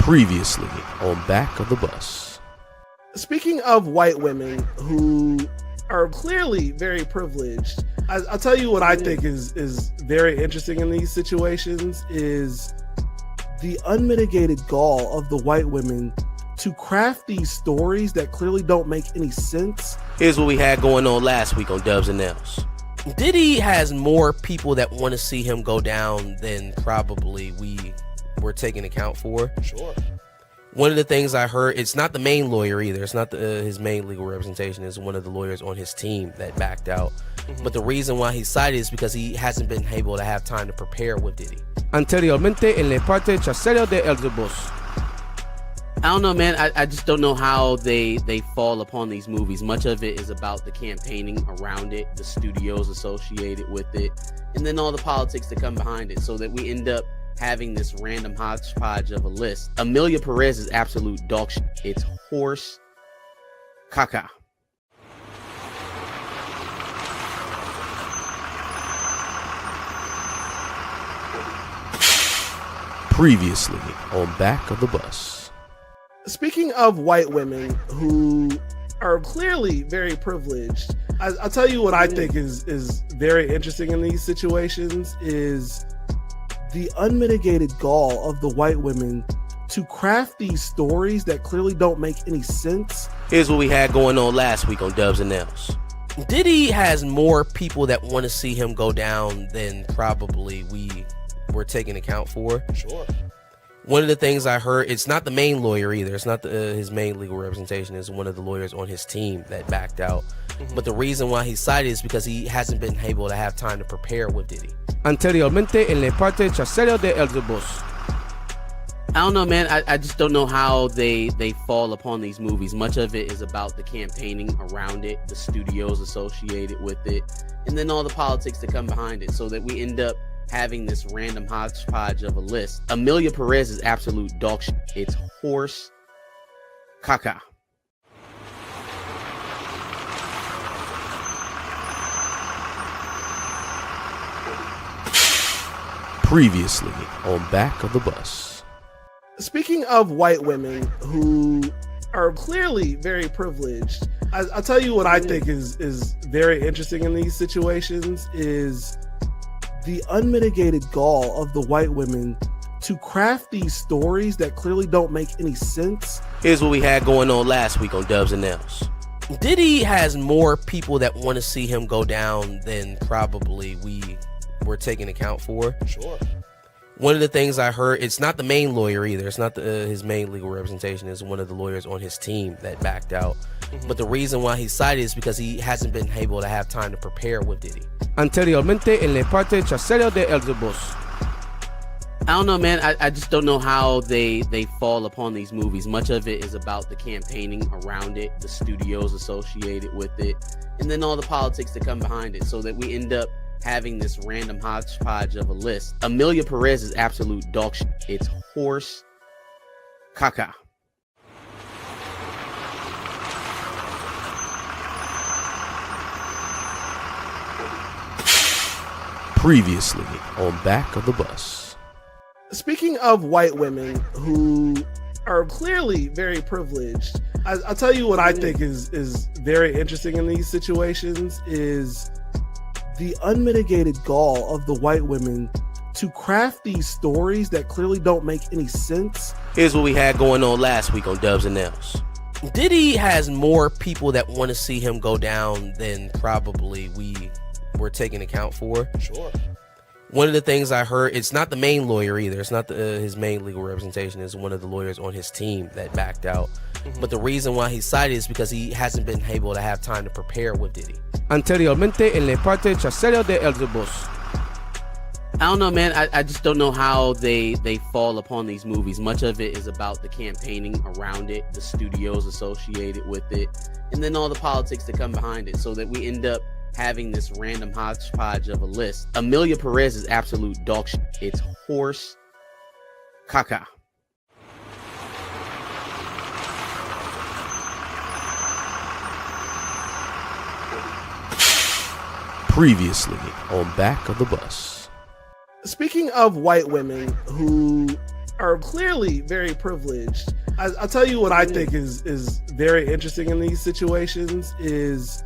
Previously on Back of the Bus. Speaking of white women who are clearly very privileged, I'll tell you what I think is very interesting in these situations is the unmitigated gall of the white women to craft these stories that clearly don't make any sense. Here's what we had going on last week on Dubs and Nels. Diddy has more people that want to see him go down than probably we were taking account for. Sure. One of the things I heard, it's not the main lawyer either. It's not his main legal representation. It's one of the lawyers on his team that backed out. But the reason why he cited is because he hasn't been able to have time to prepare with Diddy. Anteriormente en la parte trasera de el bus. I don't know, man. I just don't know how they fall upon these movies. Much of it is about the campaigning around it, the studios associated with it, and then all the politics that come behind it, so that we end up having this random hodgepodge of a list. Amelia Perez is absolute dog shit. It's horse caca. Previously on Back of the Bus. Speaking of white women who are clearly very privileged, I'll tell you what I think is very interesting in these situations is the unmitigated gall of the white women to craft these stories that clearly don't make any sense. Here's what we had going on last week on Dubs and Nels. Diddy has more people that want to see him go down than probably we were taking account for. Sure. One of the things I heard, it's not the main lawyer either. It's not his main legal representation. It's one of the lawyers on his team that backed out. But the reason why he cited is because he hasn't been able to have time to prepare with Diddy. Anteriormente en la parte trasera de el bus. I don't know, man. I just don't know how they fall upon these movies. Much of it is about the campaigning around it, the studios associated with it, and then all the politics that come behind it, so that we end up having this random hodgepodge of a list. Amelia Perez is absolute dog shit. It's horse caca. Previously on Back of the Bus. Speaking of white women who are clearly very privileged, I'll tell you what I think is very interesting in these situations is the unmitigated gall of the white women to craft these stories that clearly don't make any sense. Here's what we had going on last week on Dubs and Nels. Diddy has more people that want to see him go down than probably we were taking account for. Sure. One of the things I heard, it's not the main lawyer either. It's not his main legal representation. It's one of the lawyers on his team that backed out. But the reason why he cited is because he hasn't been able to have time to prepare with Diddy. Anteriormente en la parte trasera de el bus. I don't know, man. I just don't know how they fall upon these movies. Much of it is about the campaigning around it, the studios associated with it, and then all the politics that come behind it, so that we end up having this random hodgepodge of a list. Amelia Perez is absolute dog shit. It's horse caca. Previously on Back of the Bus. Speaking of white women who are clearly very privileged, I'll tell you what I think is very interesting in these situations is the unmitigated gall of the white women to craft these stories that clearly don't make any sense. Here's what we had going on last week on Dubs and Nels. Diddy has more people that want to see him go down than probably we were taking account for. Sure. One of the things I heard, it's not the main lawyer either. It's not his main legal representation. It's one of the lawyers on his team that backed out. But the reason why he cited is because he hasn't been able to have time to prepare with Diddy. Anteriormente en la parte trasera de el bus. I don't know, man. I just don't know how they fall upon these movies. Much of it is about the campaigning around it, the studios associated with it, and then all the politics that come behind it, so that we end up having this random hodgepodge of a list. Amelia Perez is absolute dog shit. It's horse caca. Previously on Back of the Bus. Speaking of white women who are clearly very privileged. I'll tell you what I think is very interesting in these situations is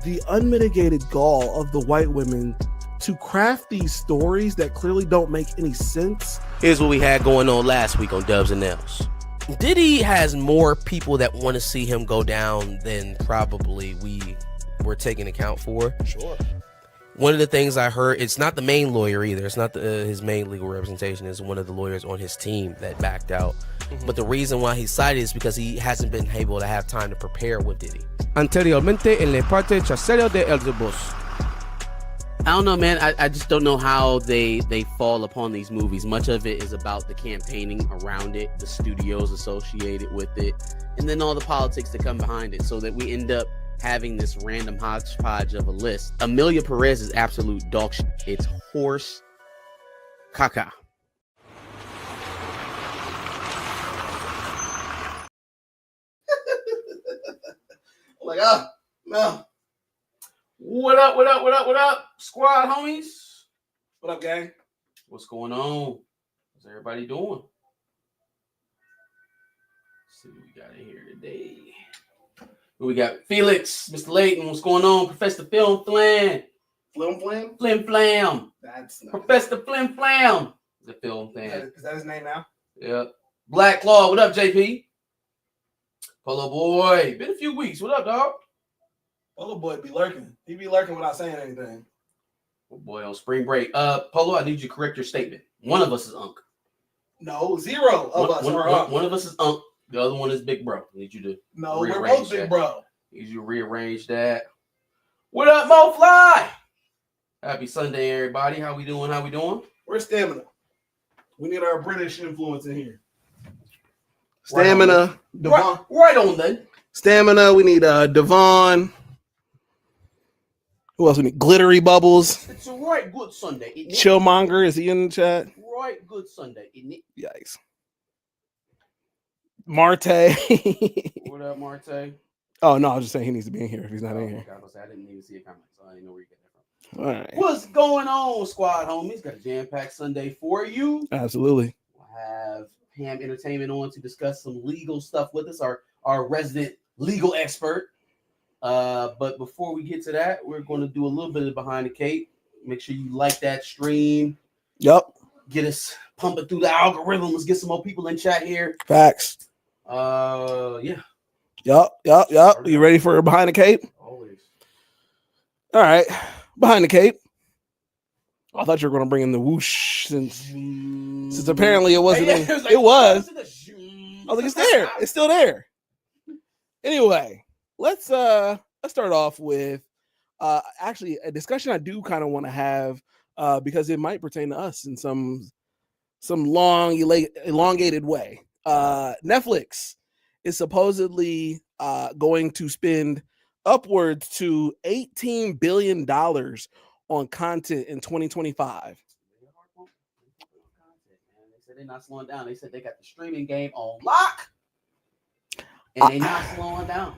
the unmitigated gall of the white women to craft these stories that clearly don't make any sense. Here's what we had going on last week on Dubs and Nails. Diddy has more people that want to see him go down than probably we were taking account for. Sure. One of the things I heard, it's not the main lawyer either. It's not his main legal representation. It's one of the lawyers on his team that backed out. But the reason why he cited is because he hasn't been able to have time to prepare with Diddy. Anteriormente en la parte trasera de El Boss. I don't know, man. I just don't know how they fall upon these movies. Much of it is about the campaigning around it, the studios associated with it, and then all the politics that come behind it, so that we end up having this random hodgepodge of a list. Amelia Perez is absolute dog shit. It's horse caca. Like, no. What up, squad homies? What up, gang? What's going on? What's everybody doing? Let's see what we got in here today. We got Felix, Mr. Layton. What's going on? Professor Film Flam. Flim Flam. That's not Professor Flim Flam. The Film Flam. Is that his name now? Yeah. Black Claw. What up, JP? Polo Boy. Been a few weeks. What up, dog? Polo Boy be lurking. He be lurking without saying anything. Oh boy, on spring break. Polo, I need you to correct your statement. One of us is Unc. No, zero of us are Unc. One of us is Unc. The other one is Big Bro. I need you to No, we're rearrange both Big that. Bro. Need you to rearrange that. What up, Mo Fly? Happy Sunday, everybody. How we doing? We're Stamina. We need our British influence in here. Stamina, Devon. Right on then. Stamina. We need Devon. Who else we need? Glittery Bubbles. It's a right good Sunday, isn't it? Chillmonger, is he in the chat? Right good Sunday, isn't it? Yikes. Marte. What up, Marte? Oh no, I was just saying he needs to be in here if he's not in here. I didn't even see a comment, so I didn't know where you get that from. All right. What's going on, squad homies? Got a jam-packed Sunday for you. Absolutely. We'll have Pam Entertainment on to discuss some legal stuff with us, our resident legal expert. But before we get to that, we're going to do a little bit of behind the cape. Make sure you like that stream. Yep. Get us pumping through the algorithm. Let's get some more people in chat here. Facts. Yeah. Yep. You ready for behind the cape? Always. All right. Behind the cape. I thought you were going to bring in the whoosh since apparently it wasn't. It was. I was like, it's there. It's still there. Anyway, let's start off with actually a discussion I do kind of want to have because it might pertain to us in some long elongated way. Netflix is supposedly going to spend upwards to $18 billion on content in 2025. They said they're not slowing down. They said they got the streaming game on lock, and they're not slowing down.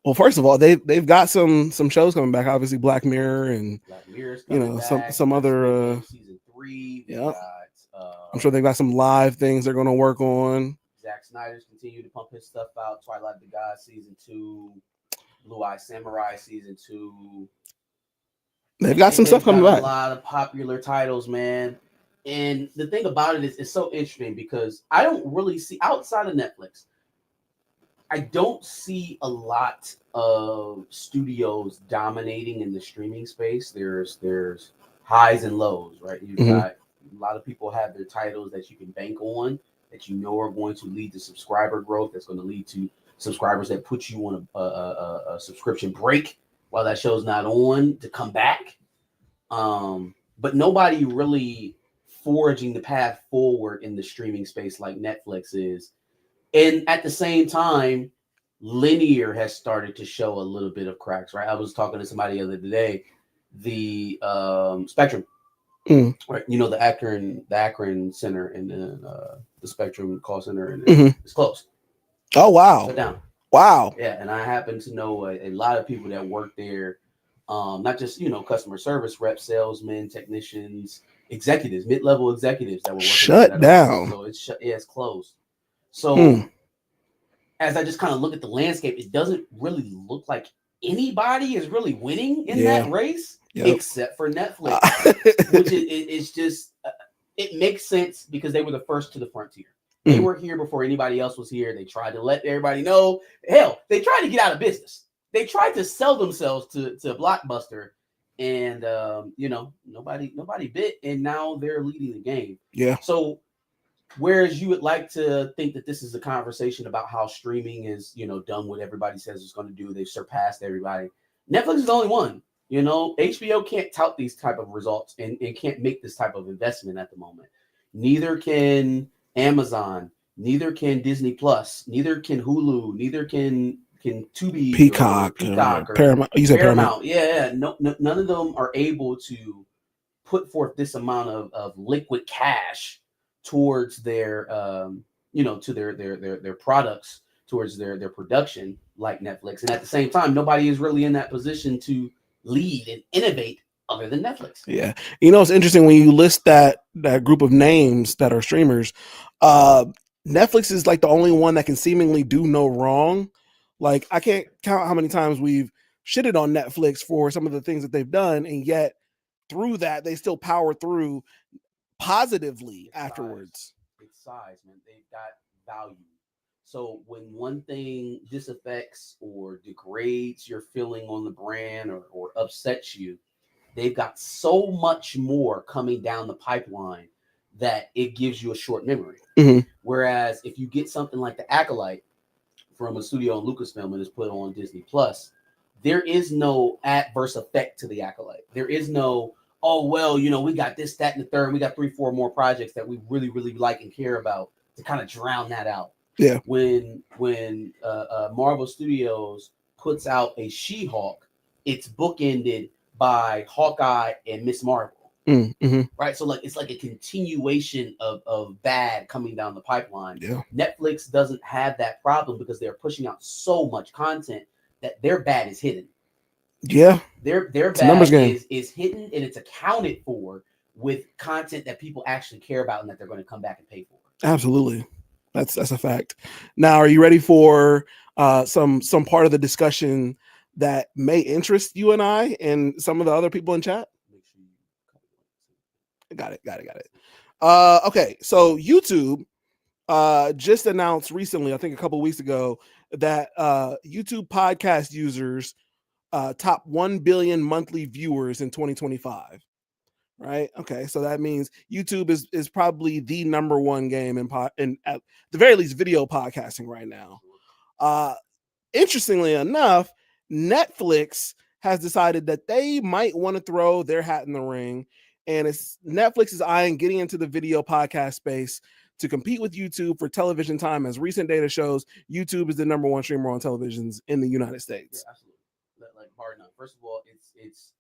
Well, first of all, they've got some shows coming back. Obviously, Black Mirror and some other season 3. Yeah, I'm sure they've got some live things they're going to work on. Zack Snyder's continued to pump his stuff out. Twilight of the Gods season 2, Blue Eye Samurai season 2. They've got some stuff coming back. A lot of popular titles, man. And the thing about it is, it's so interesting because I don't really see outside of Netflix. I don't see a lot of studios dominating in the streaming space. There's highs and lows, right? You've got a lot of people have their titles that you can bank on, that you know are going to lead to subscriber growth, that's going to lead to subscribers that put you on a subscription break while that show's not on to come back. But nobody really forging the path forward in the streaming space like Netflix is. And at the same time, linear has started to show a little bit of cracks, right? I was talking to somebody the other day, the Spectrum, right? You know, the Akron Center and the Spectrum call center, and it's closed. Oh, wow. Shut down. Wow. Yeah, and I happen to know a lot of people that work there, not just, customer service reps, salesmen, technicians, executives, mid-level executives that were working Shut on that down. So it's it's closed. So as I just kind of look at the landscape, it doesn't really look like anybody is really winning in that race except for Netflix, which is just it makes sense because they were the first to the frontier. They were here before anybody else was here. They tried to let everybody know. Hell, they tried to get out of business. They tried to sell themselves to Blockbuster, and nobody bit, and now they're leading the game. Yeah. So whereas you would like to think that this is a conversation about how streaming is, done what everybody says it's going to do. They've surpassed everybody. Netflix is the only one. HBO can't tout these type of results and can't make this type of investment at the moment. Neither can Amazon, neither can Disney Plus, neither can Hulu, neither can Tubi, Peacock, or Paramount. You said Paramount. Yeah. No, none of them are able to put forth this amount of liquid cash towards their to their products, towards their production like Netflix. And at the same time, nobody is really in that position to lead and innovate other than Netflix. Yeah. It's interesting when you list that group of names that are streamers, Netflix is like the only one that can seemingly do no wrong. Like I can't count how many times we've shitted on Netflix for some of the things that they've done, and yet through that they still power through positively afterwards. It's size, man. They've got value. So when one thing disaffects or degrades your feeling on the brand or upsets you, they've got so much more coming down the pipeline that it gives you a short memory. Whereas if you get something like The Acolyte from a studio on Lucasfilm and is put on Disney Plus, there is no adverse effect to The Acolyte. There is no, oh, well, we got this, that, and the third. We got 3-4 more projects that we really, really like and care about to kind of drown that out. Yeah. When Marvel Studios puts out a She-Hulk, it's bookended by Hawkeye and Miss Marvel. Right. So it's like a continuation of bad coming down the pipeline. Yeah. Netflix doesn't have that problem because they're pushing out so much content that their bad is hidden. Yeah. Their bad is hidden, and it's accounted for with content that people actually care about and that they're going to come back and pay for. Absolutely. That's a fact. Now, are you ready for some part of the discussion that may interest you and I and some of the other people in chat? Got it. Okay, so YouTube just announced recently, I think a couple of weeks ago, that YouTube podcast users top 1 billion monthly viewers in 2025. Right. Okay. So that means YouTube is probably the number one game in at the very least video podcasting right now. Interestingly enough, Netflix has decided that they might want to throw their hat in the ring, and Netflix is eyeing getting into the video podcast space to compete with YouTube for television time. As recent data shows, YouTube is the number one streamer on televisions in the United States. Yeah, absolutely. Like hard enough. First of all, it's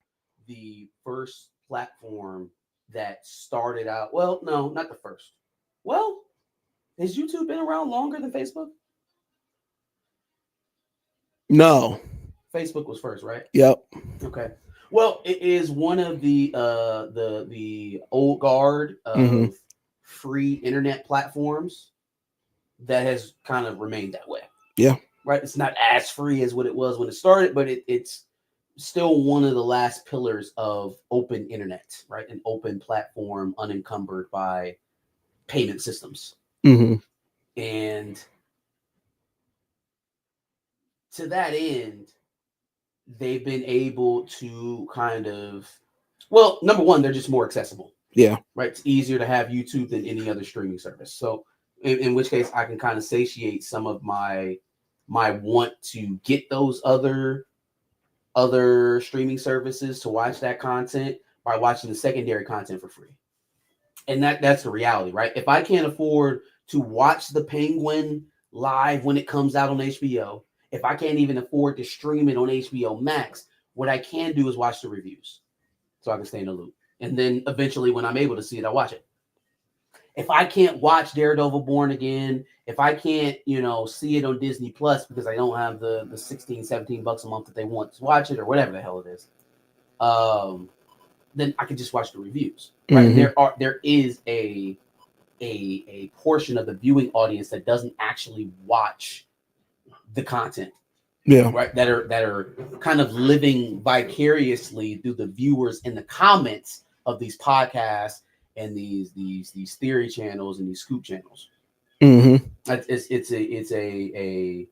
the first platform that started out. Well, no, not the first. Well, has YouTube been around longer than Facebook? No. Facebook was first, right? Yep. Okay. Well, it is one of the old guard of free internet platforms that has kind of remained that way. Yeah. Right. It's not as free as what it was when it started, but it's still one of the last pillars of open internet, right? An open platform unencumbered by payment systems. And to that end, they've been able to kind of, well, number one, they're just more accessible. Yeah. Right. It's easier to have YouTube than any other streaming service. So in which case I can kind of satiate some of my want to get those other streaming services to watch that content by watching the secondary content for free. And that's the reality, right? If I can't afford to watch The Penguin live when it comes out on HBO, if I can't even afford to stream it on HBO Max, what I can do is watch the reviews so I can stay in the loop. And then eventually when I'm able to see it, I watch it. If I can't watch Daredevil Born Again, if I can't, see it on Disney Plus because I don't have the $16, $17 a month that they want to watch it or whatever the hell it is, then I can just watch the reviews. Right? Mhm. There is a portion of the viewing audience that doesn't actually watch the content, Yeah. right? That are kind of living vicariously through the viewers in the comments of these podcasts and these theory channels and these scoop channels. Hmm. It's a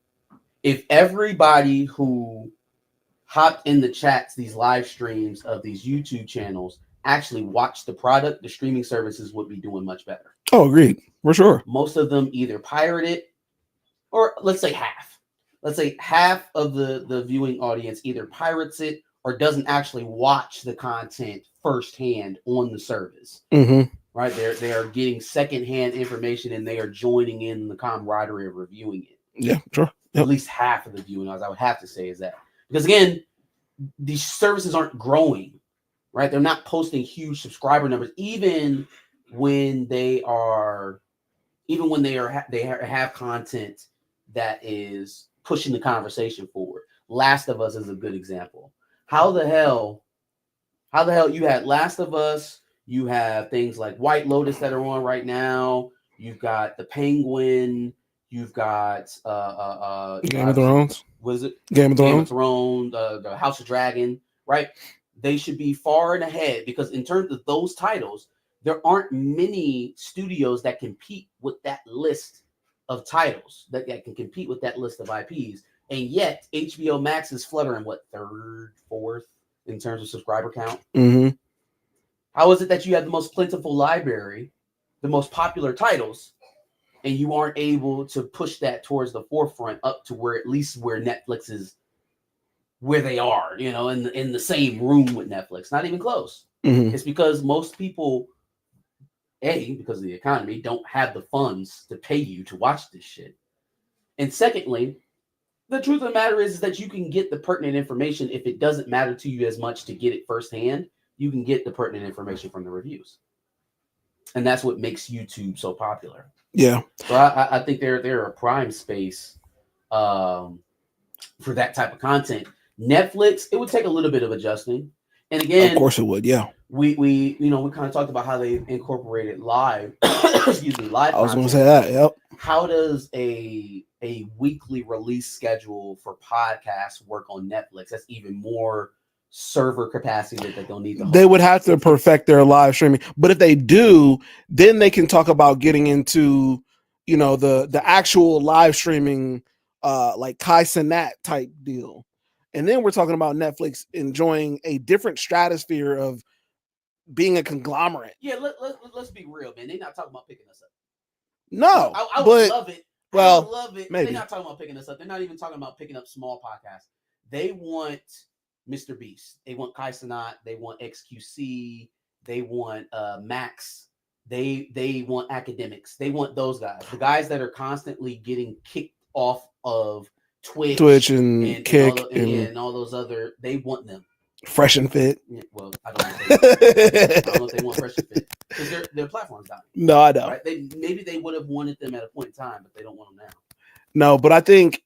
if everybody who hopped in the chats, these live streams of these YouTube channels actually watched the product, the streaming services would be doing much better. Oh, agreed. For sure. Most of them either pirate it, or let's say half. Let's say half of the viewing audience either pirates it or doesn't actually watch the content firsthand on the service. Hmm. Right? They are getting secondhand information and they are joining in the camaraderie of reviewing it. Yeah, sure. Yep. At least half of the viewing, as I would have to say, is that. Because again, these services aren't growing, right? They're not posting huge subscriber numbers, even when they have content that is pushing the conversation forward. Last of Us is a good example. How the hell you had Last of Us, you have things like White Lotus that are on right now, you've got The Penguin, you've got Game of Thrones. Was it Game of Thrones? The House of Dragon, right? They should be far and ahead because in terms of those titles, there aren't many studios that compete with that list of titles that can compete with that list of IPs. And yet HBO Max is fluttering what, third, fourth in terms of subscriber count. Mm-hmm. How is it that you have the most plentiful library, the most popular titles, and you aren't able to push that towards the forefront up to where at least where Netflix is, where they are, in the same room with Netflix, not even close. Mm-hmm. It's because most people, because of the economy, don't have the funds to pay you to watch this shit. And secondly, the truth of the matter is that you can get the pertinent information if it doesn't matter to you as much to get it firsthand. You can get the pertinent information from the reviews. And that's what makes YouTube so popular. Yeah. So I think they're a prime space for that type of content. Netflix, it would take a little bit of adjusting. And again, of course it would. Yeah. We kind of talked about how they incorporated live, live. I was going to say that. Yep. How does a weekly release schedule for podcasts work on Netflix? That's even more server capacity that they'll need. They would have to perfect their live streaming, but if they do, then they can talk about getting into, the actual live streaming, like Kai Cenat type deal, and then we're talking about Netflix enjoying a different stratosphere of being a conglomerate. Yeah, let's be real, man. They're not talking about picking us up. No, I would love it. Well, I would love it. Maybe. They're not talking about picking us up. They're not even talking about picking up small podcasts. They want Mr. Beast. They want Kai Cenat. They want XQC. They want Max. They want academics. They want those guys. The guys that are constantly getting kicked off of Twitch and Kick and all those other. They want them. Fresh and Fit. Yeah, well, I don't know if they want Fresh and Fit because their platform's dying. No, I don't. Right? Maybe they would have wanted them at a point in time, but they don't want them now. No, but I think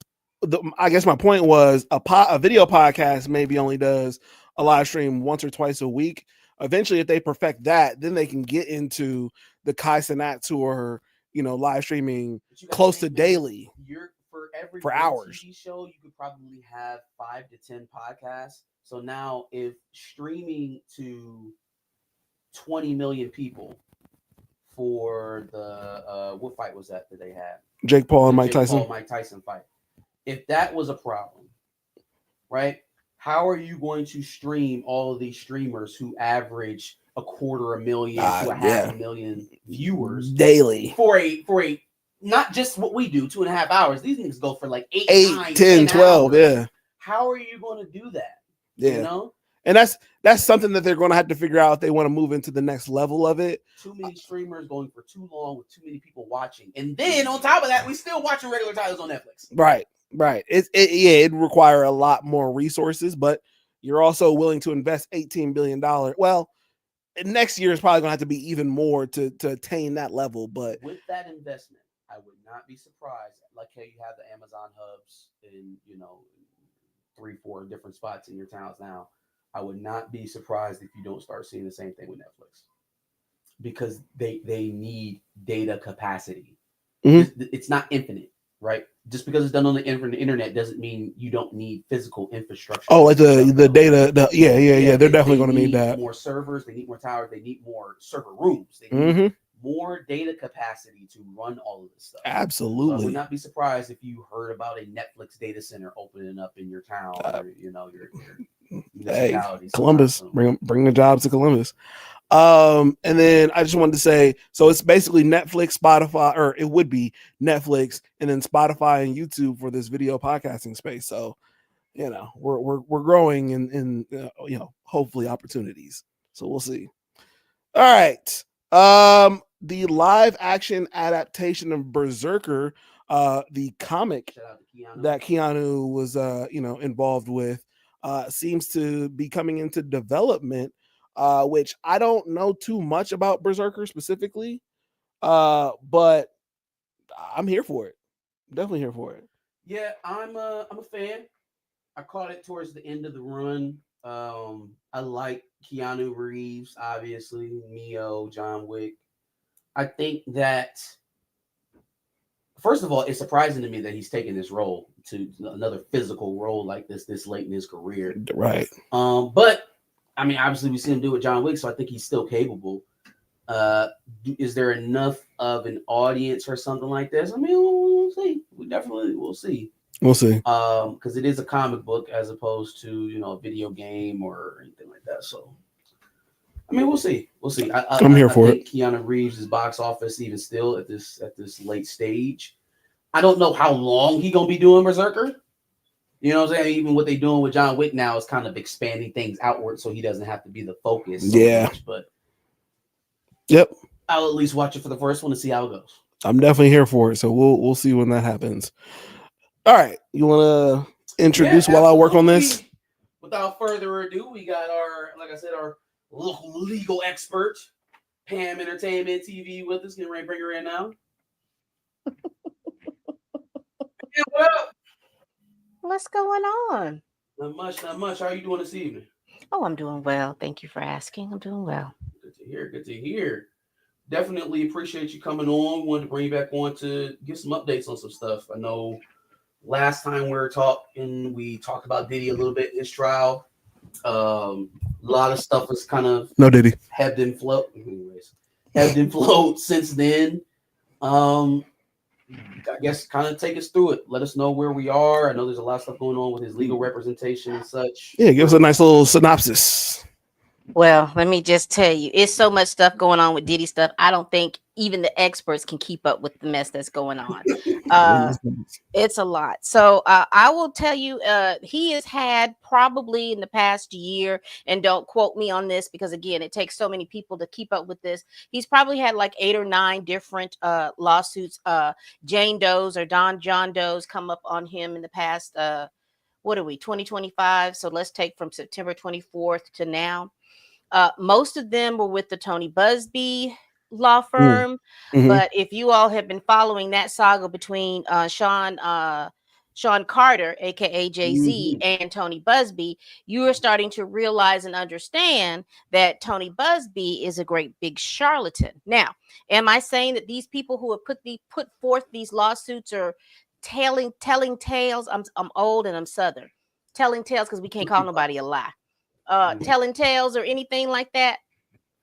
I guess my point was a video podcast maybe only does a live stream once or twice a week. Eventually, if they perfect that, then they can get into the Kai Cenats who are live streaming close to daily. For hours. TV show, you could probably have 5 to 10 podcasts. So now, if streaming to 20 million people for the what fight was that they had? Jake Paul and Mike Tyson. Mike Tyson fight. If that was a problem, right? How are you going to stream all of these streamers who average 250,000 to 500,000 viewers daily for a not just what we do 2.5 hours? These niggas go for like 8, 9, 10, 12 hours. Yeah. How are you going to do that? Yeah. And that's something that they're going to have to figure out if they want to move into the next level of it. Too many streamers going for too long with too many people watching, and then on top of that, we still watching regular titles on Netflix. Right. It'd require a lot more resources, but you're also willing to invest $18 billion. Well, next year is probably going to have to be even more to attain that level. But with that investment, I would not be surprised. Like how you have the Amazon hubs in 3-4 different spots in your towns now. I would not be surprised if you don't start seeing the same thing with Netflix, because they need data capacity. Mhm. It's not infinite, right? Just because it's done on the internet doesn't mean you don't need physical infrastructure. Oh, like the data. Yeah. They're definitely going to need that. More servers. They need more towers. They need more server rooms. They need more data capacity to run all of this stuff. Absolutely. So I would not be surprised if you heard about a Netflix data center opening up in your town, or your municipality. Columbus, bring the jobs to Columbus. And then I just wanted to say, so it's basically Netflix, Spotify, or it would be Netflix, and then Spotify and YouTube for this video podcasting space. So, we're growing in hopefully opportunities. So we'll see. All right. The live action adaptation of Berserker, the comic that Keanu was involved with, seems to be coming into development. Which I don't know too much about Berserker specifically, but I'm here for it. Definitely here for it. Yeah, I'm a fan. I caught it towards the end of the run. I like Keanu Reeves, obviously, Neo, John Wick. I think that, first of all, it's surprising to me that he's taking this role, to another physical role like this late in his career. Right. But I mean, obviously, we see him do it with John Wick, so I think he's still capable. Is there enough of an audience or something like this? I mean, we'll see. We'll see. We'll see. Because it is a comic book as opposed to a video game or anything like that. So, I mean, we'll see. We'll see. I'm here for it. Keanu Reeves' box office even still at this late stage. I don't know how long he's gonna be doing Berserker. You know what I'm saying? Even what they're doing with John Wick now is kind of expanding things outward, so he doesn't have to be the focus. So much, but yep, I'll at least watch it for the first one to see how it goes. I'm definitely here for it. So we'll see when that happens. All right, you want to introduce while I work on this? Without further ado, we got our local legal expert, Pam Entertainment TV, with us. Getting ready to bring her in now. Hey, what up? What's going on? Not much. How are you doing this evening? Oh, I'm doing well. Thank you for asking. I'm doing well. Good to hear. Definitely appreciate you coming on. Wanted to bring you back on to get some updates on some stuff. I know last time we were talking, we talked about Diddy a little bit in his trial. A lot of stuff was kind of Diddy ebbed and flowed since then. I guess kind of take us through it. Let us know where we are. I know there's a lot of stuff going on with his legal representation and such. Yeah, give us a nice little synopsis. Well, let me just tell you, it's so much stuff going on with Diddy stuff. I don't think even the experts can keep up with the mess that's going on. It's a lot. So I will tell you, he has had probably in the past year, and don't quote me on this because, again, it takes so many people to keep up with this. He's probably had like 8 or 9 different lawsuits. Jane Doe's or John Doe's come up on him in the past. What are we, 2025? So let's take from September 24th to now. Most of them were with the Tony Busby law firm. Mm-hmm. But if you all have been following that saga between Sean Carter, aka Jay-Z, and Tony Busby, you are starting to realize and understand that Tony Busby is a great big charlatan. Now, am I saying that these people who have put forth these lawsuits are telling tales? I'm old and I'm Southern. Telling tales because we can't call nobody a lie. Telling tales or anything like that,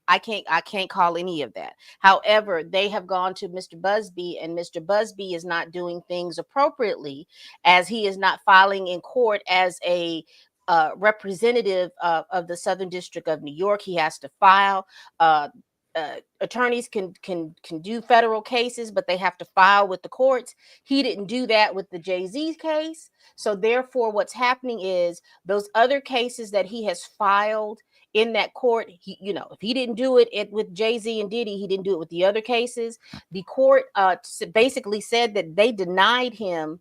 I can't call any of that. However, they have gone to Mr. Busby, and Mr. Busby is not doing things appropriately, as he is not filing in court as a representative of the Southern District of New York. He has to file. Attorneys can do federal cases, but they have to file with the courts. He didn't do that with the Jay-Z case. So therefore, what's happening is those other cases that he has filed in that court, if he didn't do it with Jay-Z and Diddy, he didn't do it with the other cases. The court basically said that they denied him.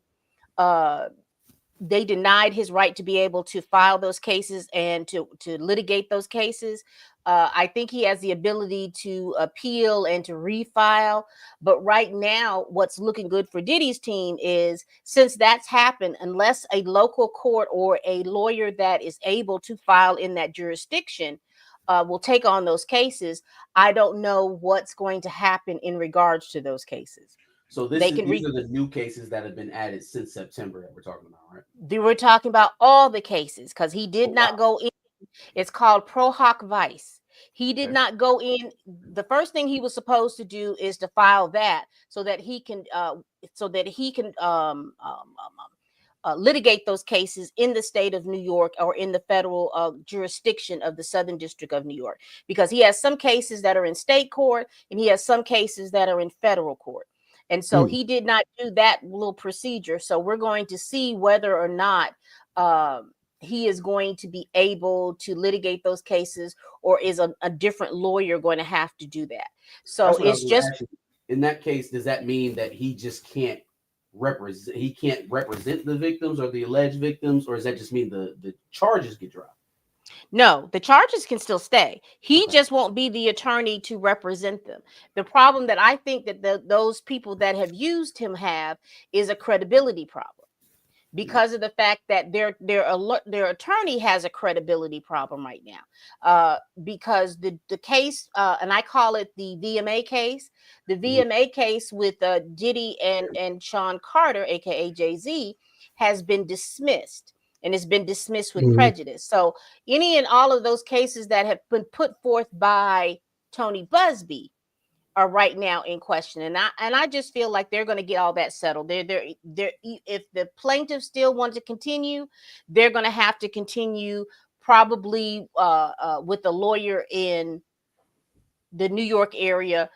They denied his right to be able to file those cases and to litigate those cases I think he has the ability to appeal and to refile. But right now, what's looking good for Diddy's team is, since that's happened, unless a local court or a lawyer that is able to file in that jurisdiction will take on those cases, I don't know what's going to happen in regards to those cases. So these are the new cases that have been added since September that we're talking about, right? We're talking about all the cases because he did not go in. It's called pro hoc vice. He did not go in. The first thing he was supposed to do is to file that so that he can litigate those cases in the state of New York or in the federal jurisdiction of the Southern District of New York, because he has some cases that are in state court and he has some cases that are in federal court. And so he did not do that little procedure. So we're going to see whether or not he is going to be able to litigate those cases, or is a different lawyer going to have to do that? So it's just asking. In that case, does that mean that he just can't represent the victims or the alleged victims, or does that just mean the charges get dropped? No, the charges can still stay. He just won't be the attorney to represent them. The problem that I think that those people that have used him have is a credibility problem, because of the fact that their attorney has a credibility problem right now, because the case, and I call it the VMA case, with Diddy and Sean Carter, aka Jay-Z, has been dismissed, and it's been dismissed with prejudice. So any and all of those cases that have been put forth by Tony Busby are right now in question, and I just feel like they're going to get all that settled. They're if the plaintiffs still want to continue, they're going to have to continue, probably with a lawyer in the New York area,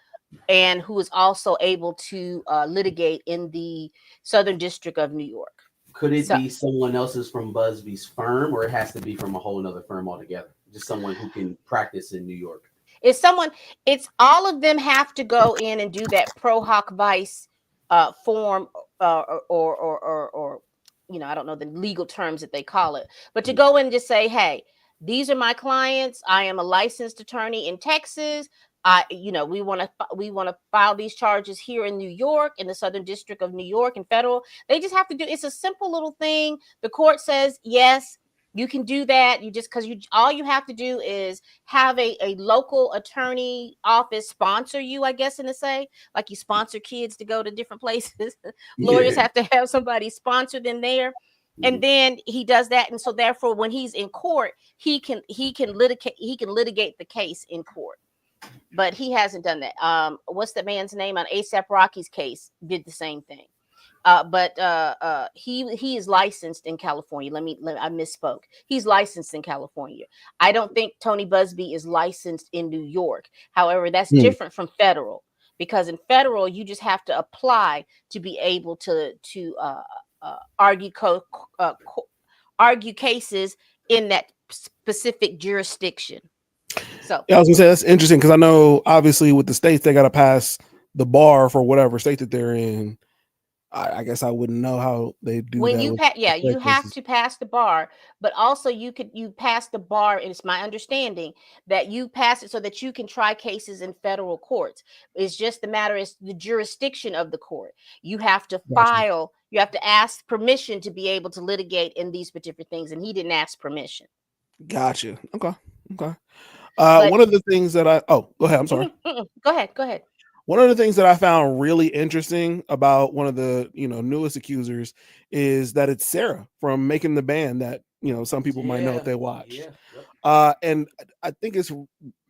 and who is also able to litigate in the Southern District of New York. Could it be someone else's from Busby's firm, or it has to be from a whole other firm altogether? Just someone who can practice in New York. It's all of them have to go in and do that pro hoc vice form, or I don't know the legal terms that they call it, but to go in and just say, hey, these are my clients. I am a licensed attorney in Texas. We want to file these charges here in New York, in the Southern District of New York, and federal. They just have to do. It's a simple little thing. The court says yes, you can do that. All you have to do is have a local attorney office sponsor you, I guess, like you sponsor kids to go to different places. Lawyers have to have somebody sponsor them there. And then he does that. And so therefore, when he's in court, he can litigate the case in court. But he hasn't done that. What's the man's name on A$AP Rocky's case? Did the same thing. But he is licensed in California. I misspoke. He's licensed in California. I don't think Tony Busby is licensed in New York. However, that's different from federal, because in federal you just have to apply to be able to argue cases in that specific jurisdiction. So yeah, I was gonna say that's interesting, because I know obviously with the states they got to pass the bar for whatever state that they're in. I guess I wouldn't know how they do when that. You have to pass the bar, but also you pass the bar, and it's my understanding that you pass it so that you can try cases in federal courts. It's just the matter is the jurisdiction of the court. You have to file, you have to ask permission to be able to litigate in these particular things, and he didn't ask permission. Gotcha. Okay. One of the things that go ahead. I'm sorry. Go ahead. One of the things that I found really interesting about one of the newest accusers is that it's Sarah from Making the Band that some people might know if they watched. And I think it's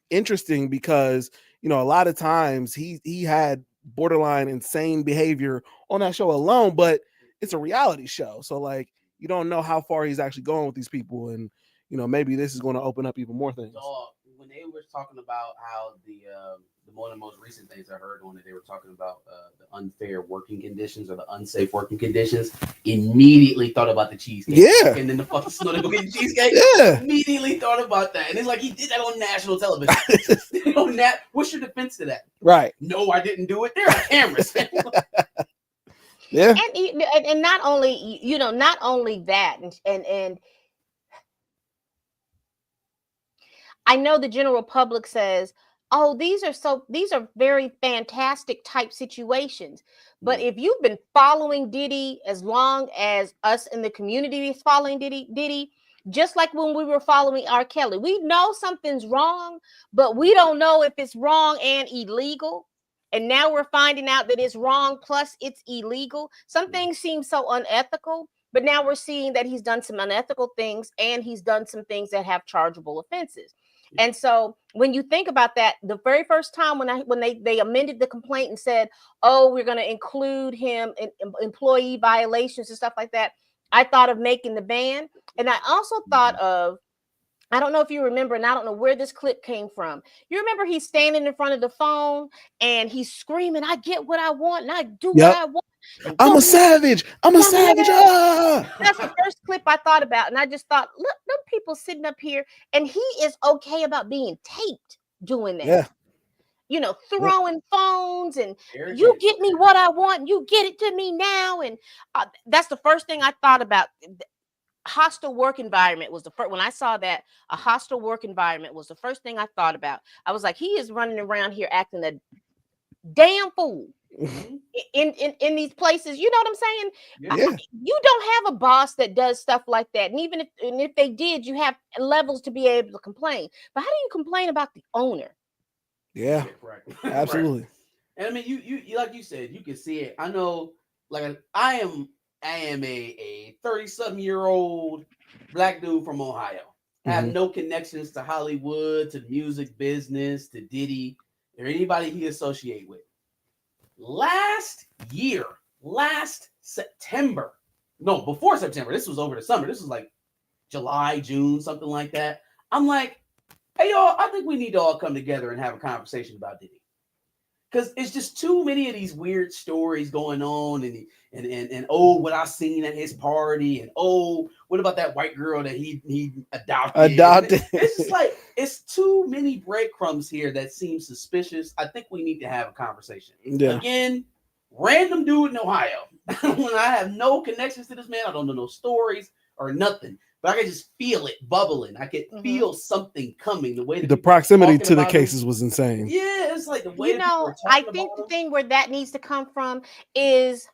interesting because a lot of times he had borderline insane behavior on that show alone, but it's a reality show, so like you don't know how far he's actually going with these people, and maybe this is going to open up even more things. When they were talking about how one of the most recent things I heard on it, they were talking about the unfair working conditions or the unsafe working conditions. Immediately thought about the cheesecake. Yeah. And then the fucking snow cookie cheesecake. Yeah. Immediately thought about that. And it's like he did that on national television. What's your defense to that? Right. No, I didn't do it. There are cameras. Yeah. And not only that, and I know the general public says, "Oh, these are very fantastic type situations." But if you've been following Diddy as long as us in the community is following Diddy, just like when we were following R. Kelly, we know something's wrong, but we don't know if it's wrong and illegal. And now we're finding out that it's wrong plus it's illegal. Some things seem so unethical, but now we're seeing that he's done some unethical things and he's done some things that have chargeable offenses. And so when you think about that, the very first time when they amended the complaint and said, "Oh, we're going to include him in employee violations and stuff like that," I thought of making the ban. And I also thought of, I don't know if you remember, and I don't know where this clip came from. You remember he's standing in front of the phone and he's screaming, "I get what I want and I do what I want." And I'm a government, savage. I'm a savage. Ah! that's the first clip I thought about. And I just thought, look, them people sitting up here, and he is okay about being taped doing that. Yeah. You know, throwing phones and you get me what I want, you get it to me now. And that's the first thing I thought about. Hostile work environment was the first. When I saw that, a hostile work environment was the first thing I thought about. I was like, he is running around here acting a damn fool in these places. You know what I'm saying? Yeah. You don't have a boss that does stuff like that. And even if they did, you have levels to be able to complain. But how do you complain about the owner? Yeah. Right. Absolutely. Right. And I mean, you like you said, you can see it. I know, like I am a 30-something-year-old black dude from Ohio. I have no connections to Hollywood, to the music business, to Diddy, or anybody he associate with. Last September, no, before September, this was over the summer. This was like July, June, something like that. I'm like, hey, y'all, I think we need to all come together and have a conversation about Diddy. Because it's just too many of these weird stories going on, and oh, what I seen at his party, and oh, what about that white girl that he adopted? It's just like it's too many breadcrumbs here that seem suspicious. I think we need to have a conversation. Yeah. Again, random dude in Ohio. When I have no connections to this man, I don't know no stories or nothing. But I can just feel it bubbling. I could feel something coming. The proximity to the cases was insane. Yeah, it's like the way. You know, I think the thing where that needs to come from is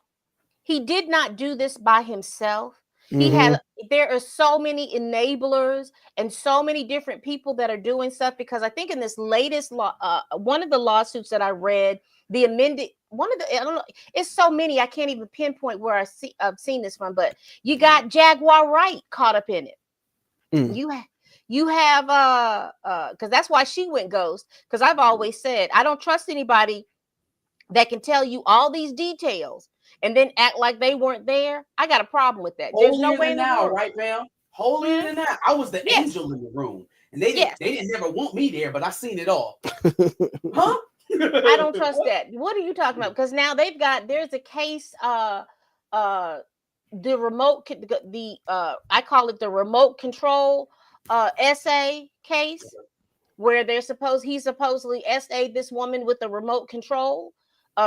he did not do this by himself. He had, there are so many enablers and so many different people that are doing stuff, because I think in this latest law, one of the lawsuits that I read, the amended one of the, I don't know, it's so many I can't even pinpoint where I've seen this from, but you got Jaguar Wright caught up in it. You have because that's why she went ghost, because I've always said I don't trust anybody that can tell you all these details and then act like they weren't there. I got a problem with that. There's no way in the world. Right now, holier than now. I was the angel in the room, and they didn't never want me there, but I seen it all. Huh? I don't trust that. What are you talking about? Because now there's a case, the remote, I call it the remote control SA case, where he supposedly SA'd this woman with the remote control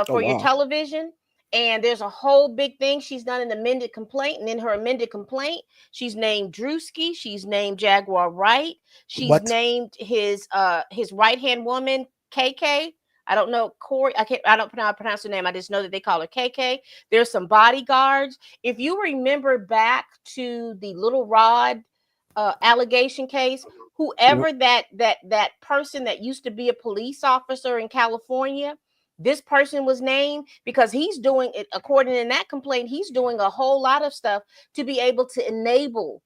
for your television. And there's a whole big thing. She's done an amended complaint, and in her amended complaint, she's named Drewski, she's named Jaguar Wright, she's named his right hand woman KK. I don't know, Corey. I don't pronounce her name. I just know that they call her KK. There's some bodyguards. If you remember back to the Little Rod allegation case, whoever that person that used to be a police officer in California, this person was named because he's doing it, according to that complaint, he's doing a whole lot of stuff to be able to enable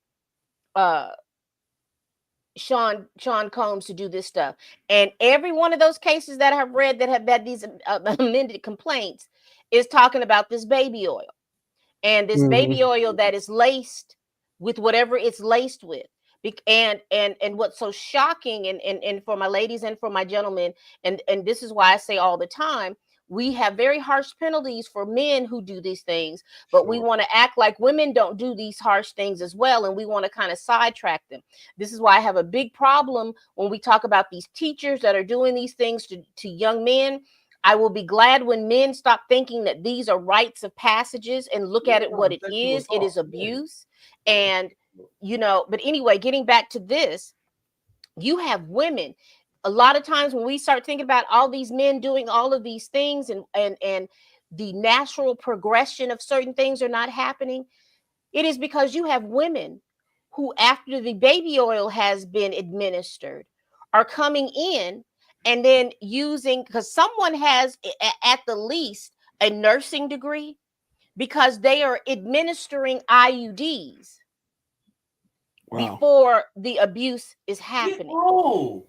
Sean Combs to do this stuff. And every one of those cases that I have read that have had these amended complaints is talking about this baby oil, and this baby oil that is laced with whatever it's laced with. And what's so shocking, and for my ladies and for my gentlemen, and this is why I say all the time, we have very harsh penalties for men who do these things, but we want to act like women don't do these harsh things as well, and we want to kind of sidetrack them. This is why I have a big problem when we talk about these teachers that are doing these things to young men. I will be glad when men stop thinking that these are rites of passages and look at it what it is. It is abuse. And but anyway, getting back to this, You have women. A lot of times when we start thinking about all these men doing all of these things and the natural progression of certain things are not happening, it is because you have women who, after the baby oil has been administered, are coming in and then using, because someone has at the least a nursing degree, because they are administering IUDs Wow. before the abuse is happening. Oh,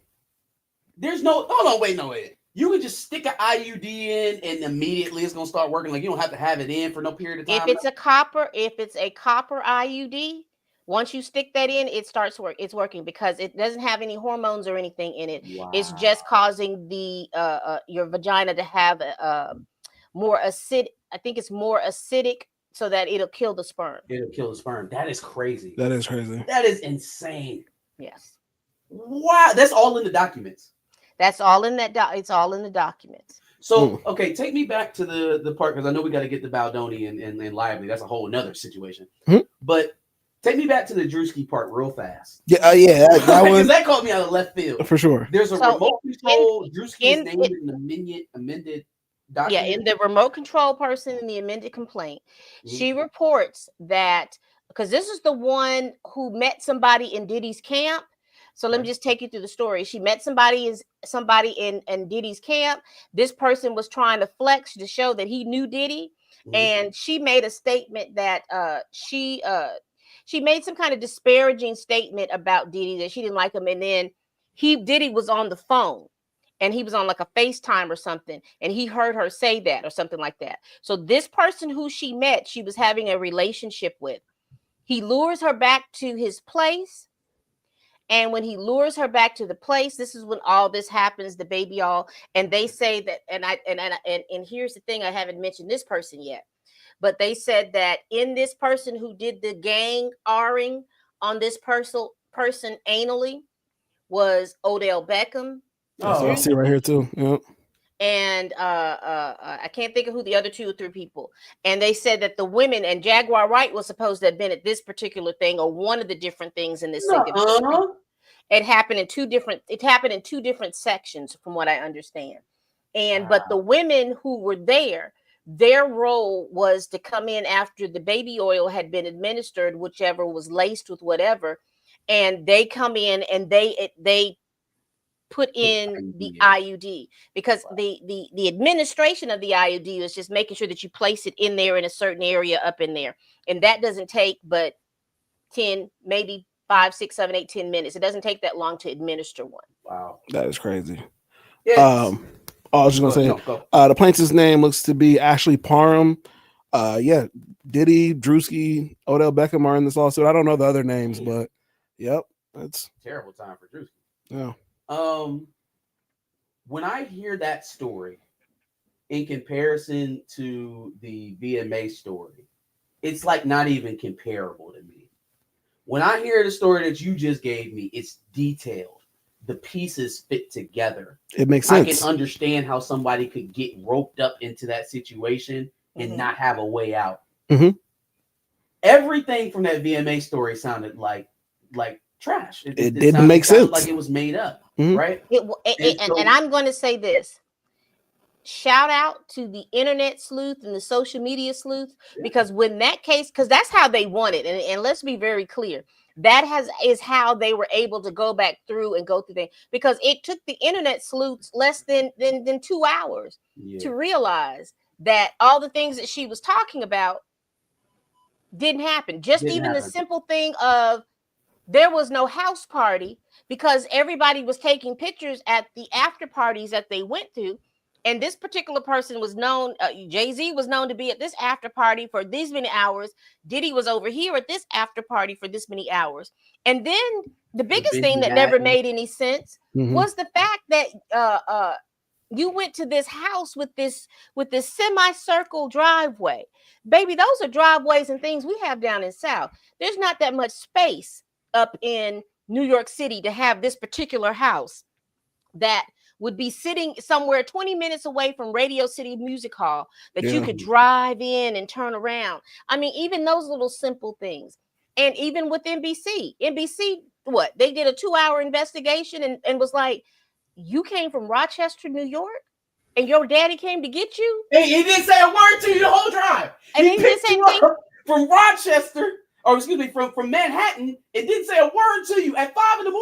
there's no. Hold on, wait, no, wait. You can just stick an IUD in, and immediately it's gonna start working. Like you don't have to have it in for no period of time. If it's a copper IUD, once you stick that in, it starts work. It's working because it doesn't have any hormones or anything in it. Wow. It's just causing the your vagina to have more acidic. I think it's more acidic, so that it'll kill the sperm. It'll kill the sperm. That is crazy. That is crazy. That is insane. Yes. Wow, that's all in the documents. That's all in that. It's all in the documents. So, okay, take me back to the part, because I know we got to get to Baldoni and Lively. That's a whole nother situation. But take me back to the Drewski part real fast. Yeah, that was that caught me out of left field for sure. There's a remote control. Drewski is named in the amended document. Yeah, in the remote control person in the amended complaint, she reports that, because this is the one who met somebody in Diddy's camp. So let me just take you through the story. She met somebody in Diddy's camp. This person was trying to flex to show that he knew Diddy, and she made a statement that she made some kind of disparaging statement about Diddy, that she didn't like him, and then Diddy was on the phone, and he was on like a FaceTime or something, and he heard her say that or something like that. So this person who she met, she was having a relationship with. He lures her back to his place. And when he lures her back to the place, this is when all this happens, the baby all, and they say that, and here's the thing, I haven't mentioned this person yet, but they said that in this person who did the gang R-ing on this person anally was Odell Beckham. Oh, I see right here too. Yep. And I can't think of who the other 2 or 3 people. And they said that the women, and Jaguar Wright was supposed to have been at this particular thing, or one of the different things in this thing. It happened in 2 different sections, from what I understand. And but the women who were there, their role was to come in after the baby oil had been administered, whichever was laced with whatever, and they come in and they put in the IUD, because the administration of the IUD is just making sure that you place it in there in a certain area up in there, and that doesn't take but 10, maybe 5, 6, 7, 8, 10 minutes. It doesn't take that long to administer one. Wow, that is crazy. Yes. I was just gonna say the plaintiff's name looks to be Ashley Parham. Yeah, Diddy, Drewski, Odell Beckham are in this lawsuit. I don't know the other names, but yep, that's terrible time for Drewski. Yeah. When I hear that story in comparison to the VMA story, it's like not even comparable to me. When I hear the story that you just gave me, it's detailed. The pieces fit together. It makes sense. I can understand how somebody could get roped up into that situation and not have a way out. Everything from that VMA story sounded like trash. It didn't make sense. Like it was made up, right? And I'm going to say this. Shout out to the internet sleuth and the social media sleuth, because when that case, because that's how they want it. And let's be very clear. That is how they were able to go back through and go through things, because it took the internet sleuths less than 2 hours to realize that all the things that she was talking about didn't happen. The simple thing of there was no house party, because everybody was taking pictures at the after parties that they went to. And this particular person was known, Jay-Z was known to be at this after party for these many hours. Diddy was over here at this after party for this many hours. And then the biggest thing that never made any sense was the fact that you went to this house with this semicircle driveway. Baby, those are driveways and things we have down in South. There's not that much space up in New York City to have this particular house that would be sitting somewhere 20 minutes away from Radio City Music Hall that you could drive in and turn around. I mean, even those little simple things. And even with NBC what? They did a 2-hour investigation and was like, you came from Rochester, New York, and your daddy came to get you. Hey, he didn't say a word to you the whole drive. And He he didn't picked say you up from Rochester, or excuse me, from Manhattan. It didn't say a word to you at 5 a.m.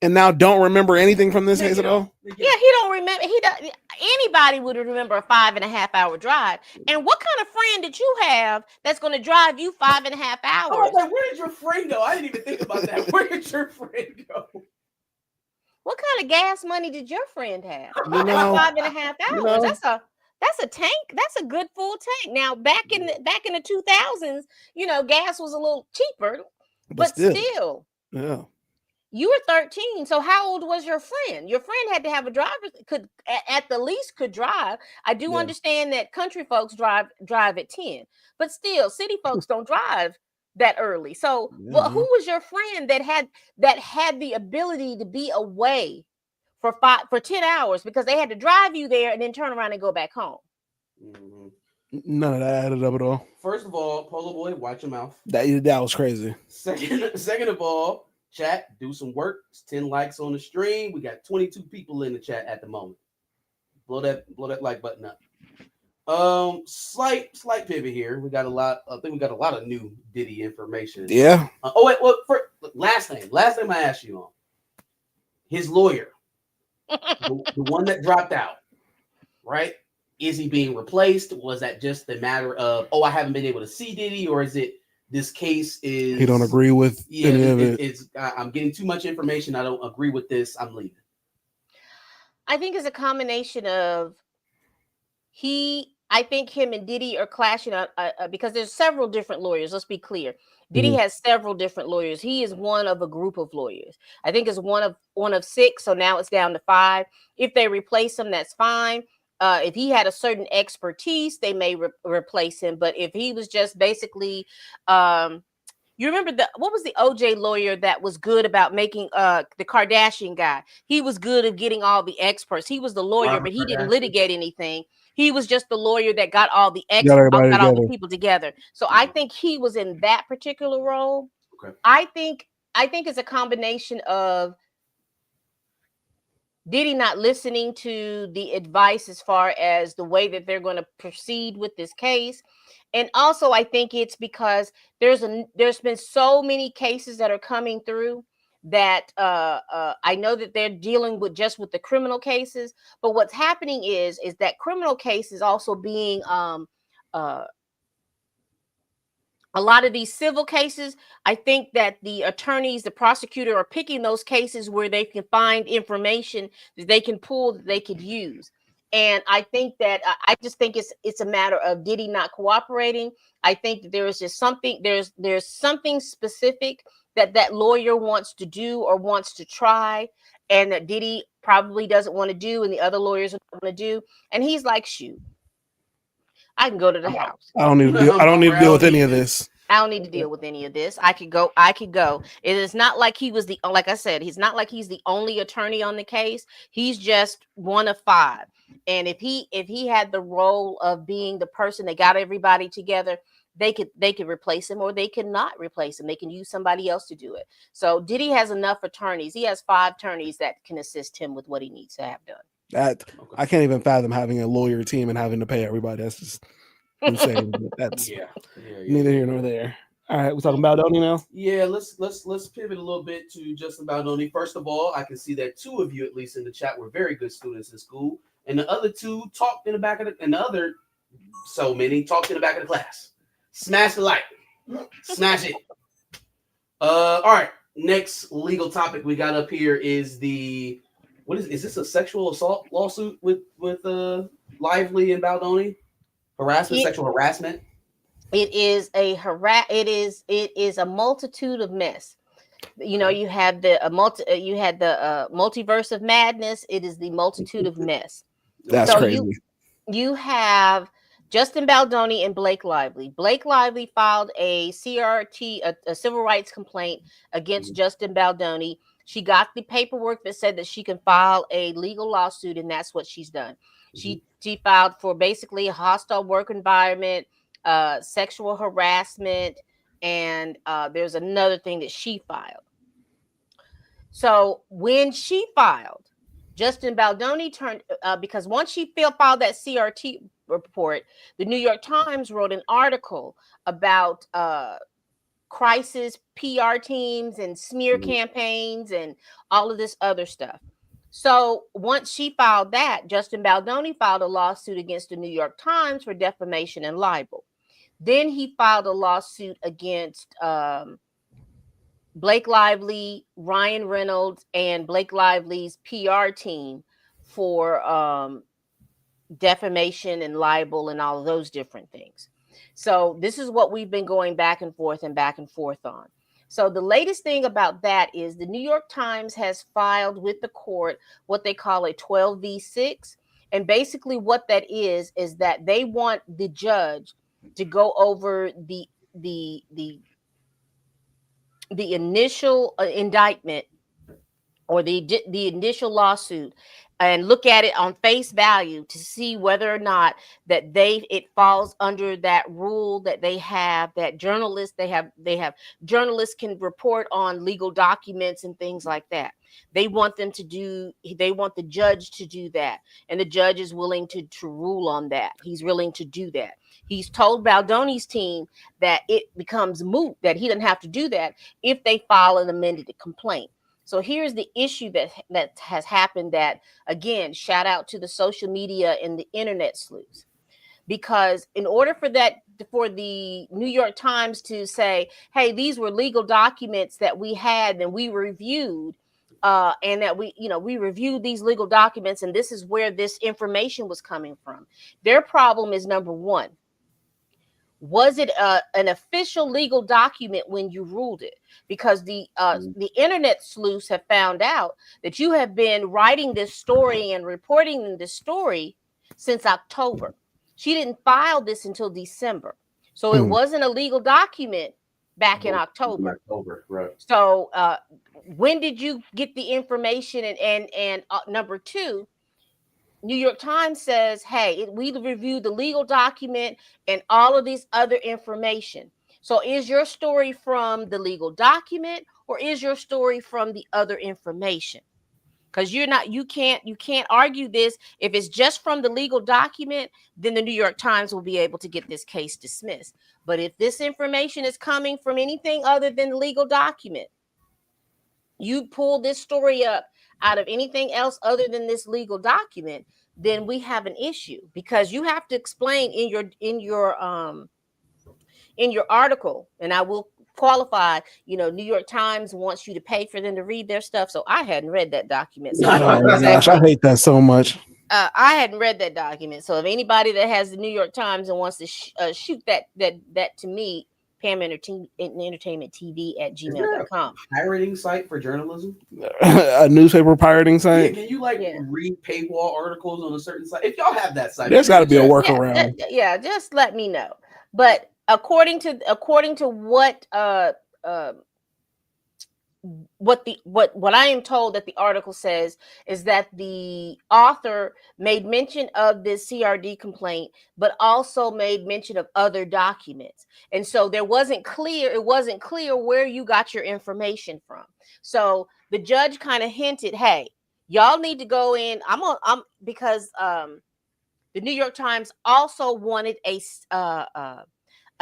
And now don't remember anything from this case at all? Yeah, he don't remember. He does. Anybody would remember a 5.5-hour drive. And what kind of friend did you have that's going to drive you 5.5 hours? I was like, where did your friend go? I didn't even think about that. Where did your friend go? What kind of gas money did your friend have? You know, 5.5 hours. you know. That's a tank. That's a good full tank. Now back in the 2000s, gas was a little cheaper, but still. Yeah. You were 13, so how old was your friend? Your friend had to have a driver, could at the least could drive. I do understand that country folks drive at 10, but still, city folks don't drive that early. So, well, who was your friend that had the ability to be away for 10 hours because they had to drive you there and then turn around and go back home? Mm-hmm. None of that added up at all. First of all, Polo Boy, watch your mouth. That was crazy. Second of all, chat, do some work. It's 10 likes on the stream. We got 22 people in the chat at the moment. Blow that like button up. Slight pivot here. We got a lot. I think we got a lot of new Diddy information. Yeah. Last name I asked you on. His lawyer, the one that dropped out, right? Is he being replaced? Was that just a matter of, I haven't been able to see Diddy, or is it this case is he don't agree with any of it? I'm getting too much information. I don't agree with this. I'm leaving. I think it's a combination of I think him and Diddy are clashing because there's several different lawyers. Let's be clear. Diddy has several different lawyers. He is one of a group of lawyers. I think it's one of 6. So now it's down to 5. If they replace him, that's fine. If he had a certain expertise, they may replace him. But if he was just basically, you remember what was the OJ lawyer that was good about making the Kardashian guy? He was good at getting all the experts. He was the lawyer, but he didn't litigate anything. He was just the lawyer that got all the experts, got all the people together. So I think he was in that particular role. Okay. I think it's a combination of Diddy not listening to the advice as far as the way that they're going to proceed with this case. And also, I think it's because there's been so many cases that are coming through that I know that they're dealing with the criminal cases. But what's happening is that criminal cases also being a lot of these civil cases, I think that the attorneys, the prosecutor are picking those cases where they can find information that they can pull, that they could use. And I think that I just think it's a matter of Diddy not cooperating. I think that there is just something, there's something specific that lawyer wants to do or wants to try, and that Diddy probably doesn't want to do, and the other lawyers don't want to do. And he's like, shoot, I can go to the house. I don't need to deal with any of this. I don't need to deal with any of this. I could go. It is not like like I said, he's not like he's the only attorney on the case. He's just one of 5. And if he had the role of being the person that got everybody together, they could replace him, or they could not replace him. They can use somebody else to do it. So Diddy has enough attorneys. He has 5 attorneys that can assist him with what he needs to have done. I can't even fathom having a lawyer team and having to pay everybody. That's just insane. That's neither here nor there. All right, we're talking about Baldoni now. Yeah, let's pivot a little bit to Justin Baldoni. First of all, I can see that 2 of you, at least in the chat, were very good students in school, and the other 2 talked in the back of and the other so many talked in the back of the class. Smash the like, smash it. All right. Next legal topic we got up here is is this a sexual assault lawsuit with Lively and Baldoni? Sexual harassment. It is it is a multitude of mess. You had the multiverse of madness. It is the multitude of mess. That's crazy. You have Justin Baldoni and Blake Lively. Blake Lively filed a CRT, a civil rights complaint against Justin Baldoni. She got the paperwork that said that she can file a legal lawsuit, and that's what she's done. She filed for basically a hostile work environment, sexual harassment, and there's another thing that she filed. So when she filed, Justin Baldoni turned because once she filed that CRT report, the New York Times wrote an article about crisis PR teams and smear campaigns and all of this other stuff. So once she filed that, Justin Baldoni filed a lawsuit against the New York Times for defamation and libel. Then he filed a lawsuit against Blake Lively, Ryan Reynolds, and Blake Lively's PR team for defamation and libel and all of those different things. So this is what we've been going back and forth on. So the latest thing about that is the New York Times has filed with the court what they call a 12v6. And basically what that is that they want the judge to go over the initial indictment or the initial lawsuit and look at it on face value to see whether or not that it falls under that rule that they have, that journalists journalists can report on legal documents and things like that. They want the judge to do that, and the judge is willing to rule on that. He's willing to do that. He's told Baldoni's team that it becomes moot, that he doesn't have to do that if they file an amended complaint. So here's the issue that has happened, that, again, shout out to the social media and the internet sleuths. Because in order for the New York Times to say, hey, these were legal documents that we had and we reviewed, and that we reviewed these legal documents, and this is where this information was coming from. Their problem is, number one, was it an official legal document when you ruled it? Because the internet sleuths have found out that you have been writing this story and reporting this story since October. She didn't file this until December. So it wasn't a legal document back in October. Right. So when did you get the information? And number two, New York Times says, hey, we reviewed the legal document and all of these other information. So is your story from the legal document or is your story from the other information? Because you can't argue this. If it's just from the legal document, then the New York Times will be able to get this case dismissed. But if this information is coming from anything other than the legal document, you pull this story up out of anything else other than this legal document, then we have an issue, because you have to explain in your article, and I will qualify, New York Times wants you to pay for them to read their stuff. So I hadn't read that document. So gosh, I hate that so much. I hadn't read that document. So if anybody that has the New York Times and wants to shoot that to me, Pam Entertainment TV at gmail.com. Pirating site for journalism? A newspaper pirating site? Yeah, can you read paywall articles on a certain site? If y'all have that site, there's got to be a workaround. Yeah, just let me know. But according to what I am told that the article says is that the author made mention of this CRD complaint, but also made mention of other documents. And so it wasn't clear where you got your information from. So the judge kind of hinted, hey, y'all need to go in. Because the New York Times also wanted a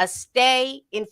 stay in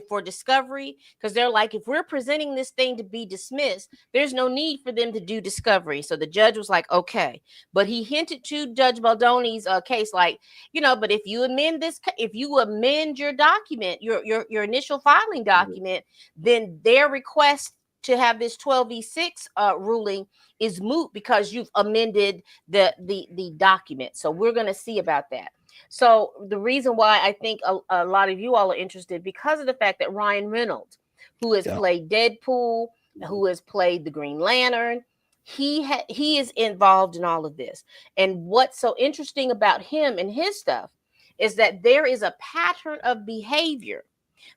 for discovery, because they're like, if we're presenting this thing to be dismissed, there's no need for them to do discovery. So the judge was like, okay, but he hinted to Judge Baldoni's case, like, but if you amend your document, your initial filing document, then their request to have this 12v6 ruling is moot because you've amended the document. So we're going to see about that. So the reason why I think a lot of you all are interested, because of the fact that Ryan Reynolds, who has played Deadpool, who has played the Green Lantern, he is involved in all of this. And what's so interesting about him and his stuff is that there is a pattern of behavior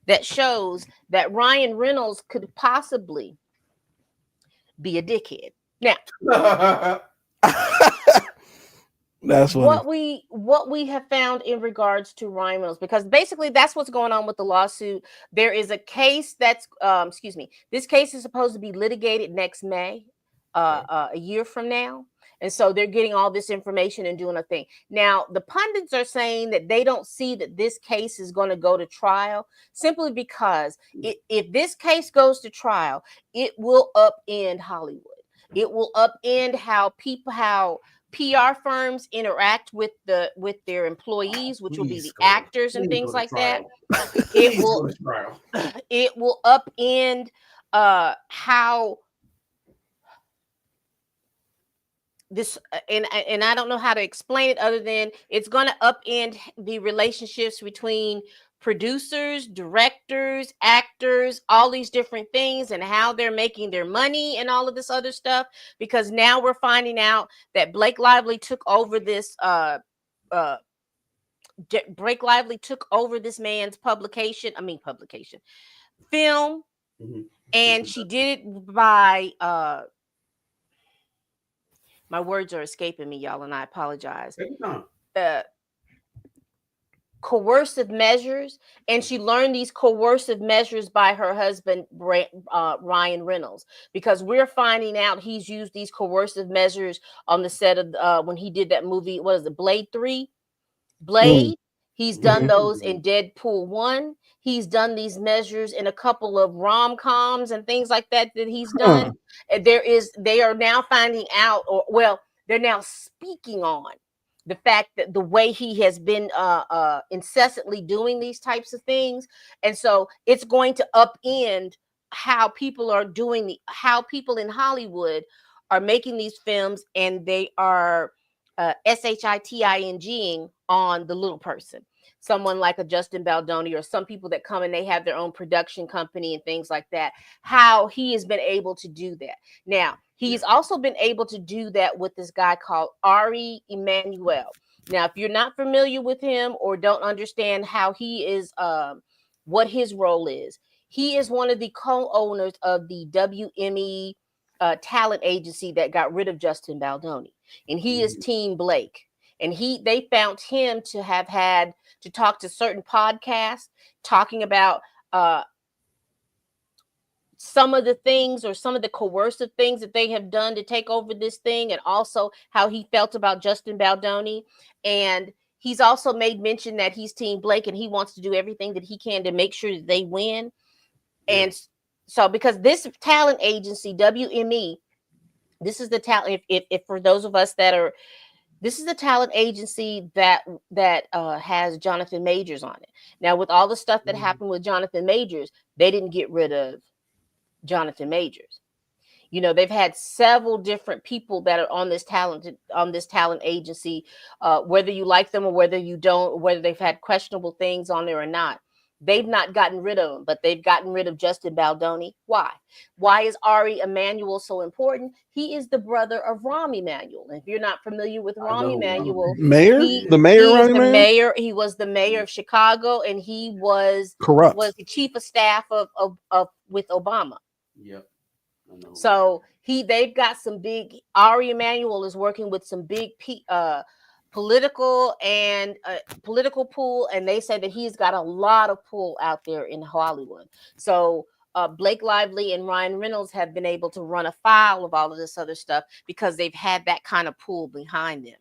that shows that Ryan Reynolds could possibly be a dickhead. Now, That's funny. what we have found in regards to Ryan Reynolds, because basically that's what's going on with the lawsuit. There is a case that's excuse me, this case is supposed to be litigated next May, a year from now. And so they're getting all this information and doing a thing. Now, the pundits are saying that they don't see that this case is going to go to trial simply because if this case goes to trial, it will upend Hollywood. It will upend how PR firms interact with their employees, which will be the actors and things like that. It will upend how this, and I don't know how to explain it other than it's going to upend the relationships between producers, directors, actors, all these different things, and how they're making their money and all of this other stuff. Because now we're finding out that Blake Lively took over this man's film, and she did it by my words are escaping me, y'all, and I apologize. Coercive measures, and she learned these coercive measures by her husband Ryan Reynolds, because we're finding out he's used these coercive measures on the set of when he did that movie. What is it, Blade 3? Blade. He's done those in Deadpool 1. He's done these measures in a couple of rom-coms and things like that he's done. And they are now finding out, or well, they're now speaking on the fact that the way he has been incessantly doing these types of things. And so it's going to upend how people are doing how people in Hollywood are making these films, and they are SHITINGing on the little person. Someone like a Justin Baldoni, or some people that come and they have their own production company and things like that, how he has been able to do that. Now, he's also been able to do that with this guy called Ari Emanuel. Now, if you're not familiar with him or don't understand how he is, what his role is, he is one of the co-owners of the WME talent agency that got rid of Justin Baldoni. And he is Team Blake. And they found him to have had to talk to certain podcasts talking about some of the things, or some of the coercive things that they have done to take over this thing, and also how he felt about Justin Baldoni. And he's also made mention that he's Team Blake, and he wants to do everything that he can to make sure that they win. Yeah. And so, because this talent agency, WME, this is the talent, if for those of us that are, this is the talent agency that has Jonathan Majors on it. Now, with all the stuff that happened with Jonathan Majors, they didn't get rid of Jonathan Majors. You know, they've had several different people that are on this talent agency, whether you like them or whether you don't, or whether they've had questionable things on there or not. They've not gotten rid of him, but they've gotten rid of Justin Baldoni. Why? Why is Ari Emanuel so important? He is the brother of Rahm Emanuel. And if you're not familiar with Rahm Emanuel, he was the mayor of Chicago, and he was the chief of staff of with Obama. Yep. So they've got some big. Ari Emanuel is working with some big political pool, and they say that he's got a lot of pull out there in Hollywood. So Blake Lively and Ryan Reynolds have been able to run afoul of all of this other stuff because they've had that kind of pull behind them.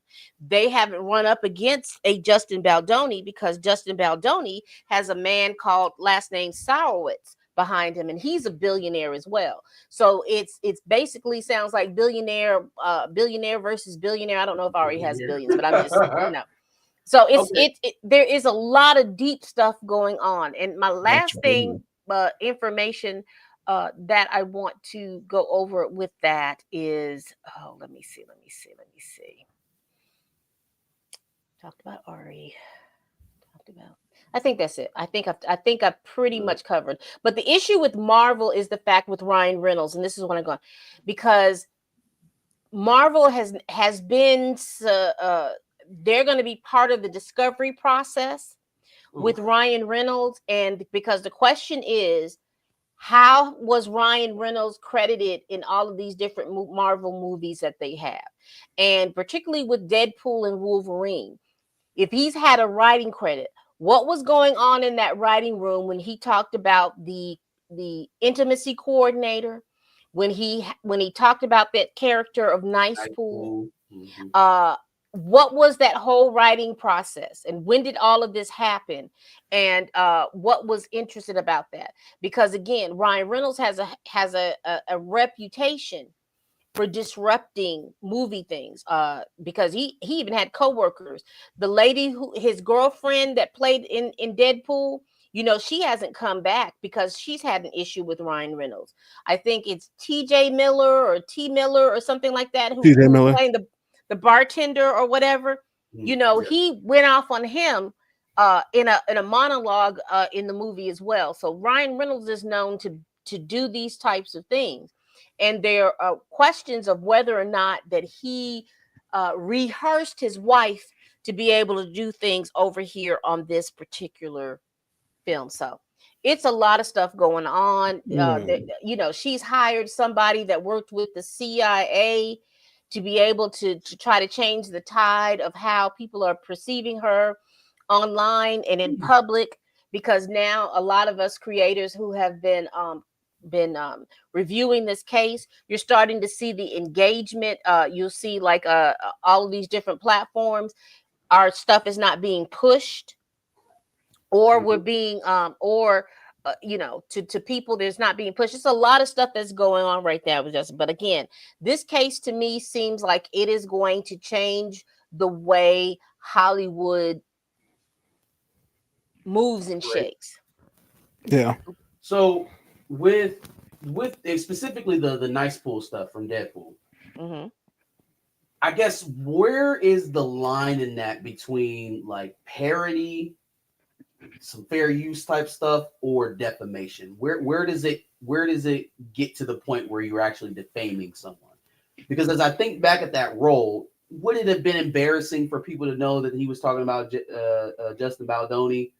They haven't run up against a Justin Baldoni because Justin Baldoni has a man called last name Sarowitz behind him, and he's a billionaire as well. So it's basically sounds like billionaire versus billionaire. I don't know if Ari has billions, but I'm just So there is a lot of deep stuff going on. And my last thing, information that I want to go over with that is, let me see. Talked about Ari. I think that's it. I think I've pretty much covered. But the issue with Marvel is the fact with Ryan Reynolds, and this is what I'm going, because Marvel has been they're going to be part of the discovery process with Ryan Reynolds, and because the question is, how was Ryan Reynolds credited in all of these different Marvel movies that they have, and particularly with Deadpool and Wolverine, if he's had a writing credit, what was going on in that writing room when he talked about the intimacy coordinator, when he talked about that character of Nice Pool, Mm-hmm. what was that whole writing process, and when did all of this happen, and what was interesting about that? Because again, Ryan Reynolds has a reputation for disrupting movie things, because he even had coworkers. The lady who, his girlfriend that played in Deadpool, she hasn't come back because she's had an issue with Ryan Reynolds. I think it's TJ Miller or T Miller or something like that, who, TJ who's Miller. playing the bartender or whatever. He went off on him in a monologue in the movie as well. So Ryan Reynolds is known to do these types of things, and there are questions of whether or not that he rehearsed his wife to be able to do things over here on this particular film. So it's a lot of stuff going on. She's hired somebody that worked with the CIA to be able to try to change the tide of how people are perceiving her online and in public, because now a lot of us creators who have been reviewing this case, you're starting to see the engagement. You'll see like all of these different platforms, our stuff is not being pushed, or we're being to people, there's not being pushed. It's a lot of stuff that's going on right now with Justin. But again, this case to me seems like it is going to change the way Hollywood moves and shakes. Yeah. So with specifically the Nice Pool stuff from Deadpool, Mm-hmm. I guess where is the line in that between like parody, some fair use type stuff, or defamation? Where does it get to the point where you're actually defaming someone? Because as I think back at that role, would it have been embarrassing for people to know that he was talking about Justin Baldoni?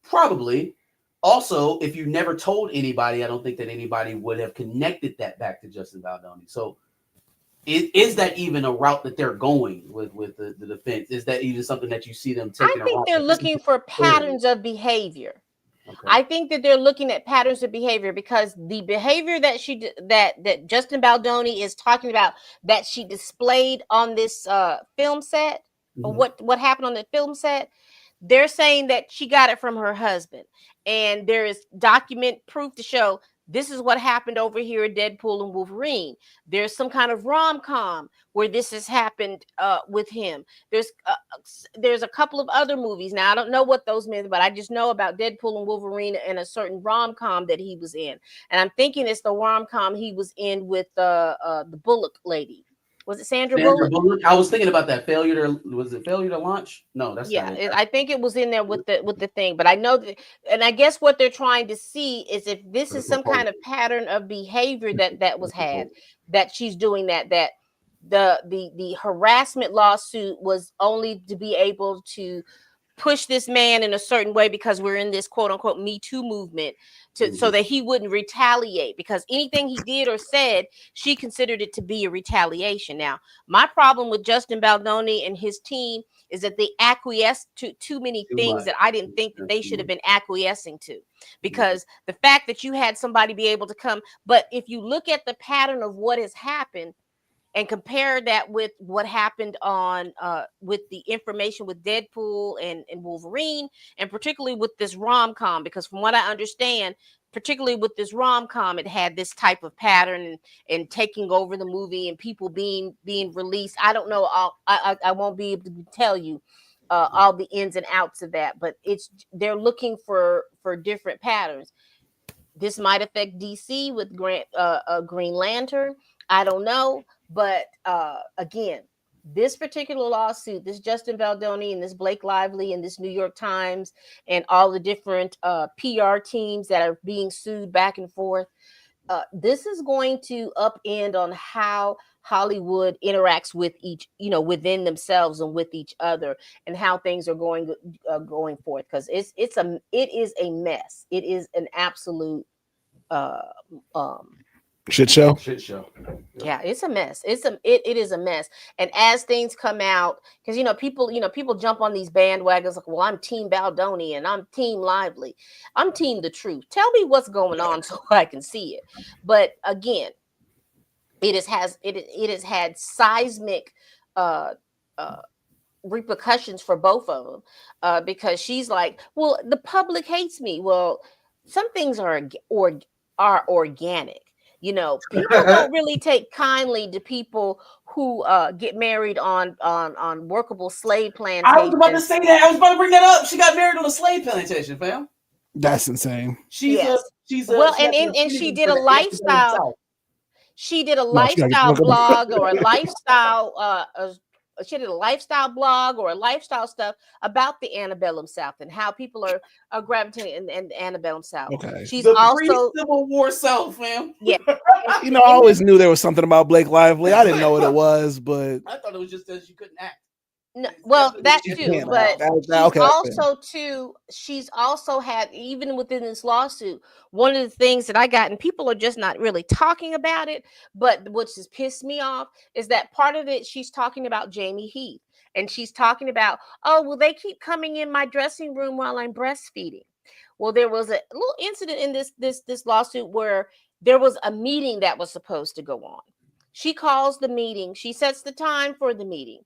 Probably. Also, if you never told anybody, I don't think that anybody would have connected that back to Justin Baldoni. So is that even a route that they're going with the defense? Is that even something that you see them taking I a think route? they're looking for patterns of behavior. Okay. I think that they're looking at patterns of behavior, because the behavior that that Justin Baldoni is talking about, that she displayed on this film set, or what happened on the film set, they're saying that she got it from her husband, and there is document proof to show this is what happened over here at Deadpool and Wolverine. There's some kind of rom-com where this has happened with him. There's a couple of other movies. Now I don't know what those mean, but I just know about Deadpool and Wolverine and a certain rom-com that he was in, and I'm thinking it's the rom-com he was in with the Bullock lady. Was it Sandra Bullock? I was thinking about that. Was it failure to launch? No, that's Yeah, not it. I think it was in there with the thing, but I know that, and I guess what they're trying to see is if this is some kind of pattern of behavior that was had, that she's doing that the harassment lawsuit was only to be able to push this man in a certain way, because we're in this quote unquote Me Too movement, so that he wouldn't retaliate, because anything he did or said, she considered it to be a retaliation. Now, my problem with Justin Baldoni and his team is that they acquiesced to too many things that I didn't think that they should have been acquiescing to, because the fact that you had somebody be able to come, but if you look at the pattern of what has happened and compare that with what happened on with the information with Deadpool and Wolverine, and particularly with this rom-com, because from what I understand, particularly with this rom-com, it had this type of pattern and taking over the movie and people being released. I don't know. I won't be able to tell you all the ins and outs of that, but they're looking for different patterns. This might affect DC with Green Lantern. I don't know. But again, this particular lawsuit, this Justin Baldoni and this Blake Lively and this New York Times and all the different PR teams that are being sued back and forth, this is going to upend on how Hollywood interacts with each, within themselves and with each other, and how things are going forth. Because it is a mess. It is an absolute uh um Shit show. Shit show. yeah, it's a mess. It is a mess. And as things come out, because people jump on these bandwagons like, well, I'm Team Baldoni and I'm Team Lively. I'm Team the Truth. Tell me what's going on so I can see it. But again, it has had seismic uh uh repercussions for both of them, because she's like, well, the public hates me. Well, some things are organic. People don't really take kindly to people who get married on workable slave I was about to plantations. say that. I was about to bring that up. She got married on a slave plantation, fam. That's insane. Yes. She's Well, she has an and she affinity did for a the antebellum lifestyle. South. She did a No, she gotta get the lifestyle fuck up. blog or a lifestyle she did a lifestyle blog or a lifestyle stuff about the antebellum South and how people are gravitating in the antebellum South. Okay. She's The also pre-Civil War South, fam. yeah. You know, I always knew there was something about Blake Lively. I didn't know what it was, but I thought it was just that she couldn't act. No, well, that You too, can't but act. That- she's okay, also too. She's also had, even within this lawsuit, one of the things that I got, and people are just not really talking about it, but which has pissed me off, is that part of it. She's talking about Jamie Heath, and she's talking about, oh, well, they keep coming in my dressing room while I'm breastfeeding. Well, there was a little incident in this lawsuit where there was a meeting that was supposed to go on. She calls the meeting. She sets the time for the meeting.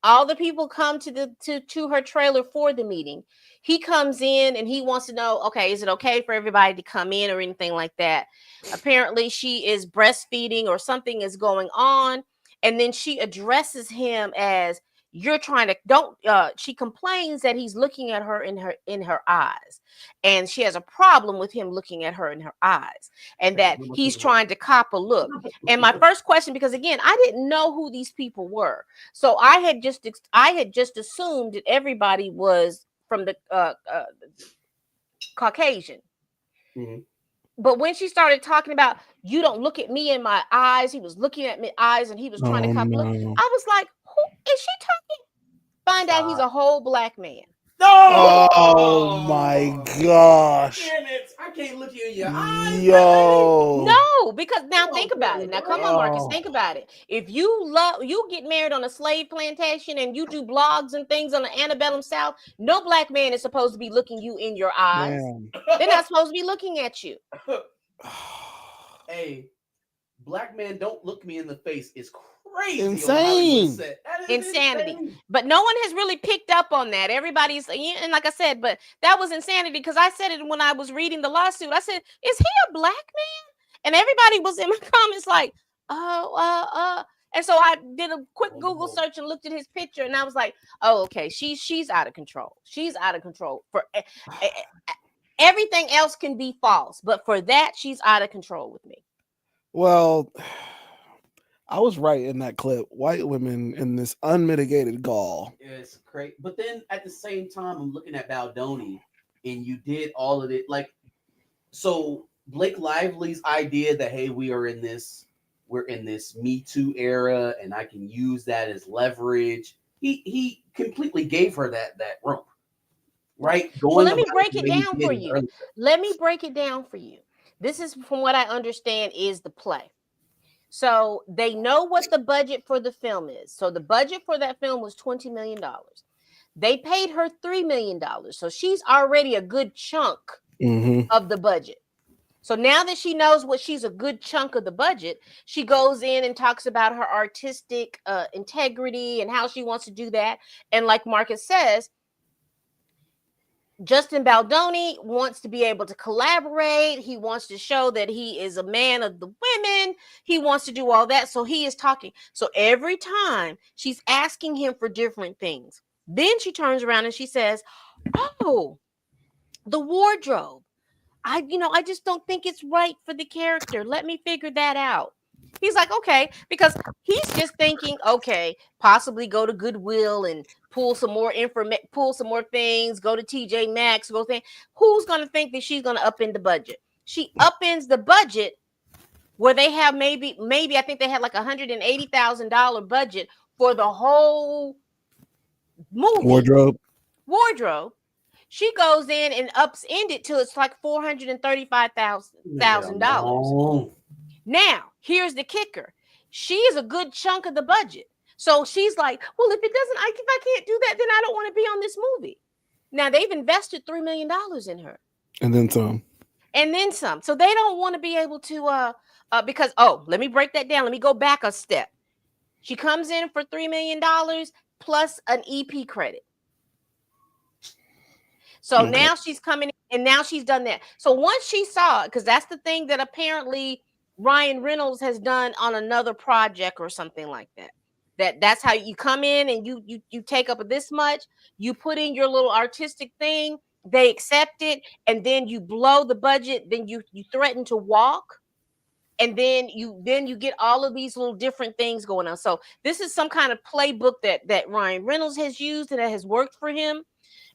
All the people come to her trailer for the meeting. He comes in and he wants to know, okay, is it okay for everybody to come in or anything like that? Apparently she is breastfeeding or something is going on, and then she addresses him as, you're trying to don't she complains that he's looking at her in her eyes, and she has a problem with him looking at her in her eyes, and that he's trying to cop a look. And my first question, because again, I didn't know who these people were, so I had just assumed that everybody was from the Caucasian. Mm-hmm. But when she started talking about, you don't look at me in my eyes, he was looking at my eyes and he was trying to cop a look. no. I was like, who is she talking? Find out he's a whole black man. No! Oh my gosh. Damn it. I can't look you in your eyes. Yo. No, because now Come think on, about it. Now come on, Marcus, Oh. think about it. If you get married on a slave plantation and you do blogs and things on the antebellum South, no black man is supposed to be looking you in your eyes. Man. They're not supposed to be looking at you. Hey, black men don't look me in the face is crazy. on Insane. Hollywood set. That is Insanity. insane. But no one has really picked up on that. Everybody's, and like I said, but that was insanity, because I said it when I was reading the lawsuit. I said, is he a black man? And everybody was in my comments like, and so I did a quick Google search and looked at his picture, and I was like, oh, okay, she's out of control. She's out of control. For everything else can be false, but for that, she's out of control with me. Well, I was right in that clip. White women in this unmitigated gall. It's crazy. But then at the same time, I'm looking at Baldoni, and you did all of it. Like, so Blake Lively's idea that, hey, we're in this Me Too era, and I can use that as leverage. He completely gave her that rope, right? Well, let me break it down for you. Let me break it down for you. This is, from what I understand, is the play. So they know what the budget for the film is. So the budget for that film was $20 million. They paid her $3 million. So she's already a good chunk of the budget. So now that she knows what she's a good chunk of the budget, she goes in and talks about her artistic integrity and how she wants to do that. And like Marcus says, Justin Baldoni wants to be able to collaborate. He wants to show that he is a man of the women. He wants to do all that. So he is talking. So every time she's asking him for different things. Then she turns around and she says, oh, the wardrobe. I just don't think it's right for the character. Let me figure that out. He's like, okay, because he's just thinking, okay, possibly go to Goodwill and pull some more things, go to TJ Maxx, who's going to think that she's going to upend the budget? She upends the budget where they have maybe I think they had like $180,000 budget for the whole movie. Wardrobe. She goes in and ups end it till it's like $435,000. Now, here's the kicker. She is a good chunk of the budget. So she's like, well, if I can't do that, then I don't want to be on this movie. Now they've invested $3 million in her. And then some. And then some. So they don't want to be able to because let me break that down. Let me go back a step. She comes in for $3 million plus an EP credit. So now she's coming in and now she's done that. So once she saw it, because that's the thing that apparently Ryan Reynolds has done on another project or something like that. That's how you come in and you take up this much, you put in your little artistic thing, they accept it, and then you blow the budget, then you threaten to walk. And then you get all of these little different things going on. So this is some kind of playbook that Ryan Reynolds has used and that has worked for him.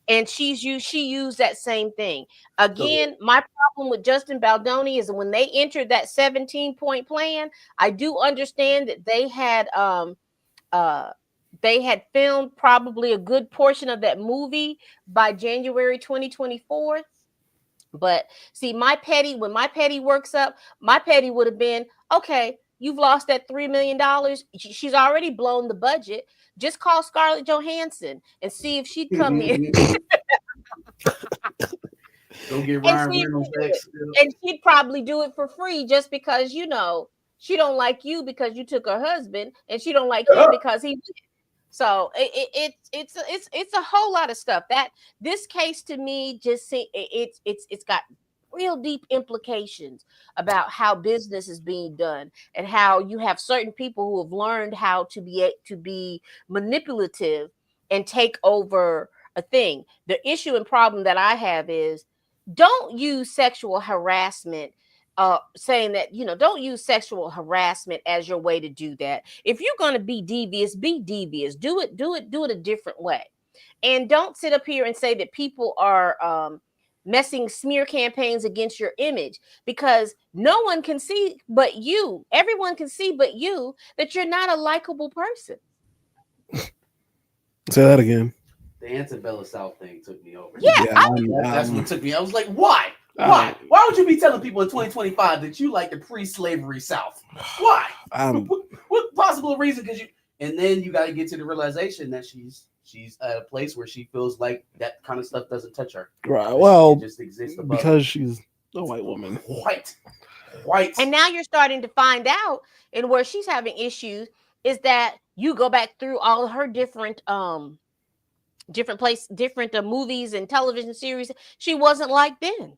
And she used that same thing. Again, my problem with Justin Baldoni is when they entered that 17-point plan, I do understand that they had filmed probably a good portion of that movie by January 2024. But see, when my petty works up, my petty would have been, okay, you've lost that $3 million. She's already blown the budget. Just call Scarlett Johansson and see if she'd come in. Don't get Ryan Reynolds and she'd probably do it for free just because, she don't like you because you took her husband, and she don't like him because he. So it's a whole lot of stuff. That this case to me just it's got real deep implications about how business is being done and how you have certain people who have learned how to be manipulative and take over a thing. The issue and problem that I have is don't use sexual harassment. Saying that, don't use sexual harassment as your way to do that. If you're going to be devious, be devious. Do it a different way. And don't sit up here and say that people are messing smear campaigns against your image, because no one can see but you. Everyone can see but you that you're not a likable person. Say that again. The Antebellum South thing took me over. Yeah, that's what took me. I was like, why? Why? Why would you be telling people in 2025 that you like the pre-slavery South? Why? What possible reason? And then you got to get to the realization that she's at a place where she feels like that kind of stuff doesn't touch her. Right. Well, it just exists above because she's a white woman. White. And now you're starting to find out, and where she's having issues is that you go back through all of her different movies and television series. She wasn't like then.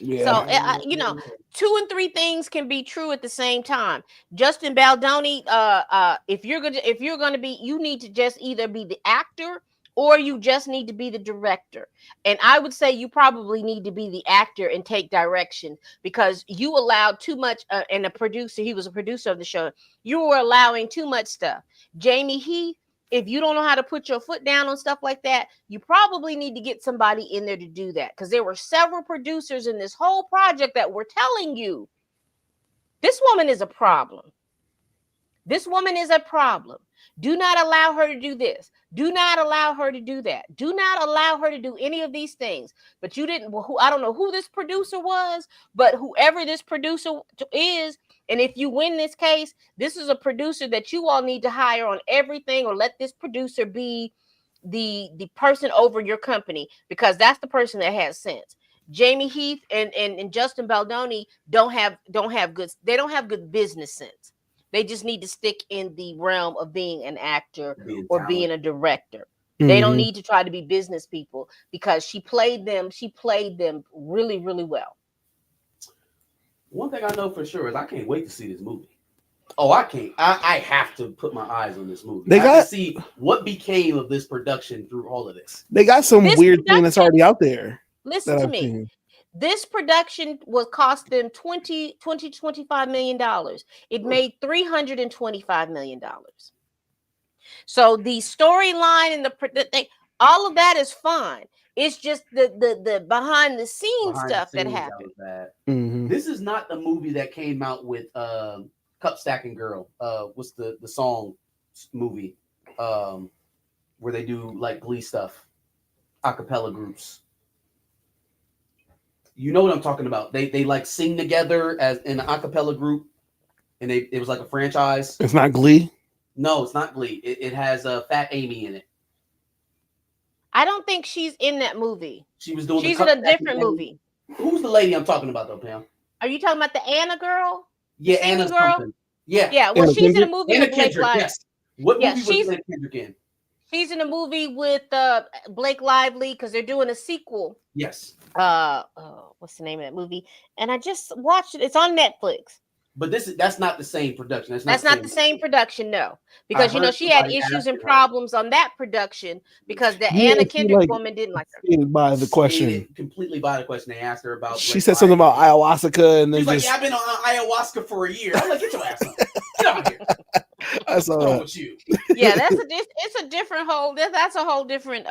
Yeah. So 2 and 3 things can be true at the same time. Justin Baldoni, if you're gonna be, you need to just either be the actor or you just need to be the director. And I would say you probably need to be the actor and take direction, because you allowed too much. And the producer, he was a producer of the show. You were allowing too much stuff. Jamie Heath, if you don't know how to put your foot down on stuff like that, you probably need to get somebody in there to do that, because there were several producers in this whole project that were telling you this woman is a problem. This woman is a problem. Do not allow her to do this. Do not allow her to do that. Do not allow her to do any of these things. But you didn't. I don't know who this producer was, but whoever this producer is, and if you win this case, this is a producer that you all need to hire on everything, or let this producer be the person over your company, because that's the person that has sense. Jamie Heath and Justin Baldoni don't have good business sense. They just need to stick in the realm of being an actor or being a director. Mm-hmm. They don't need to try to be business people, because she played them really, really well. One thing I know for sure is I can't wait to see this movie. Oh, I can't. I have to put my eyes on this movie. I have to see what became of this production through all of this. They got some weird thing that's already out there. Listen to me. Seen. This production was cost them $25 million. It made $325 million. So the storyline and the thing, all of that is fine. It's just the behind the scenes stuff that happened. Mm-hmm. This is not the movie that came out with Cup Stacking Girl. What's the song movie? where they do like Glee stuff, acapella groups. You know what I'm talking about? They like sing together as in an acapella group, and it was like a franchise. It's not Glee. No, it's not Glee. It has Fat Amy in it. I don't think she's in that movie. She was doing. She's in a different movie. Who's the lady I'm talking about, though, Pam? Are you talking about the Anna girl? Yeah, Singing Anna's girl? something. Yeah, Yeah. Well, Anna she's in a Kendrick? movie Anna with Blake Kendrick. Lively. Yes. What Yeah, movie was Anna Kendrick in? She's in a movie with Blake Lively because they're doing a sequel. Yes. What's the name of that movie? And I just watched it. It's on Netflix. But that's not the same production. That's not the same production, no. Because she had issues and problems on that production because the Anna Kendrick woman didn't like her. By the question. Completely by the question. They asked her about. She said something about ayahuasca, and then she's like, "Yeah, I've been on ayahuasca for a year." I'm like, "Get your ass up! Get out here!" I saw that. With you. Yeah, it's a different whole. That's a whole different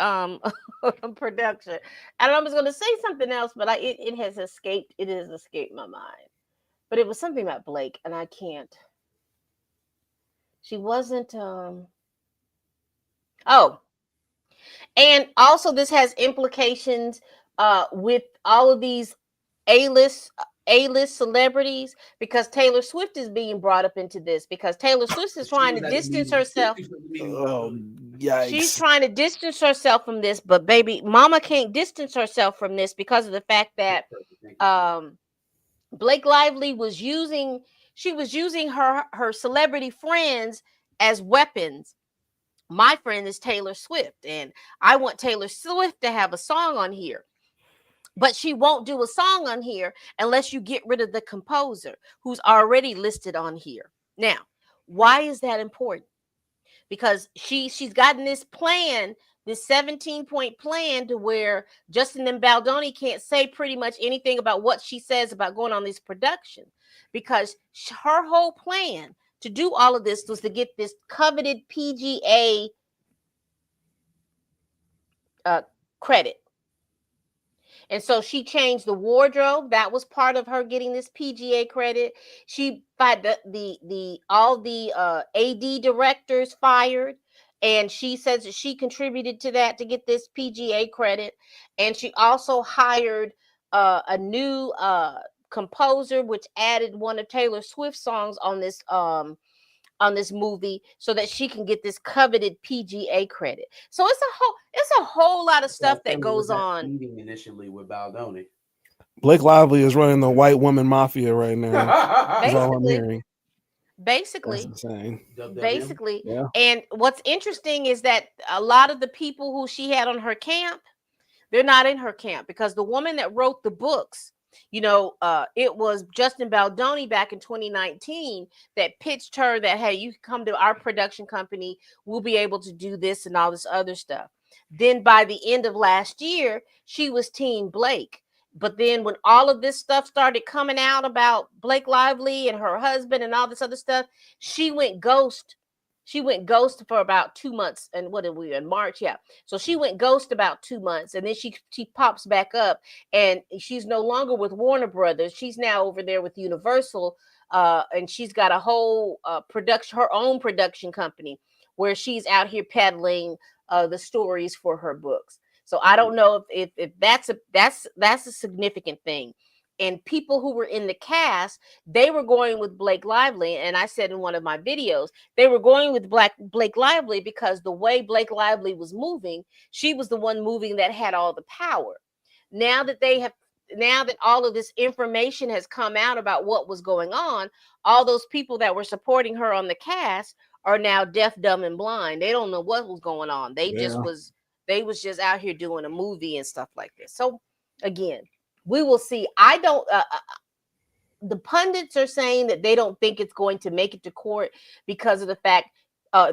production. And I was going to say something else, but it has escaped. It has escaped my mind. But it was something about Blake, and I can't. She wasn't. Oh, and also this has implications with all of these A-list celebrities because Taylor Swift is being brought up into this because Taylor Swift is trying to distance herself. Yikes. She's trying to distance herself from this, but baby, mama can't distance herself from this because of the fact that Blake Lively was using her celebrity friends as weapons. My friend is Taylor Swift, and I want Taylor Swift to have a song on here. But she won't do a song on here unless you get rid of the composer who's already listed on here. Now, why is that important? Because she's gotten this plan, this 17-point plan to where Justin and Baldoni can't say pretty much anything about what she says about going on this production because her whole plan to do all of this was to get this coveted PGA credit. And so she changed the wardrobe. That was part of her getting this PGA credit. She got all the AD directors fired. And she says that she contributed to that to get this PGA credit. And she also hired a new composer, which added one of Taylor Swift's songs on this movie so that she can get this coveted PGA credit. So it's a whole lot of stuff that goes on. Meeting initially with Baldoni. Blake Lively is running the white woman mafia right now. That's all I'm hearing. Basically, yeah. And what's interesting is that a lot of the people who she had on her camp, they're not in her camp because the woman that wrote the books, it was Justin Baldoni back in 2019 that pitched her that, hey, you can come to our production company. We'll be able to do this and all this other stuff. Then by the end of last year, she was Team Blake. But then when all of this stuff started coming out about Blake Lively and her husband and all this other stuff, she went ghost. She went ghost for about 2 months. And what are we in March? Yeah. So she went ghost about 2 months. And then she pops back up and she's no longer with Warner Brothers. She's now over there with Universal. And she's got a whole her own production company where she's out here peddling the stories for her books. So I don't know if that's a significant thing. And people who were in the cast, they were going with Blake Lively. And I said in one of my videos, they were going with Blake Lively because the way Blake Lively was moving, she was the one moving that had all the power. Now that all of this information has come out about what was going on, all those people that were supporting her on the cast are now deaf, dumb, and blind. They don't know what was going on. They was just out here doing a movie and stuff like this. So again, we will see. I don't. The pundits are saying that they don't think it's going to make it to court because of the fact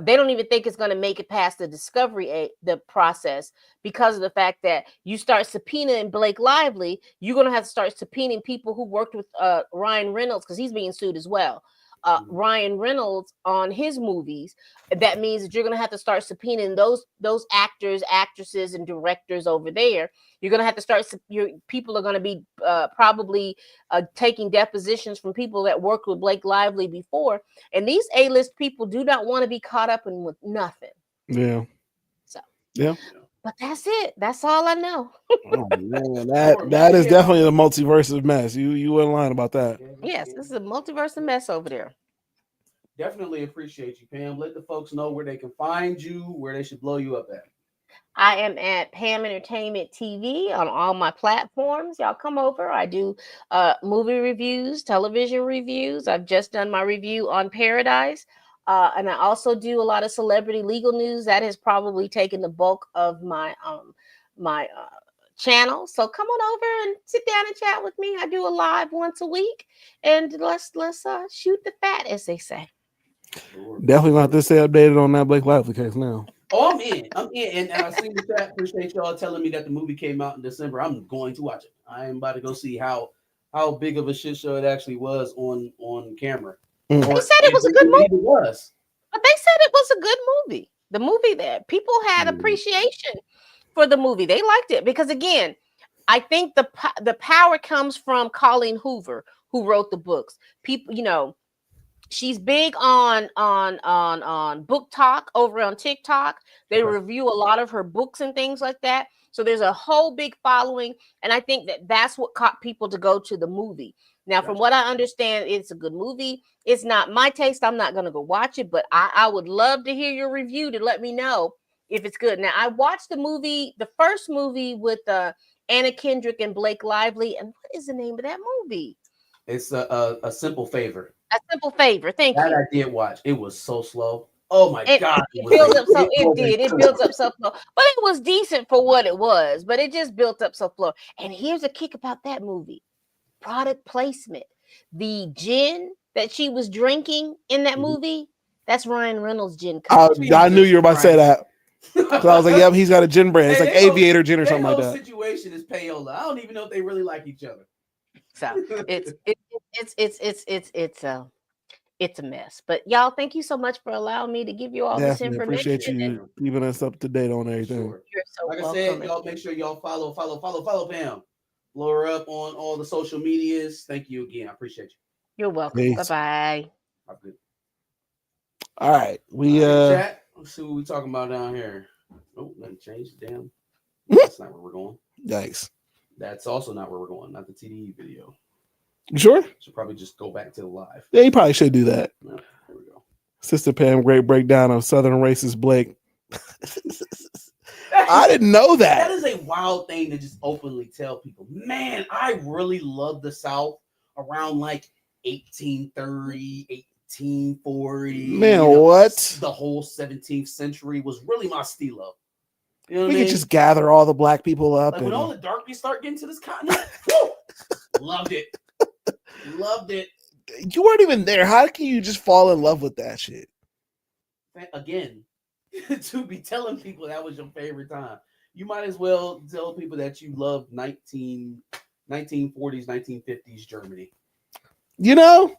they don't even think it's going to make it past the discovery the process because of the fact that you start subpoenaing Blake Lively, you're going to have to start subpoenaing people who worked with Ryan Reynolds because he's being sued as well. Ryan Reynolds on his movies. That means that you're going to have to start subpoenaing those actors, actresses, and directors over there. You're going to have to start. People are going to be probably taking depositions from people that worked with Blake Lively before, and these A-list people do not want to be caught up in with nothing. Yeah. So Yeah. But that's it. That's all I know. Oh man, that is definitely the multiverse of mess. You weren't lying about that. Yes, this is a multiverse of mess over there. Definitely appreciate you, Pam. Let the folks know where they can find you, where they should blow you up at. I am at Pam Entertainment TV on all my platforms. Y'all come over. I do movie reviews, television reviews. I've just done my review on Paradise. And I also do a lot of celebrity legal news. That has probably taken the bulk of my channel. So come on over and sit down and chat with me. I do a live once a week, and let's shoot the fat, as they say. Definitely gonna have to stay updated on that Blake Lively case now. Oh, I'm in, and I see the chat. Appreciate y'all telling me that the movie came out in December. I'm going to watch it. I am about to go see how big of a shit show it actually was on camera. They said it was a good movie. It was. But they said it was a good movie. The movie that people had appreciation for the movie. They liked it because, again, I think the power comes from Colleen Hoover, who wrote the books. People, she's big on book talk over on TikTok. They review a lot of her books and things like that. So there's a whole big following, and I think that's what caught people to go to the movie. Now, from what I understand, it's a good movie. It's not my taste. I'm not going to go watch it, but I would love to hear your review to let me know if it's good. Now, I watched the first movie with Anna Kendrick and Blake Lively, and what is the name of that movie? It's a Simple Favor. A Simple Favor. Thank you. That I did watch. It was so slow. Oh my God. It built up so it built up so slow. But it was decent for what it was, but it just built up so slow. And here's a kick about that movie. Product placement. The gin that she was drinking in that movie, that's Ryan Reynolds' gin. I knew you were about to say that. Because I was like, yep, he's got a gin brand. It's like Aviator Gin or something like that. The situation is payola. I don't even know if they really like each other. So it's a mess. But y'all, thank you so much for allowing me to give you all this information. Appreciate you keeping us up to date on everything. Sure. You're so like welcome. I said, y'all make sure y'all follow Pam. Blow her up on all the social medias. Thank you again. I appreciate you. You're welcome. Bye bye. I'm good. All right. Chat. Let's see what we're talking about down here. Oh, let me change the damn. That's not where we're going. Yikes. That's also not where we're going. Not the TDE video. You sure? Should probably just go back to the live. Yeah, you probably should do that. No, there we go. Sister Pam, great breakdown of Southern racist Blake. I didn't know that. That is a wild thing to just openly tell people. Man, I really love the South around like 1830, 1840. Man, what? The whole 17th century was really my stilo. You know what we I mean? could just gather all the black people up. Like when all the darkies start getting to this continent, loved it. Loved it. You weren't even there. How can you just fall in love with that shit? Again, to be telling people that was your favorite time. You might as well tell people that you love 1940s, 1950s Germany. You know?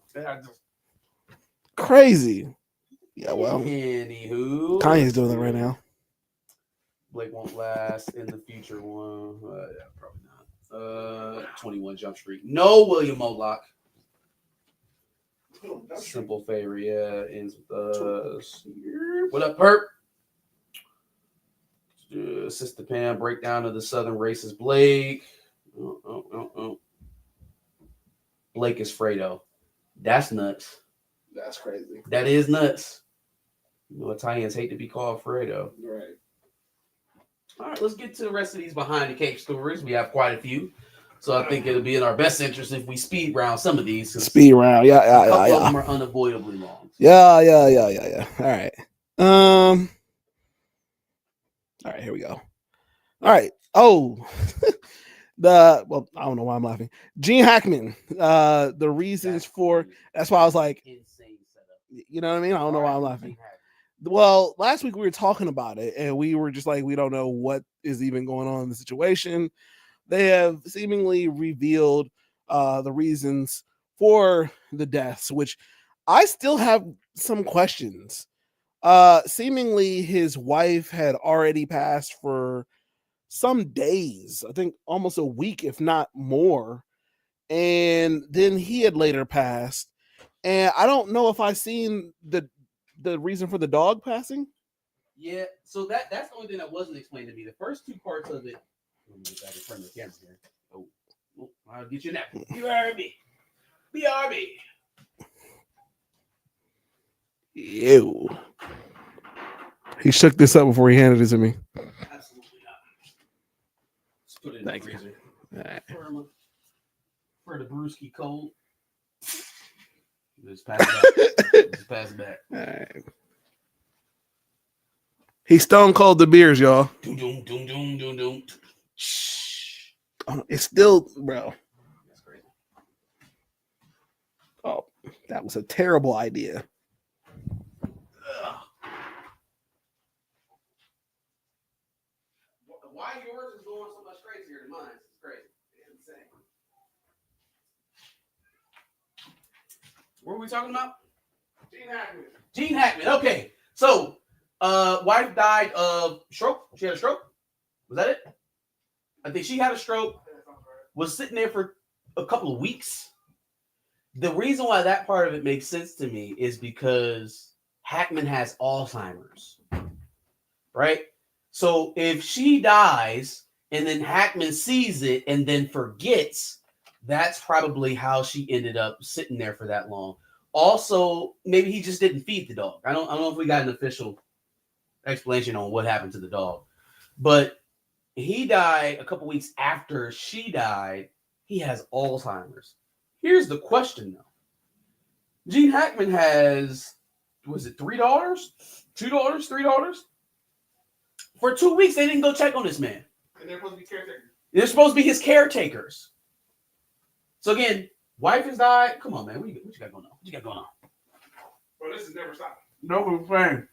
Crazy. Yeah, well. Anywho. Kanye's doing it right now. Blake won't last in the future one. Yeah, probably not. 21 Jump Street. No William Moloch. Simple Favor, yeah. Ends with us. What up, Perp? Sister Pam, breakdown of the Southern racist Blake. Blake is Fredo. That's nuts. That's crazy. That is nuts. You know, Italians hate to be called Fredo. Right. All right, let's get to the rest of these behind the cake stories. We have quite a few. So I think it'll be in our best interest if we speed round some of these. Speed round, yeah. A couple of them are unavoidably long. Yeah. All right. All right, here we go. All right. Oh, I don't know why I'm laughing. Gene Hackman. The reasons for that's why I was like, insane setup. You know what I mean? I don't know why I'm laughing. Well, last week we were talking about it, and we were just like, we don't know what is even going on in the situation. They have seemingly revealed the reasons for the deaths, which I still have some questions. Seemingly his wife had already passed for some days, I think almost a week, if not more. And then he had later passed. And I don't know if I seen the reason for the dog passing. Yeah, so that's the only thing that wasn't explained to me. The first two parts of it. Let me get back in front of the camera here. Oh, I'll get you that. BRB. BRB. Ew. He shook this up before he handed it to me. Absolutely not. Let's put it in Thank the you. freezer. All right. For the brewski cold. Just pass it back. Just pass it back. All right. He stone cold the beers, y'all. Doom, doom, doom, doom, doom, doom. Shh. It's still, bro. That's crazy. Oh, that was a terrible idea. Ugh. Why yours is going so much crazier than mine? It's crazy. It's insane. What were we talking about? Gene Hackman. Gene Hackman. Okay. So, wife died of stroke. She had a stroke. Was that it? I think she had a stroke. Was sitting there for a couple of weeks. The reason why that part of it makes sense to me is because Hackman has Alzheimer's, right? So if she dies and then Hackman sees it and then forgets, that's probably how she ended up sitting there for that long. Also, maybe he just didn't feed the dog. I don't know if we got an official explanation on what happened to the dog, but he died a couple weeks after she died. He has Alzheimer's. Here's the question, though. Gene Hackman has, was it 3 daughters? 2 daughters? 3 daughters? For 2 weeks, they didn't go check on this man. And they're supposed to be caretakers. They're supposed to be his caretakers. So again, wife has died. Come on, man. What you got going on? What you got going on? Bro, this is never stopping. No, I'm saying.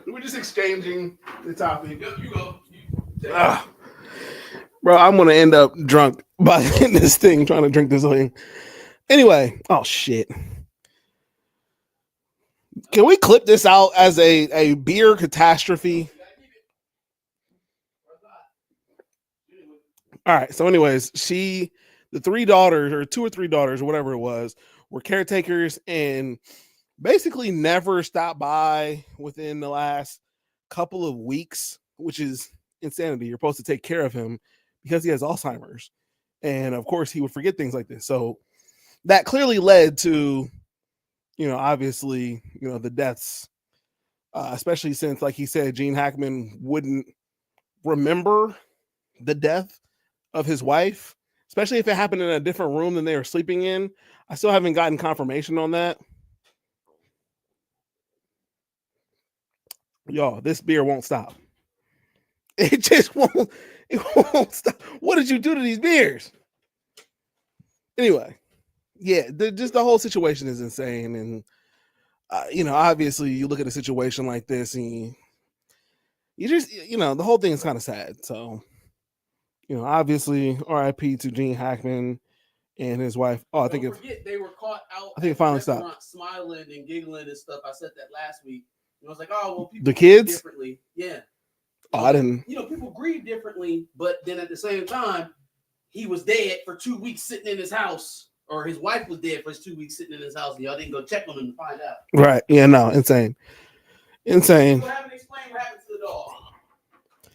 We're just exchanging the topic. You go. Bro, I'm gonna end up drunk by the end of this thing, trying to drink this thing. Anyway, oh shit. Can we clip this out as a beer catastrophe? All right. So, anyways, the 3 daughters, or 2 or 3 daughters, or whatever it was, were caretakers and basically never stopped by within the last couple of weeks, which is insanity. You're supposed to take care of him because he has Alzheimer's. And of course, he would forget things like this. So that clearly led to, obviously, the deaths, especially since, like he said, Gene Hackman wouldn't remember the death of his wife, especially if it happened in a different room than they were sleeping in. I still haven't gotten confirmation on that. Y'all, this beer won't stop. It just won't. It won't stop. What did you do to these beers? Anyway, yeah, just the whole situation is insane, and obviously, you look at a situation like this, and you just, the whole thing is kind of sad. So, obviously, R.I.P. to Gene Hackman and his wife. Oh, I think they were caught out. I think it finally stopped. Smiling and giggling and stuff. I said that last week. I was like, oh, well, people the kids differently. Yeah. Oh, I didn't. People grieve differently, but then at the same time, he was dead for 2 weeks sitting in his house, or his wife was dead for 2 weeks sitting in his house, and y'all didn't go check on him to find out. Right. Yeah, no, insane. Insane. People haven't explained what happened to the dog.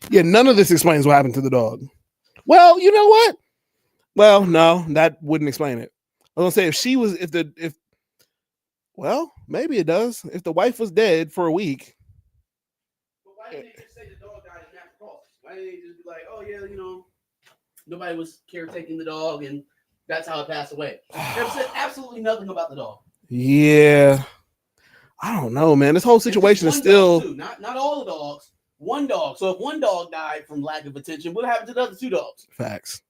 Yeah, none of this explains what happened to the dog. Well, you know what? Well, no, that wouldn't explain it. I was gonna say well, maybe it does. If the wife was dead for a week. But why didn't they just say the dog died in natural causes? Why didn't they just be like, oh yeah, nobody was caretaking the dog and that's how it passed away? They said absolutely nothing about the dog. Yeah. I don't know, man. This whole situation is still not all the dogs. One dog. So if one dog died from lack of attention, what happened to the other 2 dogs? Facts.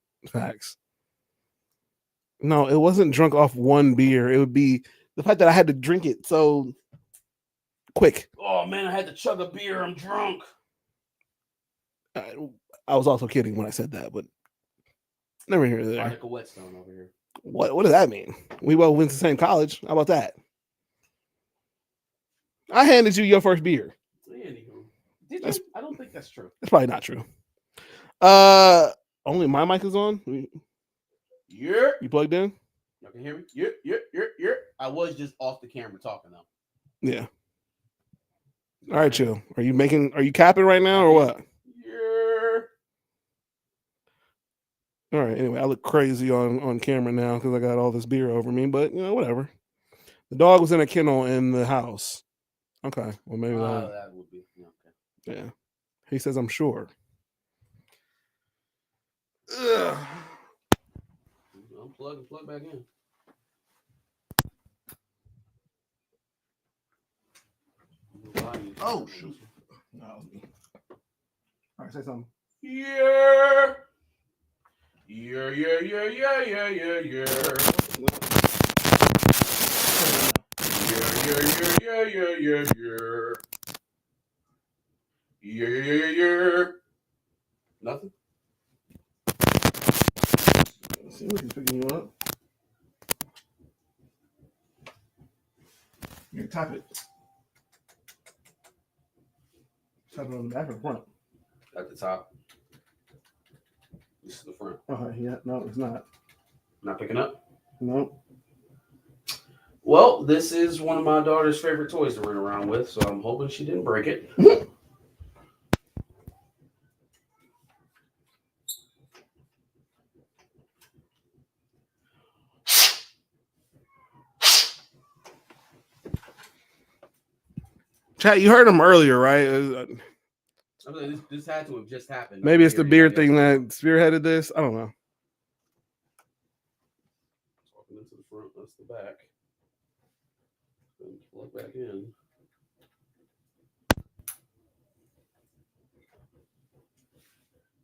No, it wasn't drunk off one beer. It would be the fact that I had to drink it so quick. Oh man, I had to chug a beer. I'm drunk. I was also kidding when I said that, but never hear that. Like a whetstone over here. What does that mean? We both went to the same college. How about that? I handed you your first beer. Anywho, did you? I don't think that's true. That's probably not true. Only my mic is on. Yeah. You plugged in? Y'all can hear me? Yeah. I was just off the camera talking though. Yeah. All right, chill. Are you capping right now or what? Yeah. All right. Anyway, I look crazy on camera now because I got all this beer over me, but whatever. The dog was in a kennel in the house. Okay. Well, maybe that would be okay. Yeah. He says, I'm sure. Ugh. Unplug and plug back in. Oh, shoot. No, that was me. All right, say something. Yeah. Yeah. Yeah. Nothing. Let's see what he's picking you up. You can tap it. Tap it on the back or front? At the top. This is the front. Okay, yeah, no, it's not. Not picking up? No. Well, this is one of my daughter's favorite toys to run around with, so I'm hoping she didn't break it. Chat, you heard him earlier, right? I mean, this had to have just happened. Maybe it's the beer thing that spearheaded this. I don't know. Talking into the front, that's the back. Then plug back in.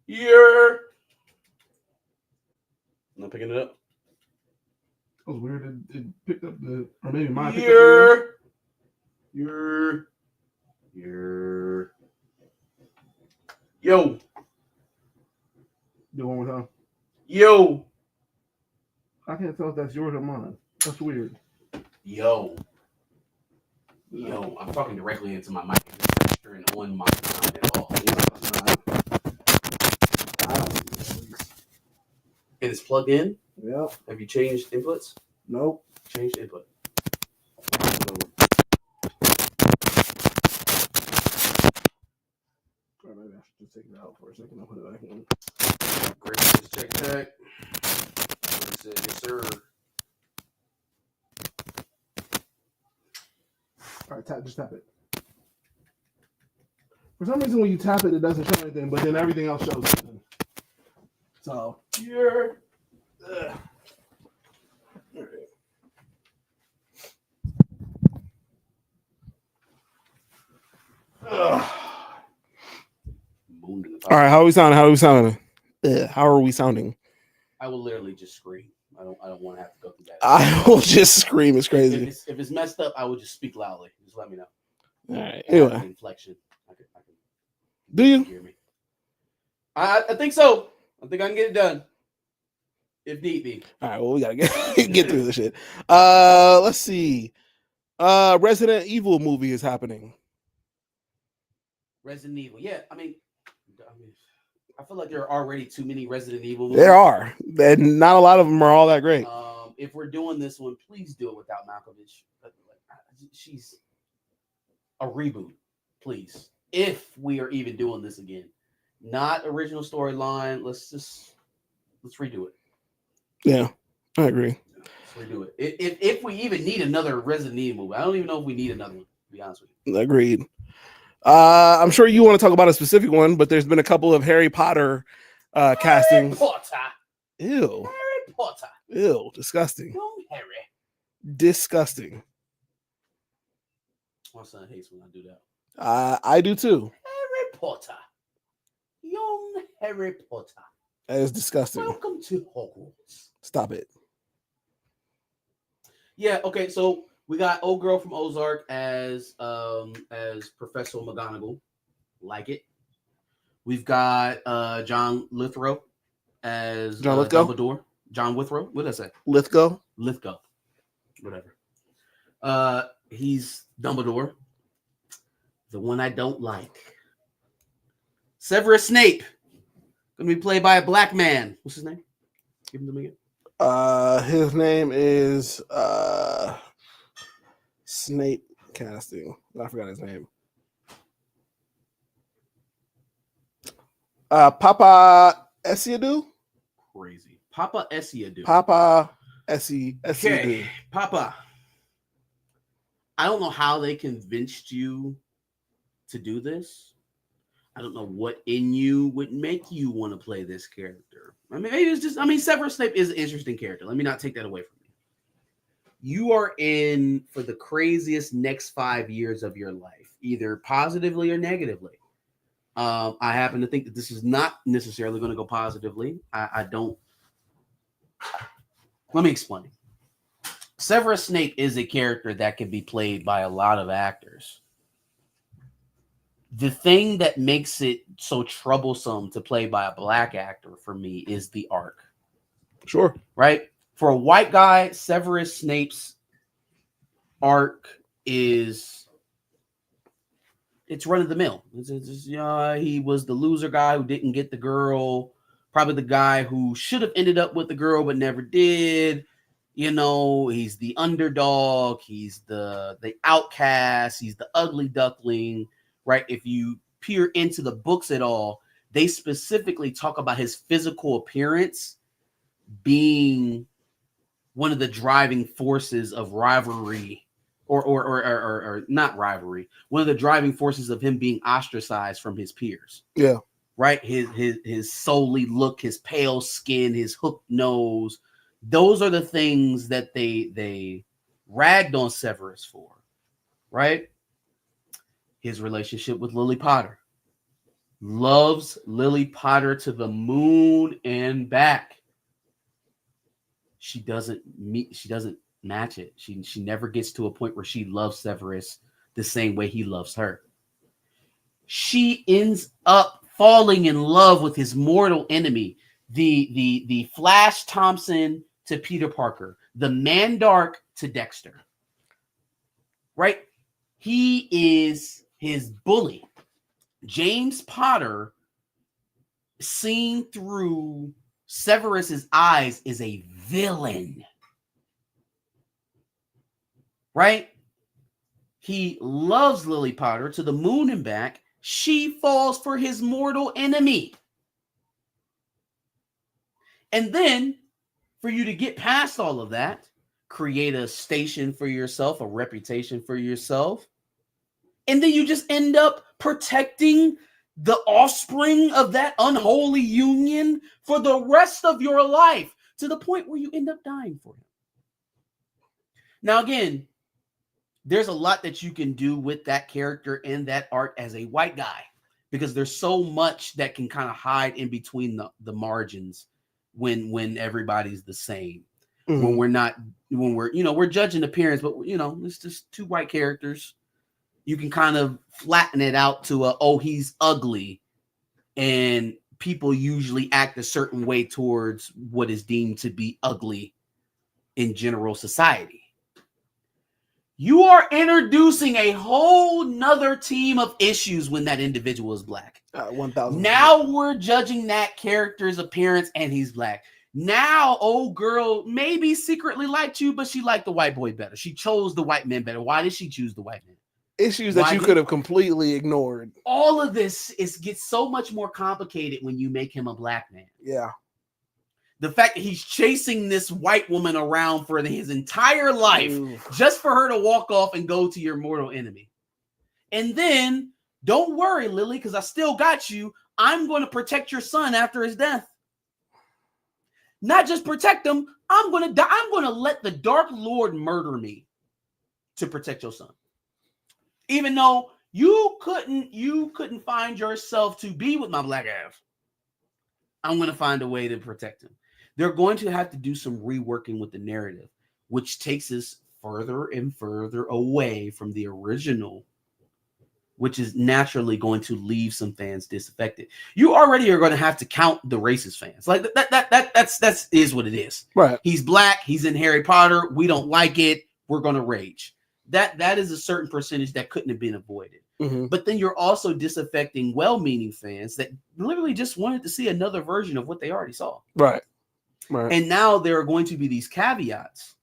You're not picking it up. That was weird. It picked up or maybe mine. You're. Yo. Do it one more time. Yo. I can't tell if that's yours or mine. That's weird. Yo, I'm talking directly into my mic and on my mind at all. And it's plugged in? Yep. Have you changed inputs? Nope. Changed input. Or maybe I should just take it out for a second. I'll put it back in. Great. Check. Yes, sir. All right, just tap it. For some reason, when you tap it, it doesn't show anything, but then everything else shows something. So, You're. all right. All right, how are we sounding? How are we sounding? I will literally just scream. I don't want to have to go through that. I will just scream. It's crazy. If it's messed up, I will just speak loudly. Just let me know. All right. Anyway, inflection. I can do you hear me? I think so. I think I can get it done. If need be. All right. Well, we gotta get through this shit. Let's see. Resident Evil movie is happening. Resident Evil. Yeah, I mean, I feel like there are already too many Resident Evil movies. There are, and not a lot of them are all that great. If we're doing this one, please do it without Malkovich. She's a reboot, please. If we are even doing this again, not original storyline. Let's redo it. Yeah, I agree. Let's redo it. If we even need another Resident Evil movie, I don't even know if we need another one. To be honest with you. Agreed. I'm sure you want to talk about a specific one, but there's been a couple of Harry Potter castings. Harry Potter. Ew. Harry Potter. Ew. Disgusting. Young Harry. Disgusting. My son hates when I do that. I do too. Harry Potter. Young Harry Potter. That is disgusting. Welcome to Hogwarts. Stop it. Yeah, okay, so we got old girl from Ozark as Professor McGonagall. Like it. We've got John Lithgow as John Lithgow? Dumbledore. John Withrow. What did I say? Lithgow. Whatever. He's Dumbledore. The one I don't like. Severus Snape. Gonna be played by a black man. What's his name? Give him to me again. His name is Snape casting. I forgot his name. Papa Esiadu. Crazy. Papa Esiadu. Papa Esiadu. Okay, Papa. I don't know how they convinced you to do this. I don't know what in you would make you want to play this character. I mean, maybe it's just, Severus Snape is an interesting character. Let me not take that away from you. You are in for the craziest next 5 years of your life, either positively or negatively. I happen to think that this is not necessarily going to go positively. I don't. Let me explain. Severus Snape is a character that can be played by a lot of actors. The thing that makes it so troublesome to play by a black actor for me is the arc. Sure. Right? For a white guy, Severus Snape's arc is it's run of the mill. He was the loser guy who didn't get the girl, probably the guy who should have ended up with the girl but never did. He's the underdog, he's the outcast, he's the ugly duckling. Right? If you peer into the books at all, they specifically talk about his physical appearance being one of the driving forces of rivalry, or not rivalry, one of the driving forces of him being ostracized from his peers. Yeah. Right? His souly look, his pale skin, his hooked nose. Those are the things that they ragged on Severus for. Right? His relationship with Lily Potter. Loves Lily Potter to the moon and back. She doesn't match it. She never gets to a point where she loves Severus the same way he loves her. She ends up falling in love with his mortal enemy, the Flash Thompson to Peter Parker, the Mandark to Dexter. Right? He is his bully. James Potter, seen through Severus's eyes, is a villain. Right? He loves Lily Potter to the moon and back. She falls for his mortal enemy. And then, for you to get past all of that, create a station for yourself, a reputation for yourself, and then you just end up protecting the offspring of that unholy union for the rest of your life, to the point where you end up dying for him. Now, again, there's a lot that you can do with that character and that arc as a white guy, because there's so much that can kind of hide in between the margins when everybody's the same. Mm-hmm. When we're judging appearance, but it's just two white characters. You can kind of flatten it out to he's ugly, and people usually act a certain way towards what is deemed to be ugly in general society. You are introducing a whole nother team of issues when that individual is black. 1,000. Now we're judging that character's appearance and he's black. Now, old girl maybe secretly liked you, but she liked the white boy better. She chose the white man better. Why did she choose the white man? Issues that you could have completely ignored. All of this gets so much more complicated when you make him a black man. Yeah. The fact that he's chasing this white woman around for his entire life just for her to walk off and go to your mortal enemy. And then, don't worry, Lily, because I still got you. I'm going to protect your son after his death. Not just protect him. I'm going to die. I'm going to let the Dark Lord murder me to protect your son. Even though you couldn't find yourself to be with my black ass, I'm going to find a way to protect him. They're going to have to do some reworking with the narrative, which takes us further and further away from the original, which is naturally going to leave some fans disaffected. You already are going to have to count the racist fans. Like that's is what it is. Right. He's black. He's in Harry Potter. We don't like it. We're going to rage. That is a certain percentage that couldn't have been avoided. Mm-hmm. But then you're also disaffecting well-meaning fans that literally just wanted to see another version of what they already saw. Right. Right. And now there are going to be these caveats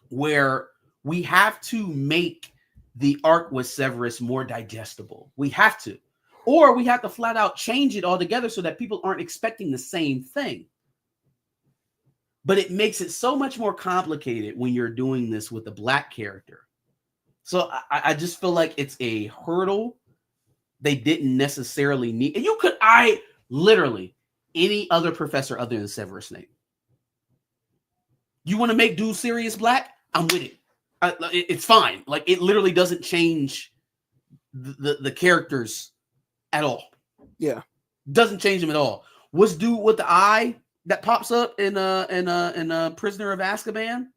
where we have to make the arc with Severus more digestible. We have to. Or we have to flat out change it altogether so that people aren't expecting the same thing. But it makes it so much more complicated when you're doing this with a black character. So I just feel like it's a hurdle they didn't necessarily need. And literally, any other professor other than Severus Snape. You want to make dude serious black? I'm with it. It's fine. Like, it literally doesn't change the characters at all. Yeah. Doesn't change them at all. What's dude with the eye that pops up in Prisoner of Azkaban?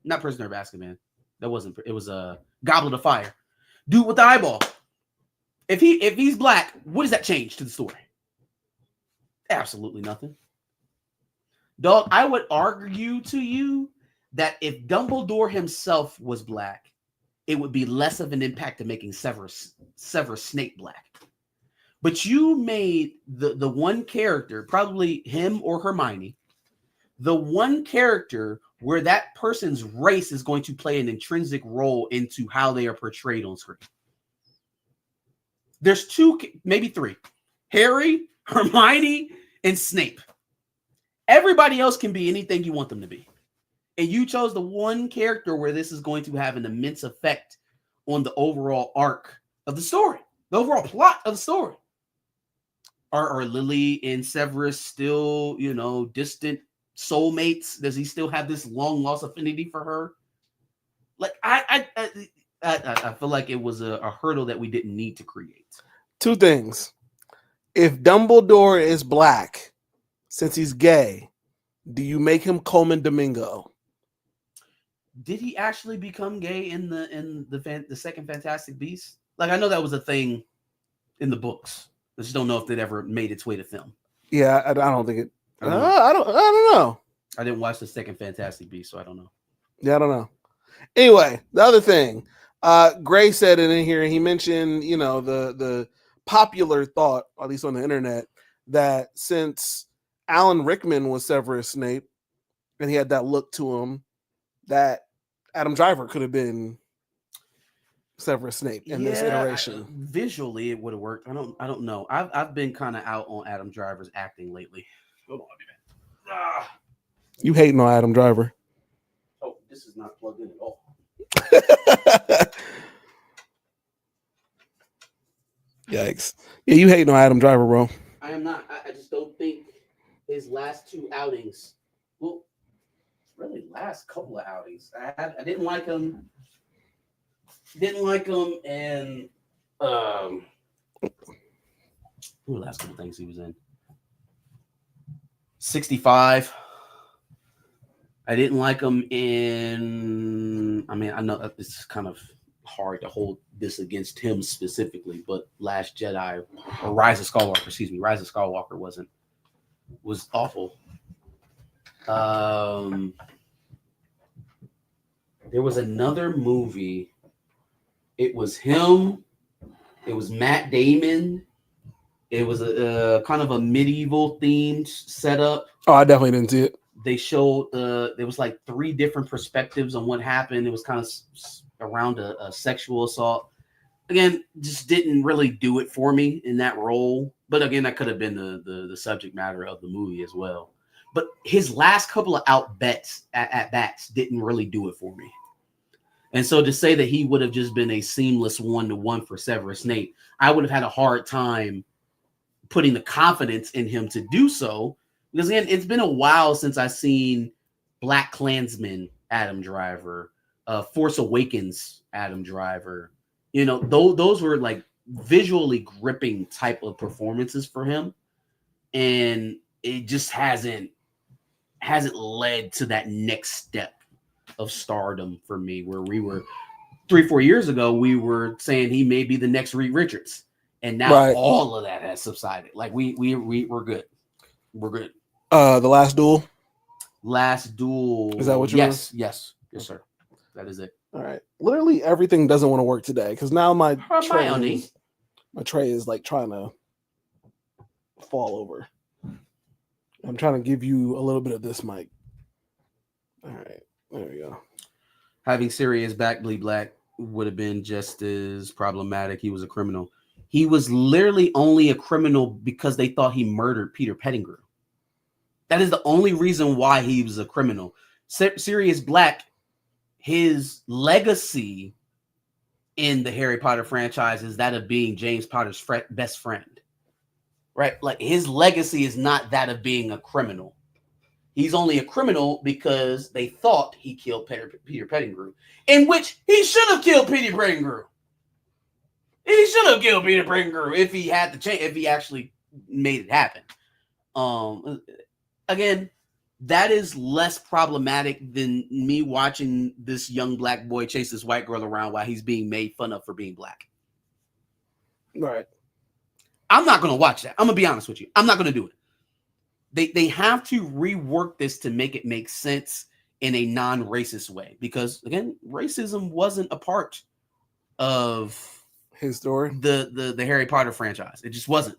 Not Prisoner of Azkaban. That wasn't. It was a Goblet of Fire. Dude with the eyeball. If he's black, what does that change to the story? Absolutely nothing. Dog, I would argue to you that if Dumbledore himself was black, it would be less of an impact to making Severus Snape black. But you made the one character, probably him or Hermione, the one character where that person's race is going to play an intrinsic role into how they are portrayed on screen. There's two, maybe three. Harry, Hermione, and Snape. Everybody else can be anything you want them to be. And you chose the one character where this is going to have an immense effect on the overall arc of the story, the overall plot of the story. Are Lily and Severus still, distant soulmates? Does he still have this long lost affinity for her? Like, I feel like it was a hurdle that we didn't need to create. Two things. If Dumbledore is black, since he's gay, do you make him Coleman Domingo? Did he actually become gay in the second Fantastic Beasts? Like, I know that was a thing in the books. I just don't know if it ever made its way to film. Yeah, I don't think it. I don't know. I didn't watch the second Fantastic Beasts, so I don't know. Yeah, I don't know. Anyway, the other thing, Gray said it in here. He mentioned, the popular thought, at least on the internet, that since Alan Rickman was Severus Snape and he had that look to him, that Adam Driver could have been Severus Snape in this iteration. Visually, it would have worked. I don't know. I've been kind of out on Adam Driver's acting lately. Hold on, man. You hating on Adam Driver? Oh, this is not plugged in at all. Yikes! Yeah, you hating on Adam Driver, bro? I am not. I just don't think his last two outings. Well, really, last couple of outings. I didn't like him. Didn't like him, and who were the last couple things he was in? 65. I didn't like him in. I mean, I know it's kind of hard to hold this against him specifically, but Last Jedi or Rise of Skywalker, Rise of Skywalker was awful. There was another movie. It was him. It was Matt Damon. It was a kind of a medieval themed setup. Oh, I definitely didn't see it. They showed there was like 3 different perspectives on what happened. It was kind of around a sexual assault. Again, just didn't really do it for me in that role. But again, that could have been the subject matter of the movie as well. But his last couple of at bats didn't really do it for me. And so to say that he would have just been a seamless 1-to-1 for Severus Snape, I would have had a hard time putting the confidence in him to do so. Because again, it's been a while since I've seen Black Klansman Adam Driver, Force Awakens Adam Driver. Those were like visually gripping type of performances for him. And it just hasn't led to that next step of stardom for me, where we were 3-4 years ago, we were saying he may be the next Reed Richards, and now all of that has subsided. Like we're good. We're good. The Last Duel. Last Duel. Is that what you? Yes, sir. That is it. All right. Literally everything doesn't want to work today because now my tray is like trying to fall over. I'm trying to give you a little bit of this mic. All right, there we go. Having Sirius back bleed black would have been just as problematic. He was a criminal. He was literally only a criminal because they thought he murdered Peter Pettigrew. That is the only reason why he was a criminal. Sirius Black, his legacy in the Harry Potter franchise is that of being James Potter's best friend, right? Like his legacy is not that of being a criminal. He's only a criminal because they thought he killed Peter Pettigrew, in which he should have killed Peter Pettigrew. He should have killed Peter Pettigrew if he had the chance, if he actually made it happen. Again, that is less problematic than me watching this young black boy chase this white girl around while he's being made fun of for being black. Right. I'm not going to watch that. I'm going to be honest with you. I'm not going to do it. They have to rework this to make it make sense in a non-racist way. Because, again, racism wasn't a part of his story, the Harry Potter franchise. It just wasn't.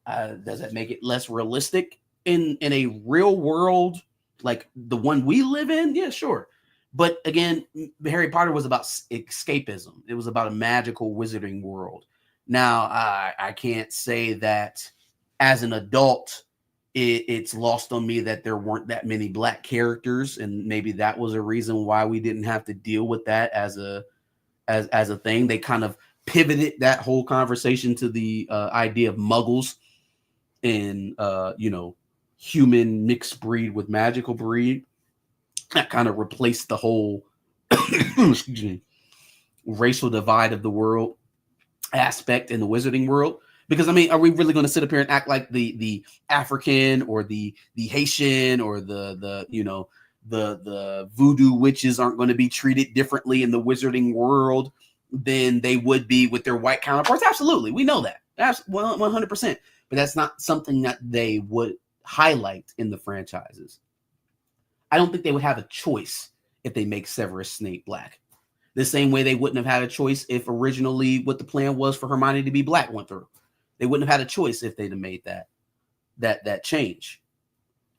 Does that make it less realistic? In a real world like the one we live in, yeah, sure. But again, Harry Potter was about escapism. It was about a magical wizarding world. Now, I can't say that as an adult, it's lost on me that there weren't that many black characters, and maybe that was a reason why we didn't have to deal with that as a thing. They kind of pivoted that whole conversation to the idea of muggles and human mixed breed with magical breed. That kind of replaced the whole excuse me, racial divide of the world aspect in the wizarding world. Because I mean, are we really going to sit up here and act like the African or the Haitian or the voodoo witches aren't going to be treated differently in the wizarding world than they would be with their white counterparts? Absolutely, we know that. That's 100%. But that's not something that they would highlight in the franchises. I don't think they would have a choice if they make Severus Snape black. The same way they wouldn't have had a choice if originally what the plan was for Hermione to be black went through. They wouldn't have had a choice if they'd have made that change.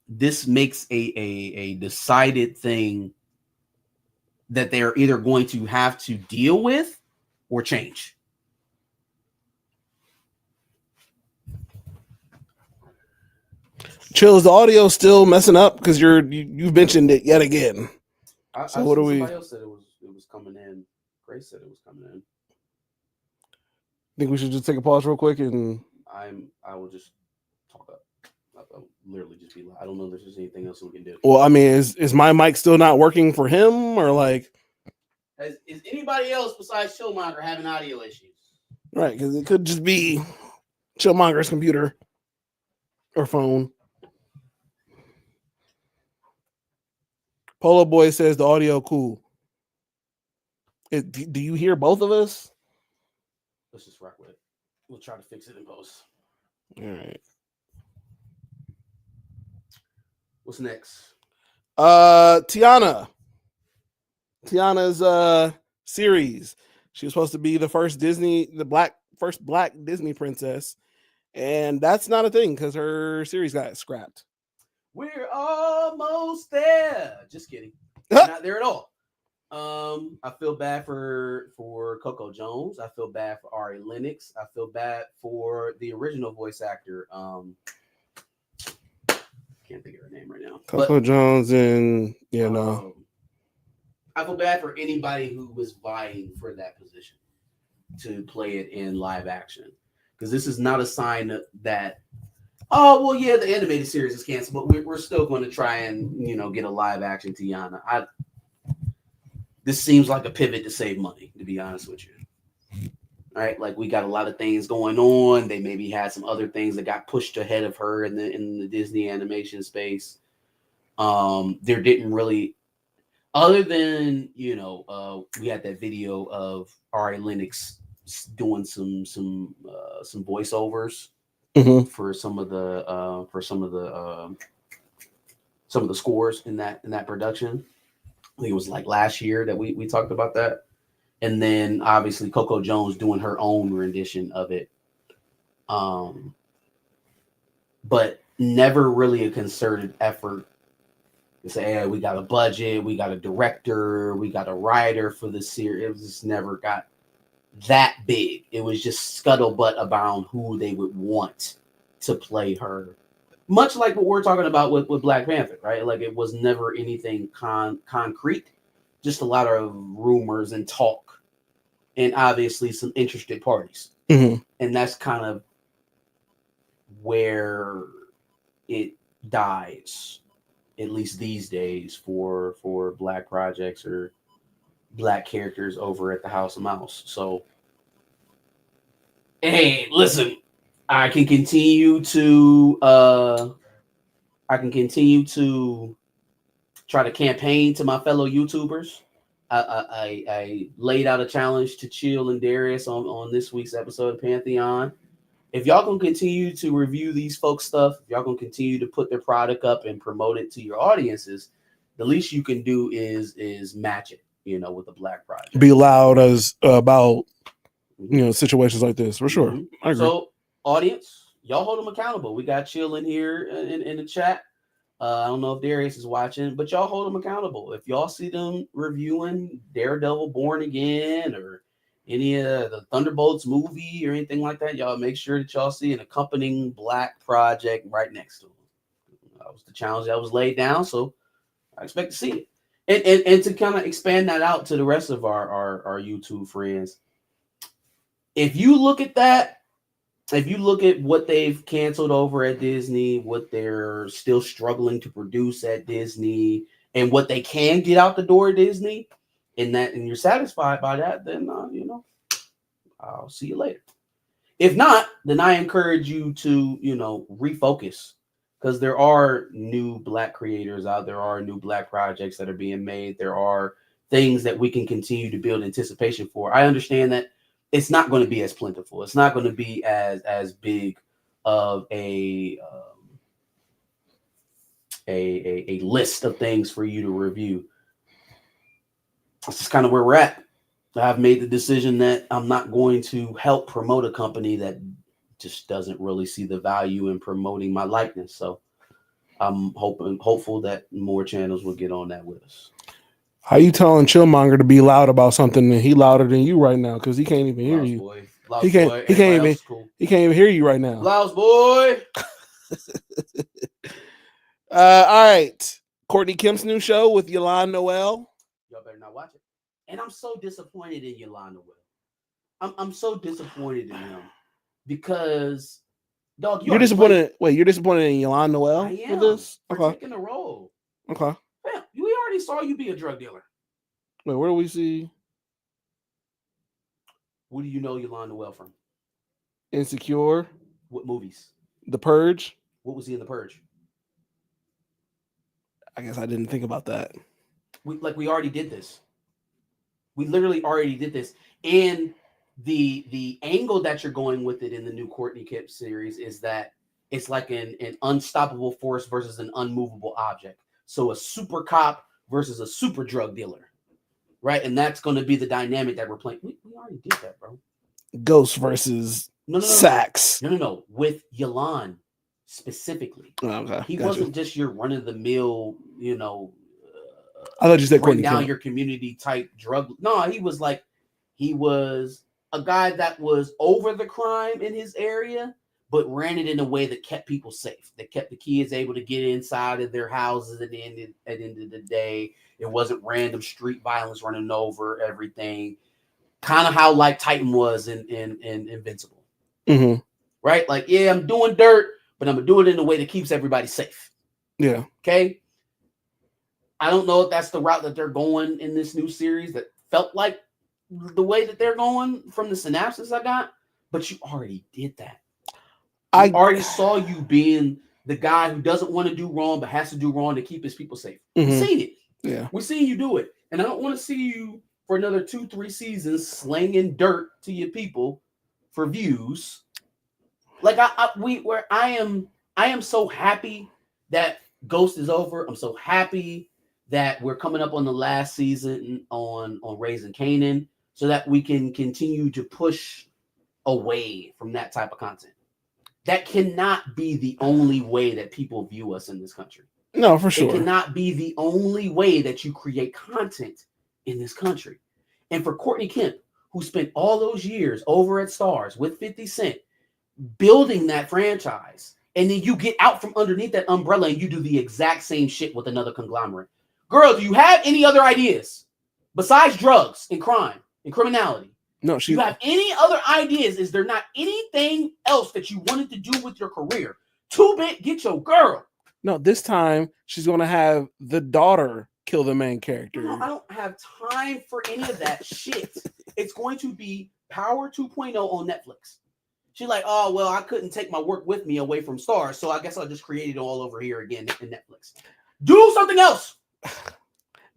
This makes a decided thing that they're either going to have to deal with or change. Chill, is the audio still messing up? Because you've mentioned it yet again. So what do we? Somebody else said it was coming in. Grace said it was coming in. Think we should just take a pause real quick and I will just talk up. I'll literally just be loud. I don't know if there's anything else we can do. Well, I mean, is my mic still not working for him, or like? Is anybody else besides Chillmonger having audio issues? Right, because it could just be Chillmonger's computer or phone. Polo Boy says the audio cool. Do you hear both of us? Let's just rock with it. We'll try to fix it in post. All right. What's next? Tiana's series. She was supposed to be the first black Disney princess, and that's not a thing because her series got scrapped. We're almost there. Just kidding. We're not there at all. I feel bad for Coco Jones. I feel bad for Ari Lennox. I feel bad for the original voice actor. Can't think of her name right now. Coco Jones and I feel bad for anybody who was vying for that position to play it in live action, because this is not a sign that the animated series is canceled, but we're still going to try and get a live action Tiana. This seems like a pivot to save money, to be honest with you. All right, like we got a lot of things going on. They maybe had some other things that got pushed ahead of her in the Disney animation space. There didn't really, other than we had that video of Ari Lennox doing some voiceovers for some of the scores in that production. I think it was like last year that we talked about that. And then obviously Coco Jones doing her own rendition of it. But never really a concerted effort to say, hey, we got a budget, we got a director, we got a writer for the series. It just never got that big. It was just scuttlebutt about who they would want to play her. Much like what we're talking about with Black Panther, right? Like it was never anything concrete, just a lot of rumors and talk, and obviously some interested parties. Mm-hmm. And that's kind of where it dies, at least these days, for Black projects or Black characters over at the House of Mouse. So, hey, listen, I can continue to try to campaign to my fellow YouTubers. I laid out a challenge to Chill and Darius on this week's episode of Pantheon. If y'all gonna continue to review these folks' stuff, if y'all gonna continue to put their product up and promote it to your audiences, the least you can do is match it, with a Black project. Be loud as about situations like this for sure. I agree. So, audience, y'all hold them accountable. We got Chill in here in the chat. I don't know if Darius is watching, but y'all hold them accountable. If y'all see them reviewing Daredevil Born Again or any of the Thunderbolts movie or anything like that, y'all make sure that y'all see an accompanying Black project right next to them. That was the challenge that was laid down, so I expect to see it. And to kind of expand that out to the rest of our YouTube friends, if you look at that, if you look at what they've canceled over at Disney, what they're still struggling to produce at Disney, and what they can get out the door at Disney, and you're satisfied by that, then I'll see you later. If not, then I encourage you to refocus, because there are new Black creators out there, are new Black projects that are being made. There are things that we can continue to build anticipation for. I understand that it's not going to be as plentiful. It's not going to be as big of a list of things for you to review. This is kind of where we're at. I've made the decision that I'm not going to help promote a company that just doesn't really see the value in promoting my likeness. So I'm hopeful that more channels will get on that with us. How you telling Chillmonger to be loud about something and he louder than you right now because he can't even hear you? Boy. He can't even hear you right now. Blouse boy. All right. Courtney Kemp's new show with Yolande Noel. Y'all better not watch it. And I'm so disappointed in Yolande Noel. I'm so disappointed in him because, dog, you're disappointed. Wait, you're disappointed in Yolande Noel I am for this? For taking the role. Okay. Man, we already saw you be a drug dealer. Wait, where do we see? What do you know Yolande Noel from? Insecure. What movies? The Purge. What was he in The Purge? I guess I didn't think about that. We already did this. We literally already did this. And the angle that you're going with it in the new Courtney Kemp series is that it's like an unstoppable force versus an unmovable object. So a super cop versus a super drug dealer, right? And that's going to be the dynamic that we're playing. We already did that, bro. Ghost versus Sax. No. With Yolande specifically. Oh, okay. He wasn't just your run-of-the-mill, I thought you said bring Courtney down Kemp. your community type drug. No, he was a guy that was over the crime in his area, but ran it in a way that kept people safe, that kept the kids able to get inside of their houses at the end of the day. It wasn't random street violence running over everything. Kind of how like Titan was in Invincible. Mm-hmm. Right? Like, yeah, I'm doing dirt, but I'm going to do it in a way that keeps everybody safe. Yeah. Okay? I don't know if that's the route that they're going in this new series that felt like the way that they're going from the synopsis I got, but you already did that. I already saw you being the guy who doesn't want to do wrong, but has to do wrong to keep his people safe. Mm-hmm. We've seen it. Yeah. We've seen you do it. And I don't want to see you for another 2-3 seasons slinging dirt to your people for views. Like I am so happy that Ghost is over. I'm so happy that we're coming up on the last season on Raising Kanan, so that we can continue to push away from that type of content. that cannot be the only way that people view us in this country. No, for sure. It cannot be the only way that you create content in this country. And for Courtney Kemp, who spent all those years over at Stars with 50 Cent, building that franchise, and then you get out from underneath that umbrella and you do the exact same shit with another conglomerate. Girl, do you have any other ideas besides drugs and crime and criminality? No, Do you have any other ideas? Is there not anything else that you wanted to do with your career? Too big, get your girl. No, this time she's going to have the daughter kill the main character. No, I don't have time for any of that shit. It's going to be Power 2.0 on Netflix. She's like, oh, well, I couldn't take my work with me away from Stars, so I guess I'll just create it all over here again in Netflix. Do something else.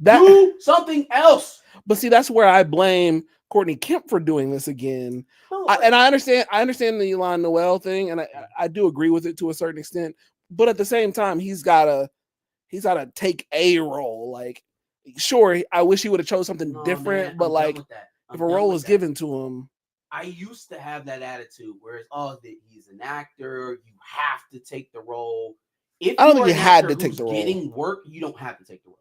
Do something else. But see, that's where I blame Courtney Kemp for doing this again. No, I understand the Elon Noel thing, and I do agree with it to a certain extent. But at the same time, he's gotta take a role. Like, sure, I wish he would have chose something different, man, but like, if a role was given to him. I used to have that attitude where it's, he's an actor, you have to take the role. If I don't think you had to take the role. Getting work, you don't have to take the role.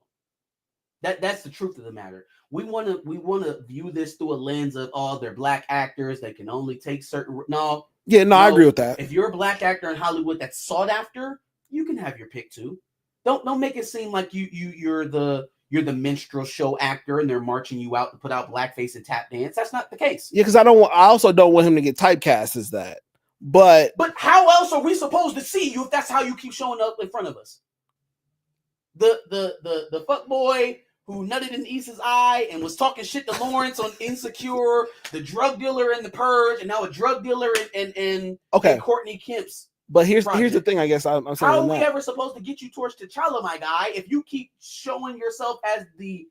That's the truth of the matter. We want to view this through a lens of they're black actors, they can only take certain I agree with that. If you're a black actor in Hollywood that's sought after, you can have your pick too. Don't make it seem like you're the minstrel show actor and they're marching you out to put out blackface and tap dance. That's not the case. Yeah, because I also don't want him to get typecast as that. But how else are we supposed to see you if that's how you keep showing up in front of us? The fuck boy who nutted in Issa's eye and was talking shit to Lawrence on Insecure, the drug dealer in The Purge, and now a drug dealer in Courtney Kemp's. But here's the thing, I guess I'm saying. How are we ever supposed to get you towards T'Challa, my guy, if you keep showing yourself as the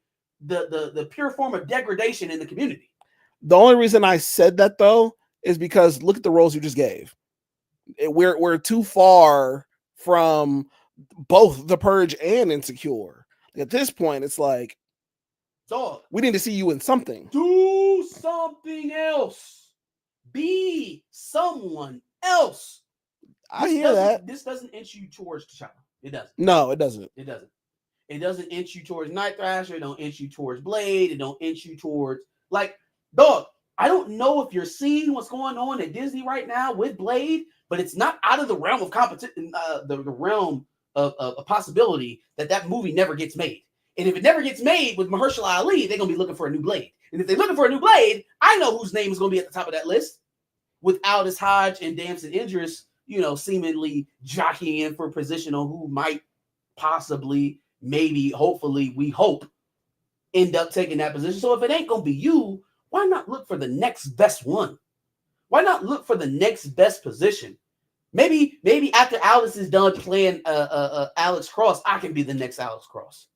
pure form of degradation in the community? The only reason I said that though is because look at the roles you just gave. We're too far from both The Purge and Insecure. At this point, it's like, dog, we need to see you in something. Do something else. Be someone else. I hear that. This doesn't inch you towards T'Challa. It doesn't. No, it doesn't. It doesn't. It doesn't inch you towards Night Thrasher. It don't inch you towards Blade. It don't inch you towards, like, dog, I don't know if you're seeing what's going on at Disney right now with Blade, but it's not out of the realm of competition, the realm of a possibility that movie never gets made. And if it never gets made with Mahershala Ali, they're going to be looking for a new Blade. And if they're looking for a new Blade, I know whose name is going to be at the top of that list. With Aldous Hodge and Damson Idris, seemingly jockeying in for a position on who might possibly, maybe, hopefully, we hope, end up taking that position. So if it ain't going to be you, why not look for the next best one? Why not look for the next best position? Maybe after Alice is done playing Alex Cross, I can be the next Alex Cross.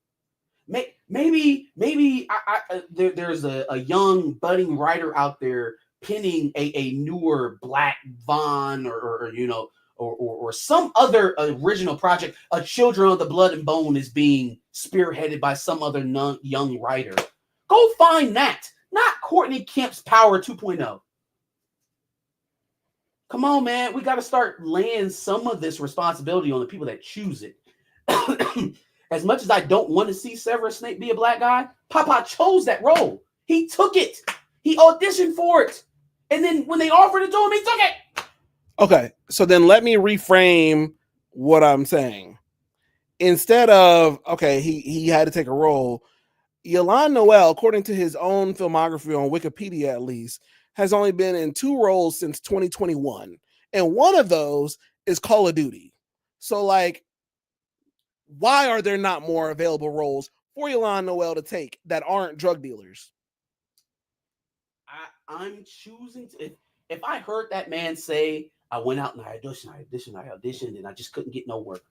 Maybe there's a young budding writer out there penning a newer Black Vaughn or some other original project. A Children of the Blood and Bone is being spearheaded by some other young writer. Go find that. Not Courtney Kemp's Power 2.0. Come on, man. We got to start laying some of this responsibility on the people that choose it. As much as I don't want to see Severus Snape be a black guy, Papa chose that role. He took it. He auditioned for it. And then when they offered it to him, he took it. Okay, so then let me reframe what I'm saying. Instead of, he had to take a role, Elon Noel, according to his own filmography on Wikipedia at least, has only been in 2 roles since 2021. And one of those is Call of Duty. So, like, why are there not more available roles for Elon Noel to take that aren't drug dealers? I'm choosing to. If I heard that man say, I went out and I auditioned, and I just couldn't get no work.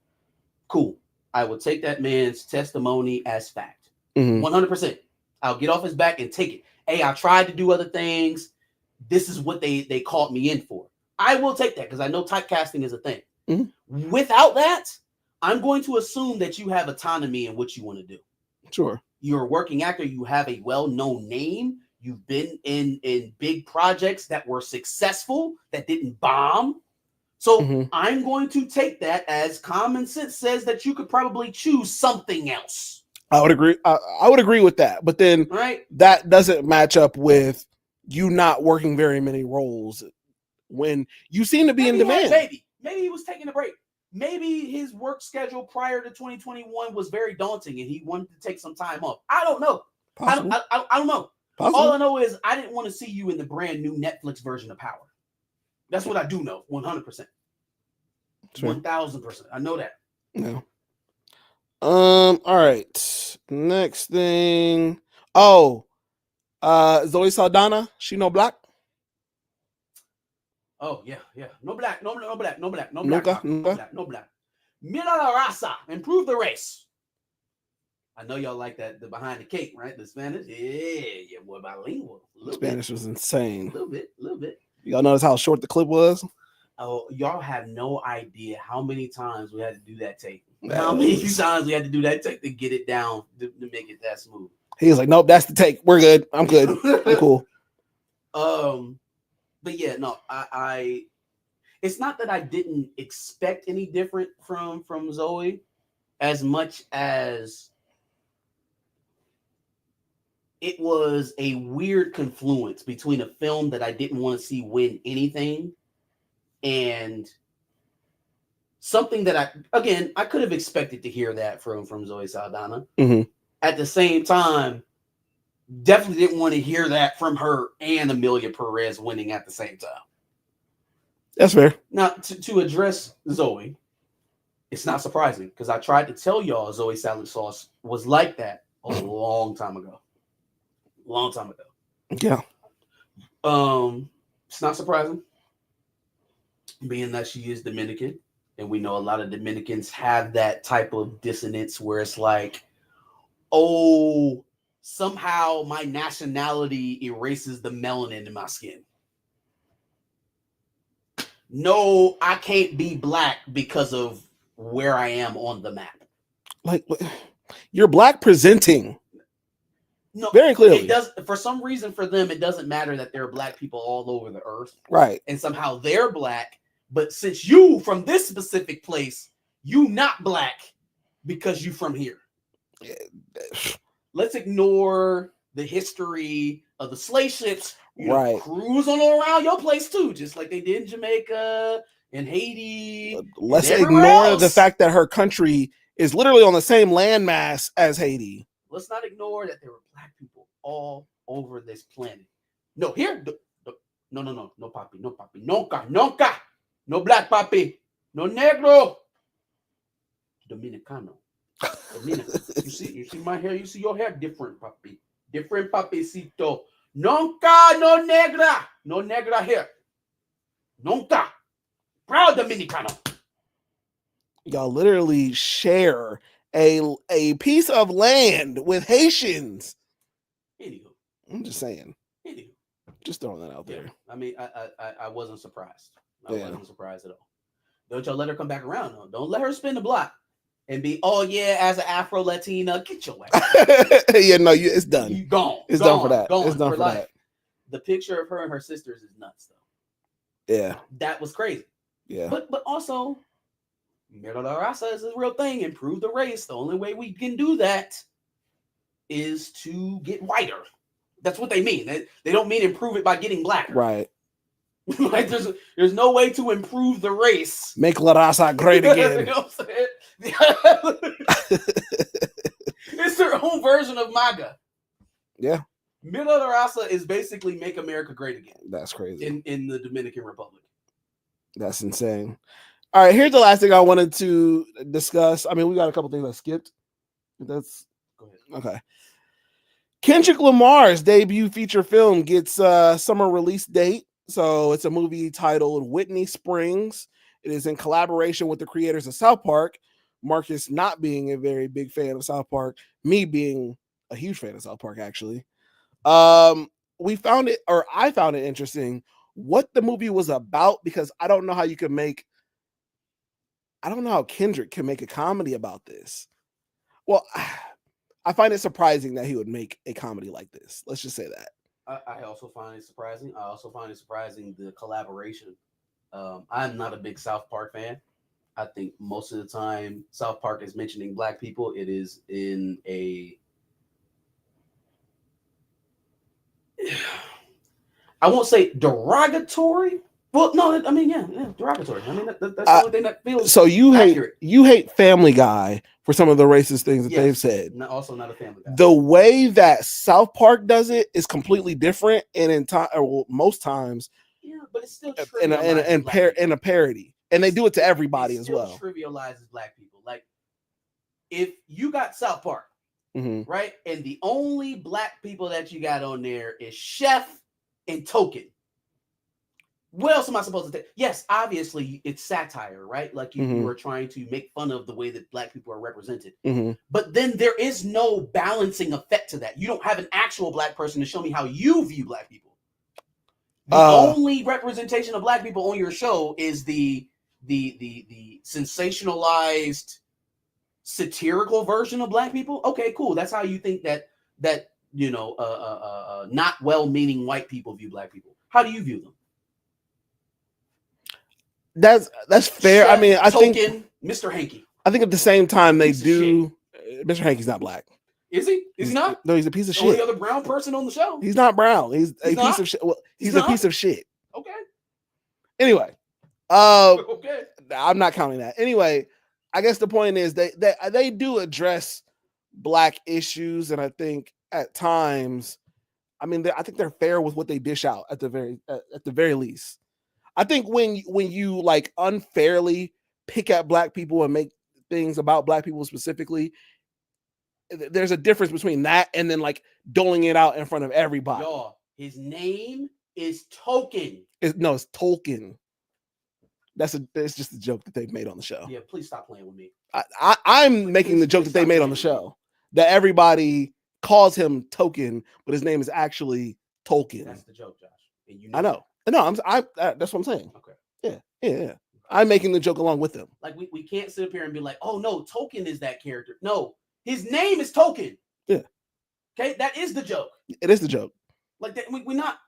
Cool. I will take that man's testimony as fact. 100%. I'll get off his back and take it. Hey, I tried to do other things. This is what they called me in for. I will take that because I know typecasting is a thing. Without that, I'm going to assume that you have autonomy in what you want to do. Sure. You're a working actor. You have a well-known name. You've been in big projects that were successful, that didn't bomb. So Mhm. I'm going to take that as common sense says that you could probably choose something else. I would agree. I would agree with that, but then Right? that doesn't match up with you not working very many roles when you seem to be in Maybe he had a demand. baby. Maybe he was taking a break. Maybe his work schedule prior to 2021 was very daunting and he wanted to take some time off. I don't know. Possible. I don't know. Possible. All I know is I didn't want to see you in the brand new Netflix version of Power. That's what I do know, 100%. Sure. 1000%. I know that. No. All right. Next thing. Oh, Zoe Saldana. She no black. Oh, yeah. No black. Nunca, No black. Mira la raza. Improve the race. I know y'all like that, the behind the cake, right? The Spanish. Yeah, boy, bilingual. Spanish was insane. A little bit. Y'all notice how short the clip was? Oh, y'all have no idea how many times we had to do that take. How many times we had to do that take to get it down to make it that smooth. He was like, "Nope, that's the take. We're good. I'm good. I'm cool." But yeah, no, I it's not that I didn't expect any different from Zoe, as much as it was a weird confluence between a film that I didn't want to see win anything and something that I could have expected to hear that from Zoe Saldana. Mm-hmm. At the same time, definitely didn't want to hear that from her and Amelia Perez winning at the same time. That's fair. Now, to address Zoe, it's not surprising because I tried to tell y'all Zoe Salad Sauce was like that a long time ago. Yeah. It's not surprising, being that she is Dominican, and we know a lot of Dominicans have that type of dissonance where it's like, oh, somehow my nationality erases the melanin in my skin. No, I can't be black because of where I am on the map. Like, you're black presenting. No, very clearly. It does. For some reason, for them, it doesn't matter that there are black people all over the earth, right? And somehow they're black. But since you from this specific place, you not black because you from here. Let's ignore the history of the slave ships. Right, cruise on around your place too, just like they did in Jamaica and Haiti. Let's ignore the fact that her country is literally on the same landmass as Haiti. Let's not ignore that there were black people all over this planet. No, here, no, papi, nunca, no black papi, no negro, Dominicano. You see my hair, you see your hair, different papicito. Nunca, no negra here. Nunca. Proud Dominicano. Y'all literally share a piece of land with Haitians. Anywho. I'm just saying. Anywho. Just throwing that out there. I mean, I wasn't surprised. I wasn't surprised at all. Don't y'all let her come back around, though. Don't let her spin the block and be, oh yeah, as an Afro Latina, get your ass. Yeah, no, it's done. You gone. It's done for that. It's done for that. The picture of her and her sisters is nuts, though. Yeah, that was crazy. Yeah, but also, Mira la Raza is a real thing. Improve the race. The only way we can do that is to get whiter. That's what they mean. They don't mean improve it by getting blacker. Right. Like there's no way to improve the race. Make La Raza great again. You know what I'm saying? It's their own version of MAGA. Yeah. Mira la Raza is basically make America great again. That's crazy. In the Dominican Republic. That's insane. All right, here's the last thing I wanted to discuss. I mean, we got a couple things I skipped. That's go ahead. Okay. Kendrick Lamar's debut feature film gets summer release date. So it's a movie titled Whitney Springs. It is in collaboration with the creators of South Park. Marcus not being a very big fan of South Park, me being a huge fan of South Park, actually. I found it interesting what the movie was about, because I don't know how Kendrick can make a comedy about this. Well, I find it surprising that he would make a comedy like this. Let's just say that. I also find it surprising. I also find it surprising the collaboration I'm not a big South Park fan. I think most of the time South Park is mentioning black people. It is in a I won't say derogatory. Well, no, I mean, yeah, derogatory. I mean, that's the only thing that feels so you accurate. hate Family Guy for some of the racist things that Yes, they've said. also not a Family Guy. The way that South Park does it is completely different, and in time, well, most times, Yeah, but it's still in a parody, and they do it to everybody as well. Trivializes black people. Like if you got South Park, Mm-hmm. right, and the only black people that you got on there is Chef and Token. What else am I supposed to take? Yes, obviously it's satire, right? Like you are trying to make fun of the way that black people are represented. Mm-hmm. But then there is no balancing effect to that. You don't have an actual black person to show me how you view black people. The only representation of black people on your show is the sensationalized satirical version of black people. Okay, cool. That's how you think that not well-meaning white people view black people. How do you view them? That's fair. Chef, I mean, I Token, think Mr. Hanky. I think at the same time they do. Mr. Hanky's not black. Is he? Is he not? No, he's a piece of the only shit. other brown person on the show. He's not brown. He's a not? piece of shit. Well, he's He's a piece of shit. Okay. Anyway, Okay. I'm not counting that. Anyway, I guess the point is they do address black issues, and I think at times, I mean, I think they're fair with what they dish out at the very least. I think when you like unfairly pick at black people and make things about black people specifically, there's a difference between that and then like doling it out in front of everybody. Y'all, his name is Token. It's Tolkien. It's just a joke that they've made on the show. Yeah, please stop playing with me. I'm making the joke that they made on the show that everybody calls him Token, but his name is actually Tolkien. That's the joke, Josh. And I know. That's what I'm saying. Okay. Yeah. I'm making the joke along with them. Like we can't sit up here and be like, oh no, Token is that character. No, his name is Token. Yeah. Okay, that is the joke. It is the joke. Like that, we're not.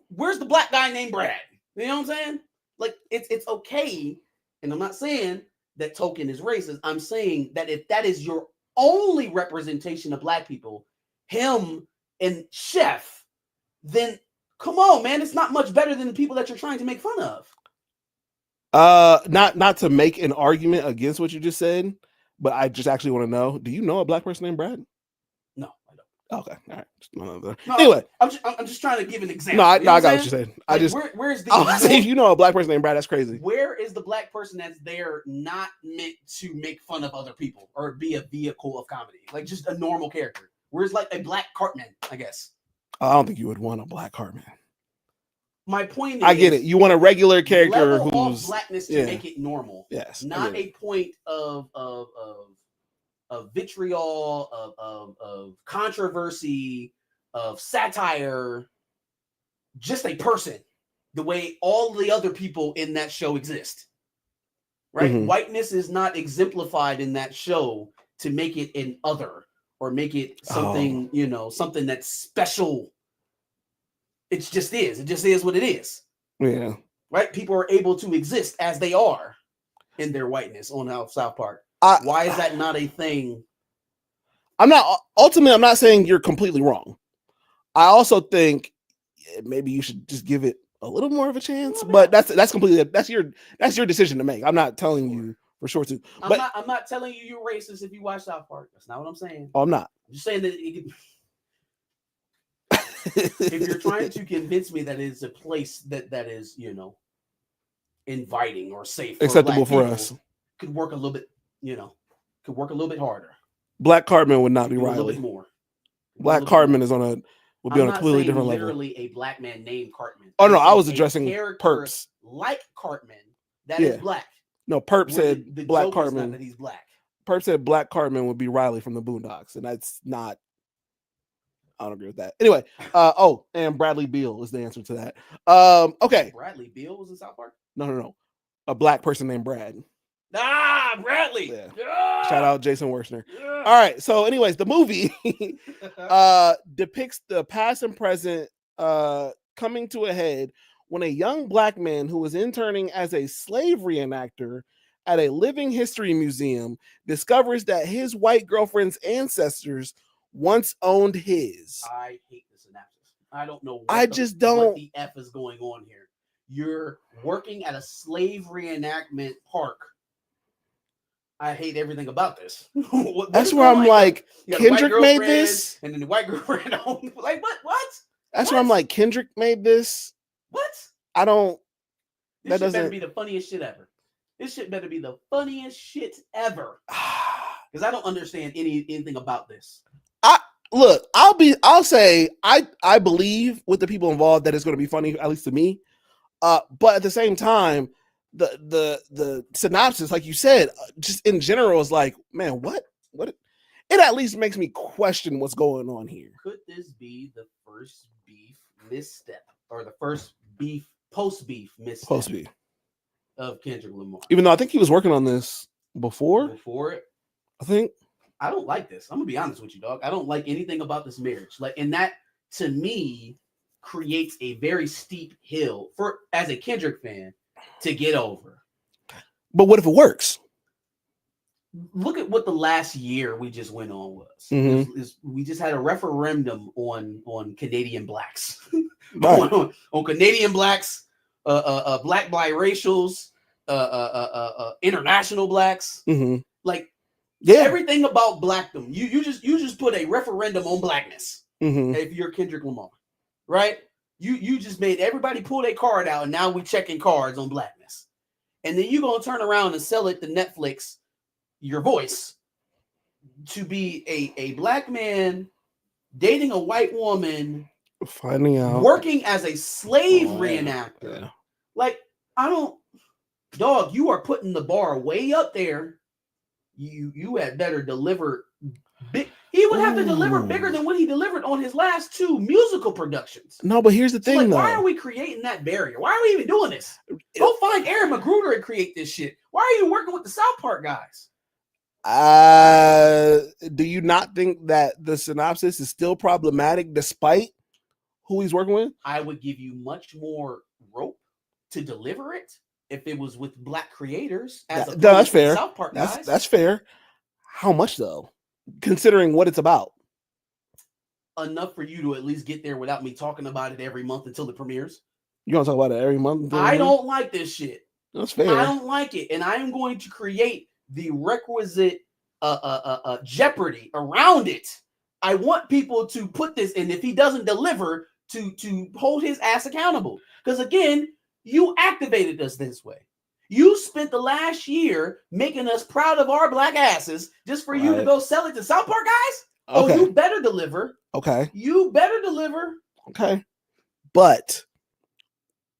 Where's the black guy named Brad? You know what I'm saying? Like it's okay, and I'm not saying that Token is racist. I'm saying that if that is your only representation of black people, him and Chef, then come on, man, it's not much better than the people that you're trying to make fun of. Not to make an argument against what you just said, but I just actually want to know: do you know a black person named Brad? No, I don't. Okay, all right. No, anyway, I'm just trying to give an example. No, I you know got what you're saying. Like, where's the? If you know a black person named Brad, that's crazy. Where is the black person that's there not meant to make fun of other people or be a vehicle of comedy, like just a normal character? Where's like a black Cartman? I guess. I don't think you would want a black Cartman. My point is, I get it. You want a regular character who's blackness to make it normal. Yes, not a point of vitriol, of controversy, of satire. Just a person, the way all the other people in that show exist. Right? Mm-hmm. Whiteness is not exemplified in that show to make it an other or make it something, something that's special. It just is. It just is what it is. Yeah. Right? People are able to exist as they are in their whiteness on South Park. Why is that not a thing? I'm not saying you're completely wrong. I also think maybe you should just give it a little more of a chance, but that's your decision to make. I'm not telling you for sure to. But I'm not telling you you're racist if you watch South Park. That's not what I'm saying. Oh, I'm not. I'm just saying that if you're trying to convince me that it's a place that is, inviting or safe, acceptable for us, could work a little bit, could work a little bit harder. Black Cartman would not be Riley. A little bit more. Black Cartman would be on a completely different level. Literally a black man named Cartman. Oh no, I was addressing Perps. Like Cartman, that is black. No, Perp said the Black joke Cartman. Is not that he's black. Perp said Black Cartman would be Riley from the Boondocks, and that's not. I don't agree with that. Anyway, and Bradley Beal is the answer to that. Okay. Bradley Beal was in South Park? No. A black person named Brad. Bradley. Yeah. Shout out Jason Wershner. All right. So, anyways, the movie depicts the past and present coming to a head when a young black man who was interning as a slave reenactor at a living history museum discovers that his white girlfriend's ancestors once owned his. I hate the synopsis. I don't know. I just don't. What the F is going on here? You're working at a slave reenactment park. I hate everything about this. That's where I'm like, Kendrick made this, and then the white girlfriend. Like what? What? That's where I'm like, Kendrick made this. What? I don't. This shit better be the funniest shit ever. This shit better be the funniest shit ever. Because I don't understand anything about this. I'll say I believe with the people involved that it's going to be funny, at least to me. But at the same time, the synopsis, like you said, just in general is like, man, what? It at least makes me question what's going on here. Could this be the first beef misstep, or the first beef post-beef misstep? Post-beef of Kendrick Lamar. Even though I think he was working on this before it. I think. I don't like this. I'm gonna be honest with you, dog. I don't like anything about this marriage. Like, and that to me creates a very steep hill for as a Kendrick fan to get over. But what if it works? Look at what the last year we just went on was. Mm-hmm. We just had a referendum on Canadian blacks, right. on Canadian blacks, black biracials, international blacks. Mm-hmm. Like, yeah, everything about blackdom. You just put a referendum on blackness. Mm-hmm. If you're Kendrick Lamar, right? You just made everybody pull their card out, and now we checking cards on blackness. And then you're gonna turn around and sell it to Netflix, your voice, to be a black man dating a white woman, finding out, working as a slave reenactor. Yeah. Like, I don't, dog, you are putting the bar way up there. You had better deliver big. He would have to deliver bigger than what he delivered on his last two musical productions. No, but here's the thing, like, though. Why are we creating that barrier? Why are we even doing this? Go find Aaron McGruder and create this shit. Why are you working with the South Park guys? Do you not think that the synopsis is still problematic despite who he's working with? I would give you much more rope to deliver it if it was with black creators. That's fair. South Park guys. That's fair. How much though? Considering what it's about. Enough for you to at least get there without me talking about it every month until it premieres. You gonna talk about it every month? I don't like this shit. That's fair. I don't like it, and I am going to create the requisite jeopardy around it. I want people to put this, and if he doesn't deliver, to hold his ass accountable. Because again, you activated us this way. You spent the last year making us proud of our black asses just for you to go sell it to South Park guys. Okay. Oh, you better deliver. Okay. You better deliver. Okay. But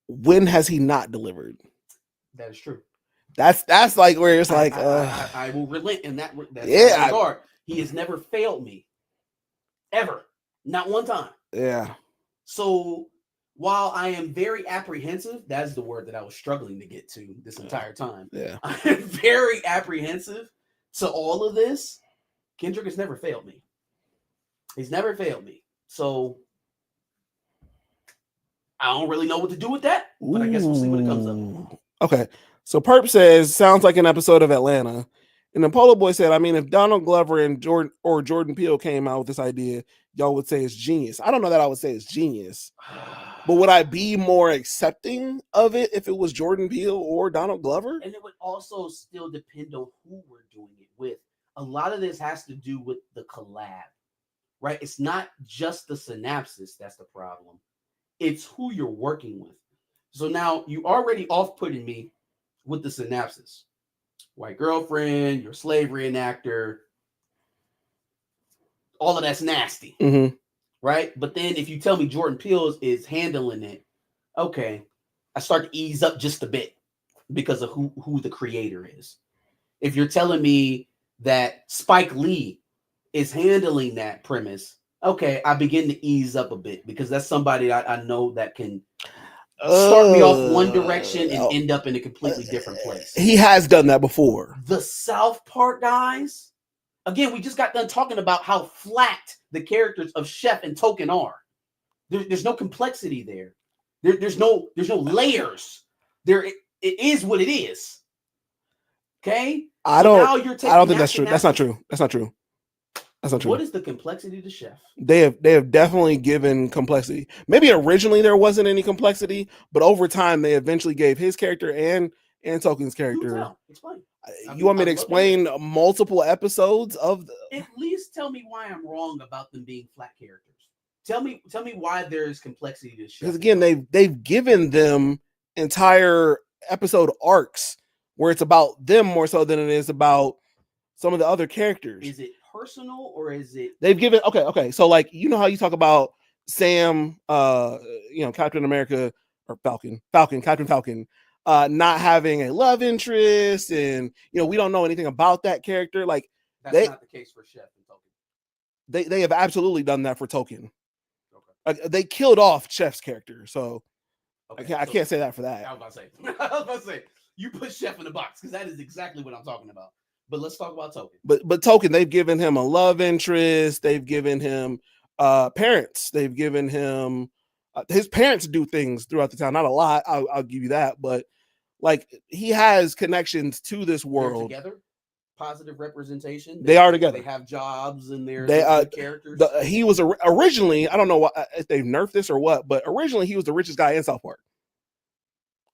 when has he not delivered? That is true. That's like where it's like I will relent in that regard. He has never failed me. Ever. Not one time. Yeah. So while I am very apprehensive, that's the word that I was struggling to get to this entire time. Yeah. I am very apprehensive to all of this. Kendrick has never failed me. He's never failed me. So I don't really know what to do with that, but I guess we'll see what it comes up. Okay. So Perp says, sounds like an episode of Atlanta. And then Polo Boy said, I mean, if Donald Glover and Jordan Peele came out with this idea, y'all would say it's genius. I don't know that I would say it's genius. But would I be more accepting of it if it was Jordan Peele or Donald Glover? And it would also still depend on who we're doing it with. A lot of this has to do with the collab, right? It's not just the synopsis that's the problem. It's who you're working with. So now you already off-putting me with the synopsis. White girlfriend, your slave reenactor, all of that's nasty. Mm-hmm. Right? But then if you tell me Jordan Peele is handling it, okay, I start to ease up just a bit because of who the creator is. If you're telling me that Spike Lee is handling that premise, okay, I begin to ease up a bit because that's somebody I know that can start me off one direction and end up in a completely different place. He has done that before. The South Park guys, again, we just got done talking about how flat the characters of Chef and Token are. There's no complexity there. There's no layers. It is what it is. Okay. I don't think that's true. That's not true. That's not true. That's not true. What is the complexity to Chef? They have definitely given complexity. Maybe originally there wasn't any complexity, but over time they eventually gave his character and Token's character. Explain. You want me to explain multiple episodes of At least tell me why I'm wrong about them being flat characters. Tell me why there's complexity to Chef. Because again, they've given them entire episode arcs where it's about them more so than it is about some of the other characters. Is it personal or is it? They've given okay. So like how you talk about Sam, Captain America or Captain Falcon, not having a love interest, and we don't know anything about that character. Like that's not the case for Chef and Token. They have absolutely done that for Token. Okay. They killed off Chef's character, so I can't say that for that. I was about to say you put Chef in the box because that is exactly what I'm talking about. But let's talk about Token. But Token, they've given him a love interest. They've given him parents. They've given him his parents do things throughout the town. Not a lot, I'll give you that, but like he has connections to this world. They're together. Positive representation. They are together. They have jobs and they're characters. He was originally, I don't know if they've nerfed this or what, but originally he was the richest guy in South Park,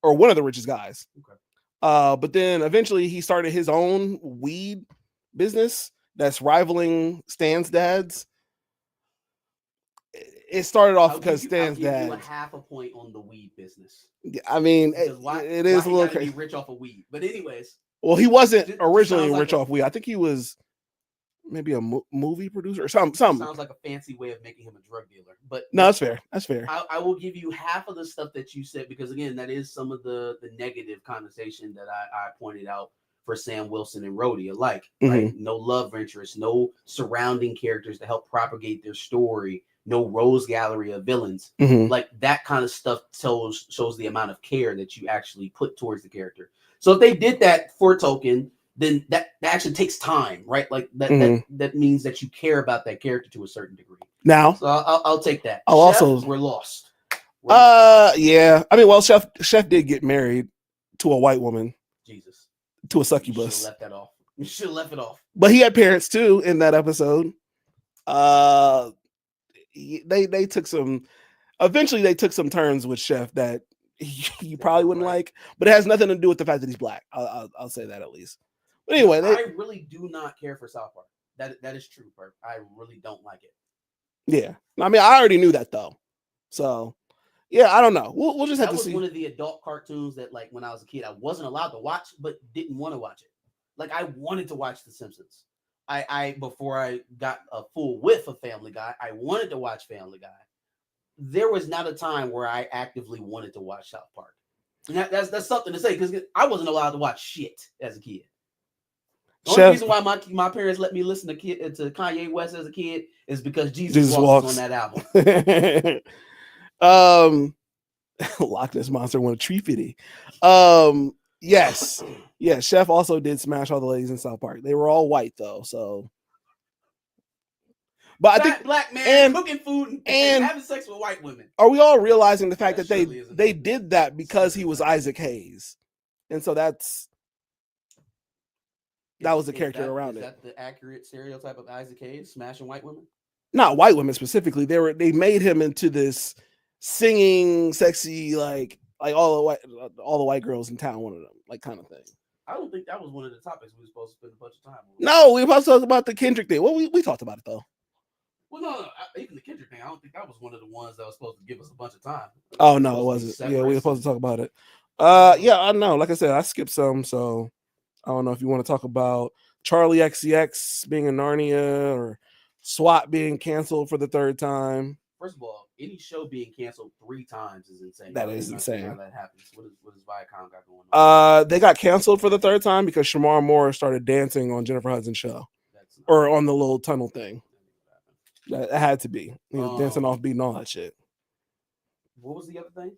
or one of the richest guys. Okay. But then eventually he started his own weed business that's rivaling Stan's dad's. It started off because Stan's dad. A half a point on the weed business. I mean, it is a little crazy. Be rich off of weed, but anyways. Well, he wasn't originally rich off weed. I think he was maybe a movie producer or something. Sounds like a fancy way of making him a drug dealer. But no, that's fair. That's fair. I will give you half of the stuff that you said because again, that is some of the negative connotation that I pointed out for Sam Wilson and Rhodey alike. Right? No love interest, no surrounding characters to help propagate their story, no rose gallery of villains. Like that kind of stuff shows the amount of care that you actually put towards the character. So if they did that for Token, then that actually takes time, right? Like that means that you care about that character to a certain degree. Now, so I'll take that. We're lost. Yeah. I mean, well, Chef did get married to a white woman. Jesus. To a succubus. Left that off. You should have left it off. But he had parents too in that episode. They took some. Eventually, they took some turns with Chef that you probably wouldn't like, but it has nothing to do with the fact that he's black. I'll say that at least. But anyway, I really do not care for South Park. That is true, Bert. I really don't like it. Yeah, I mean, I already knew that though. So yeah, I don't know. We'll just have to see. That was one of the adult cartoons that, like, when I was a kid, I wasn't allowed to watch, but didn't want to watch it. Like, I wanted to watch The Simpsons. I before I got a full whiff of Family Guy, I wanted to watch Family Guy. There was not a time where I actively wanted to watch South Park. And that's something to say because I wasn't allowed to watch shit as a kid. The only reason why my parents let me listen to Kanye West as a kid is because Jesus Walks on that album. Loch Ness Monster won a tree fitty. Yes. Yeah, Chef also did smash all the ladies in South Park. They were all white though, so. But I think black man cooking food and having sex with white women. Are we all realizing the fact that they did that because he was Isaac Hayes, and so that was the character around it. Is that the accurate stereotype of Isaac Hayes smashing white women? Not white women specifically. They made him into this singing, sexy, like all the white girls in town wanted him, like kind of thing. I don't think that was one of the topics we were supposed to spend a bunch of time on. No, we were supposed to talk about the Kendrick thing. Well, we talked about it though. Well, no, even the Kendrick thing, I don't think that was one of the ones that was supposed to give us a bunch of time. Oh, no, it wasn't. Yeah, we were supposed to talk about it. Yeah, I know. Like I said, I skipped some, so I don't know if you want to talk about Charlie XCX being in Narnia or SWAT being canceled for the third time. First of all, any show being canceled 3 times is insane. That is insane. How that happens. What is Viacom got going on? They got canceled for the third time because Shamar Moore started dancing on Jennifer Hudson's show or on the little tunnel thing. That had to be. He was dancing off beat and all that shit. What was the other thing?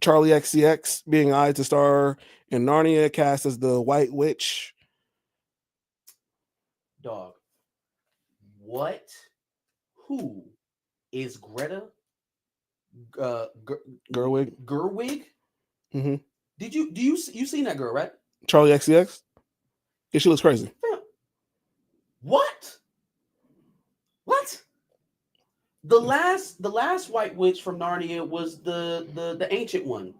Charlie XCX being eyed to star in Narnia, cast as the White Witch. Dog. What? Who is Greta Gerwig. Gerwig. Mm-hmm. Do you seen that girl, right? Charlie XCX. Yeah, she looks crazy. What? The last white witch from Narnia was the ancient one.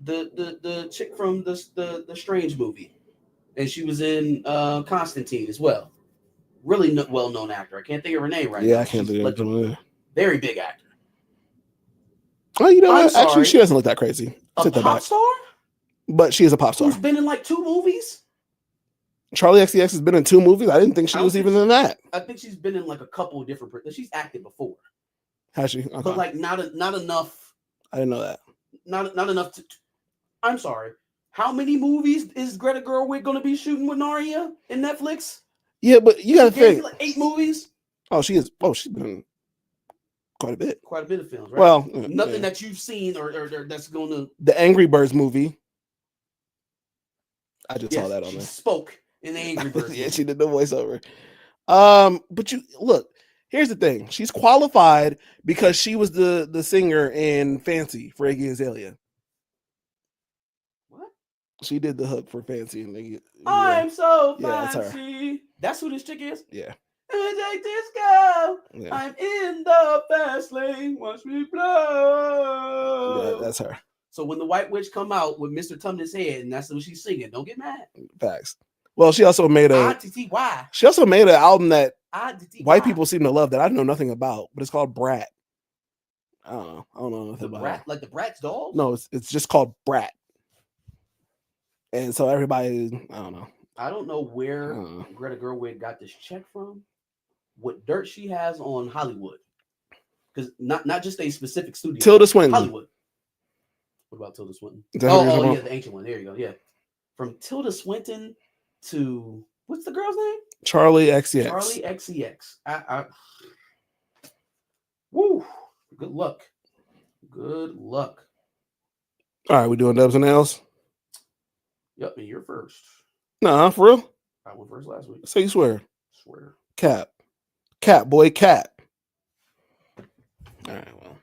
The chick from the Strange movie, and she was in Constantine as well. Really well known actor. I can't think of her name right now. I can't think of her. Very big actor. Oh, you know what? sorry. Actually, she doesn't look that crazy. A pop star? But she is a pop star. Who's been in like 2 movies? Charlie XCX has been in 2 movies. I didn't think she was even in that. I think she's been in like a couple of different. She's acted before. Has she? Okay. But like not enough. I didn't know that. Not enough to. I'm sorry. How many movies is Greta Gerwig going to be shooting with Narnia in Netflix? Yeah, but you got to think. Like 8 movies. Oh, she is. Oh, she's been in quite a bit. Quite a bit of films, right? Well, nothing that you've seen or that's going to. The Angry Birds movie. I just saw that on she there. Spoke in the Angry Birds. Yeah, she did the voiceover. But you look. Here's the thing. She's qualified because she was the singer in Fancy for Iggy Azalea. What? She did the hook for Fancy and Iggy. I'm so Yeah, fancy. That's who this chick is? Yeah. Take this girl. Yeah. I'm in the fast lane. Watch me blow. Yeah, that's her. So when the White Witch come out with Mr. Tumnus head, and that's what she's singing, don't get mad. Facts. Well, she also made an album that white people seem to love that I know nothing about, but it's called Brat. I don't know nothing about Brat, like the Bratz doll? No, it's just called Brat. And so everybody, I don't know. I don't know where Greta Gerwig got this check from. What dirt she has on Hollywood. Because not just a specific studio. Tilda Swinton. Hollywood. What about Tilda Swinton? Yeah, the ancient one. There you go. Yeah. From Tilda Swinton to what's the girl's name? Charlie XCX. Charlie XCX. Woo. Good luck. Good luck. All right, we doing dubs and nails? Yep, and you're first. Nah, for real? I went first last week. So you swear? Swear. Cap. Cap, boy, cat. All right, well.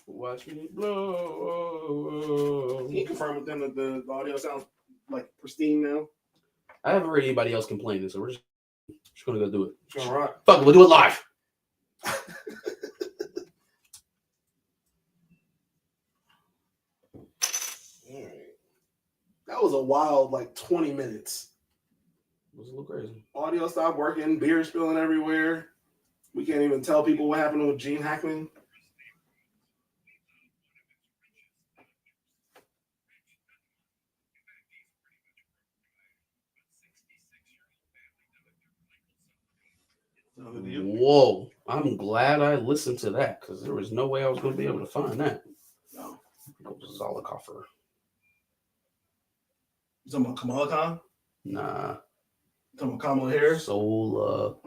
Watch me blow. Can you confirm with them that the audio sounds like pristine now? I haven't heard anybody else complaining, so we're just gonna go do it. All right. Fuck it, we'll do it live. All right. That was a wild 20 minutes. It was a little crazy. Audio stopped working, beer spilling everywhere. We can't even tell people what happened with Gene Hackman. Whoa. I'm glad I listened to that because there was no way I was going to be able to find that. No. It was Zollicoffer. You talking about Kamala Khan? Nah. You talking about Kamala Harris? Soul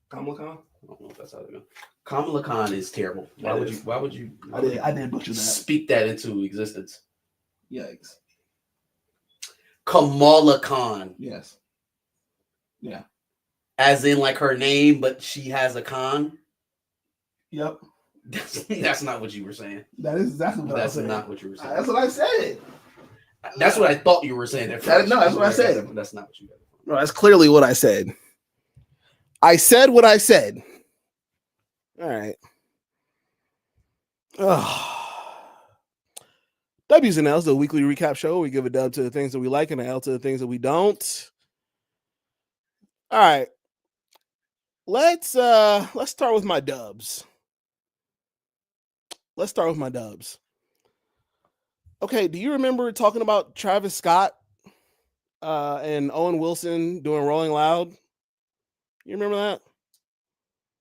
Kamala Khan? I don't know if that's how they go. Kamala Khan is terrible. Why would you I did butcher that. Speak that into existence. Yikes. Kamala Khan. Yes. Yeah. As in like her name, but she has a Khan. Yep. That's not what you were saying. That is exactly what I was saying. That's not what you were saying. That's what I said. That's what I thought you were saying. At first. No, that's what I said. That's not what you got. No, that's clearly what I said. I said what I said. All right. W's and L's, the weekly recap show. We give a dub to the things that we like and an L to the things that we don't. All right. Let's start with my dubs. Okay, do you remember talking about Travis Scott and Owen Wilson doing Rolling Loud? You remember that?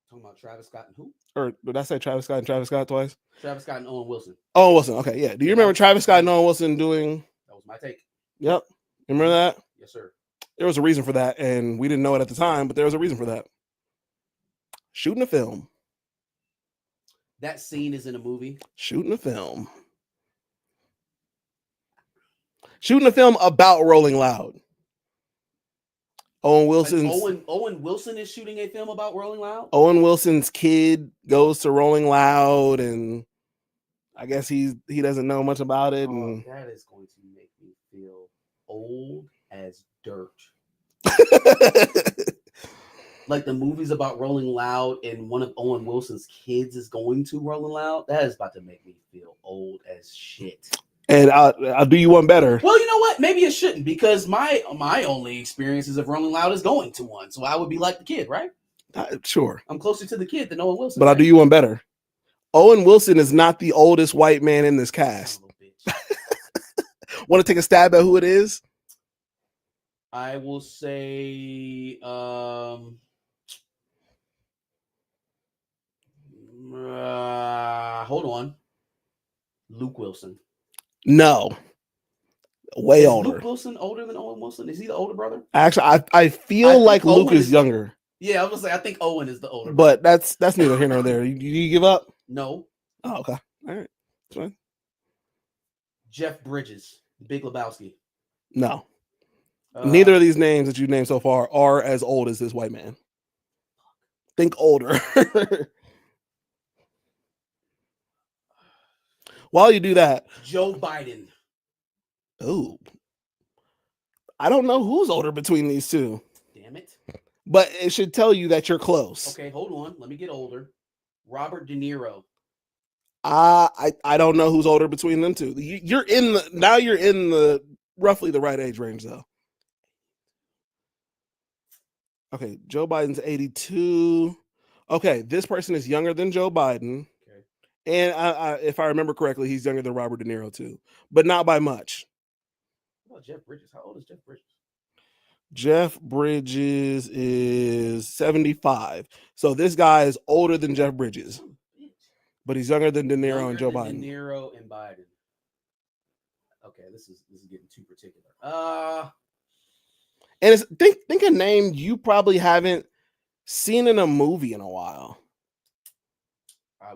Talking about Travis Scott and who? Or did I say Travis Scott and Travis Scott twice? Travis Scott and Owen Wilson. Owen Wilson. Okay, yeah. Do you remember Travis Scott and Owen Wilson doing? That was my take. Yep. You remember that? Yes, sir. There was a reason for that, and we didn't know it at the time, but there was a reason for that. Shooting a film. That scene is in a movie. Shooting a film. Shooting a film about Rolling Loud. Owen Like, Wilson's Owen Wilson is shooting a film about Rolling Loud. Owen Wilson's kid goes to Rolling Loud, and I guess he doesn't know much about it. And That is going to make me feel old as dirt. Like the movies about Rolling Loud, and one of Owen Wilson's kids is going to Rolling Loud. That is about to make me feel old as shit. And I'll do you one better. Well, you know what? Maybe it shouldn't, because my only experiences of Rolling Loud is going to one. So I would be like the kid, right? Sure. I'm closer to the kid than Owen Wilson. But I'll do you one better. Owen Wilson is not the oldest white man in this cast. Want to take a stab at who it is? I will say hold on. Luke Wilson. No. Way is older. Luke Wilson older than Owen Wilson? Is he the older brother? Actually, I feel like Luke is younger. Yeah, I was gonna say I think Owen is the older But brother. that's neither here nor there. You give up? No. Oh, okay. All right. That's fine. Jeff Bridges, Big Lebowski. No. Neither of these names that you named so far are as old as this white man. Think older. While you do that, Joe Biden. Oh, I don't know who's older between these two. Damn it. But it should tell you that you're close. Okay, hold on. Let me get older. Robert De Niro. I don't know who's older between them two. You're in the roughly the right age range though. Okay, Joe Biden's 82. Okay, this person is younger than Joe Biden. Okay. And if I remember correctly, he's younger than Robert De Niro too, but not by much. What about Jeff Bridges? How old is Jeff Bridges? Jeff Bridges is 75. So this guy is older than Jeff Bridges. But he's younger than De Niro and Joe Biden. De Niro and Biden. Okay, this is getting too particular. And it's think a name you probably haven't seen in a movie in a while. I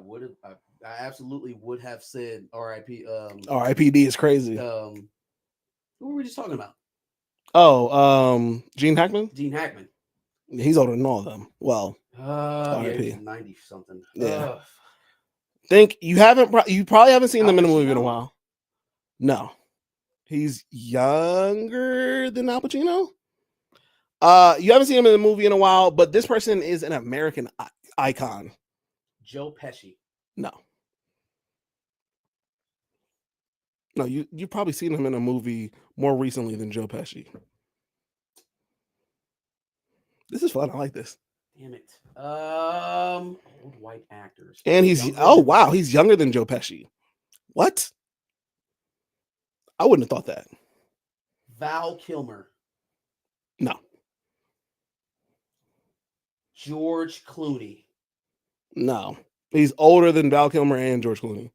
absolutely would have said R.I.P. R.I.P.D. is crazy. Who were we just talking about? Oh, Gene Hackman? Gene Hackman. He's older than all of them. Well, yeah, he's 90 something. Yeah. Think you probably haven't seen them in a movie in a while. No. He's younger than Al Pacino. You haven't seen him in a movie in a while, but this person is an American icon. Joe Pesci. No, you've probably seen him in a movie more recently than Joe Pesci. This is fun. I like this. Damn it. Old white actors. And he's he's younger than Joe Pesci. What? I wouldn't have thought that. Val Kilmer. No. George Clooney. No. He's older than Val Kilmer and George Clooney.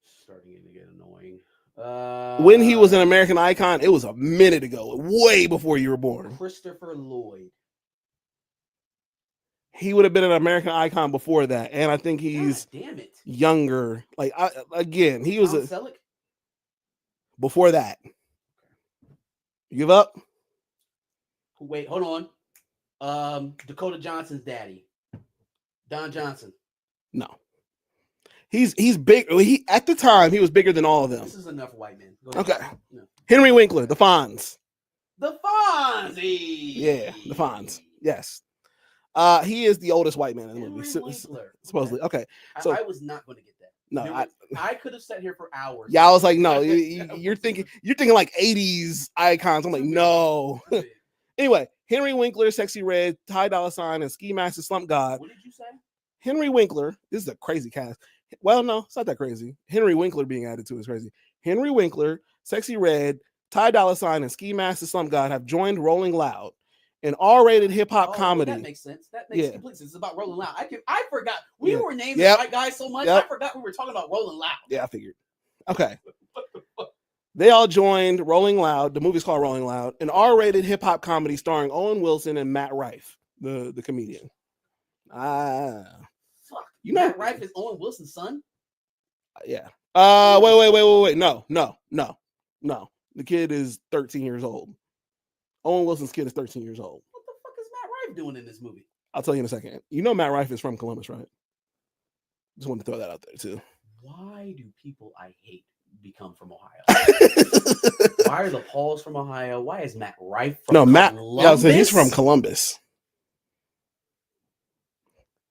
Starting to get annoying. When he was an American icon, it was a minute ago, way before you were born. Christopher Lloyd. He would have been an American icon before that, and I think he's younger. Like he was Selleck? Before that. You give up? Wait, hold on. Dakota Johnson's daddy, Don Johnson. No, he's big. At the time he was bigger than all of them. This is enough white men. Okay, no. Henry Winkler, the Fonz. The Fonzie. Yeah, the Fonz. Yes. He is the oldest white man in the movie. Supposedly. Okay. So I was not going to get that. No, I could have sat here for hours. Yeah, I was like, no, you're thinking like 80s icons. I'm like, no. Anyway, Henry Winkler, Sexy Red, Ty Dolla $ign, and Ski Mask, Slump God. What did you say? Henry Winkler. This is a crazy cast. Well, no, it's not that crazy. Henry Winkler being added to is crazy. Henry Winkler, Sexy Red, Ty Dolla $ign, and Ski Mask, Slump God have joined Rolling Loud, an R-rated hip-hop comedy. That makes sense. That makes complete sense. It's about Rolling Loud. I forgot. We were naming the white guys so much. I forgot we were talking about Rolling Loud. Yeah, I figured. Okay. They all joined Rolling Loud. The movie's called Rolling Loud, an R-rated hip-hop comedy starring Owen Wilson and Matt Rife, the comedian. Fuck. Matt Rife is Owen Wilson's son? Yeah. Wait. No. The kid is 13 years old. Owen Wilson's kid is 13 years old. What the fuck is Matt Rife doing in this movie? I'll tell you in a second. You know Matt Rife is from Columbus, right? Just wanted to throw that out there too. Why do people I hate become from Ohio? Why are the Pauls from Ohio? Why is Matt Rife from Columbus? Yeah, so he's from Columbus.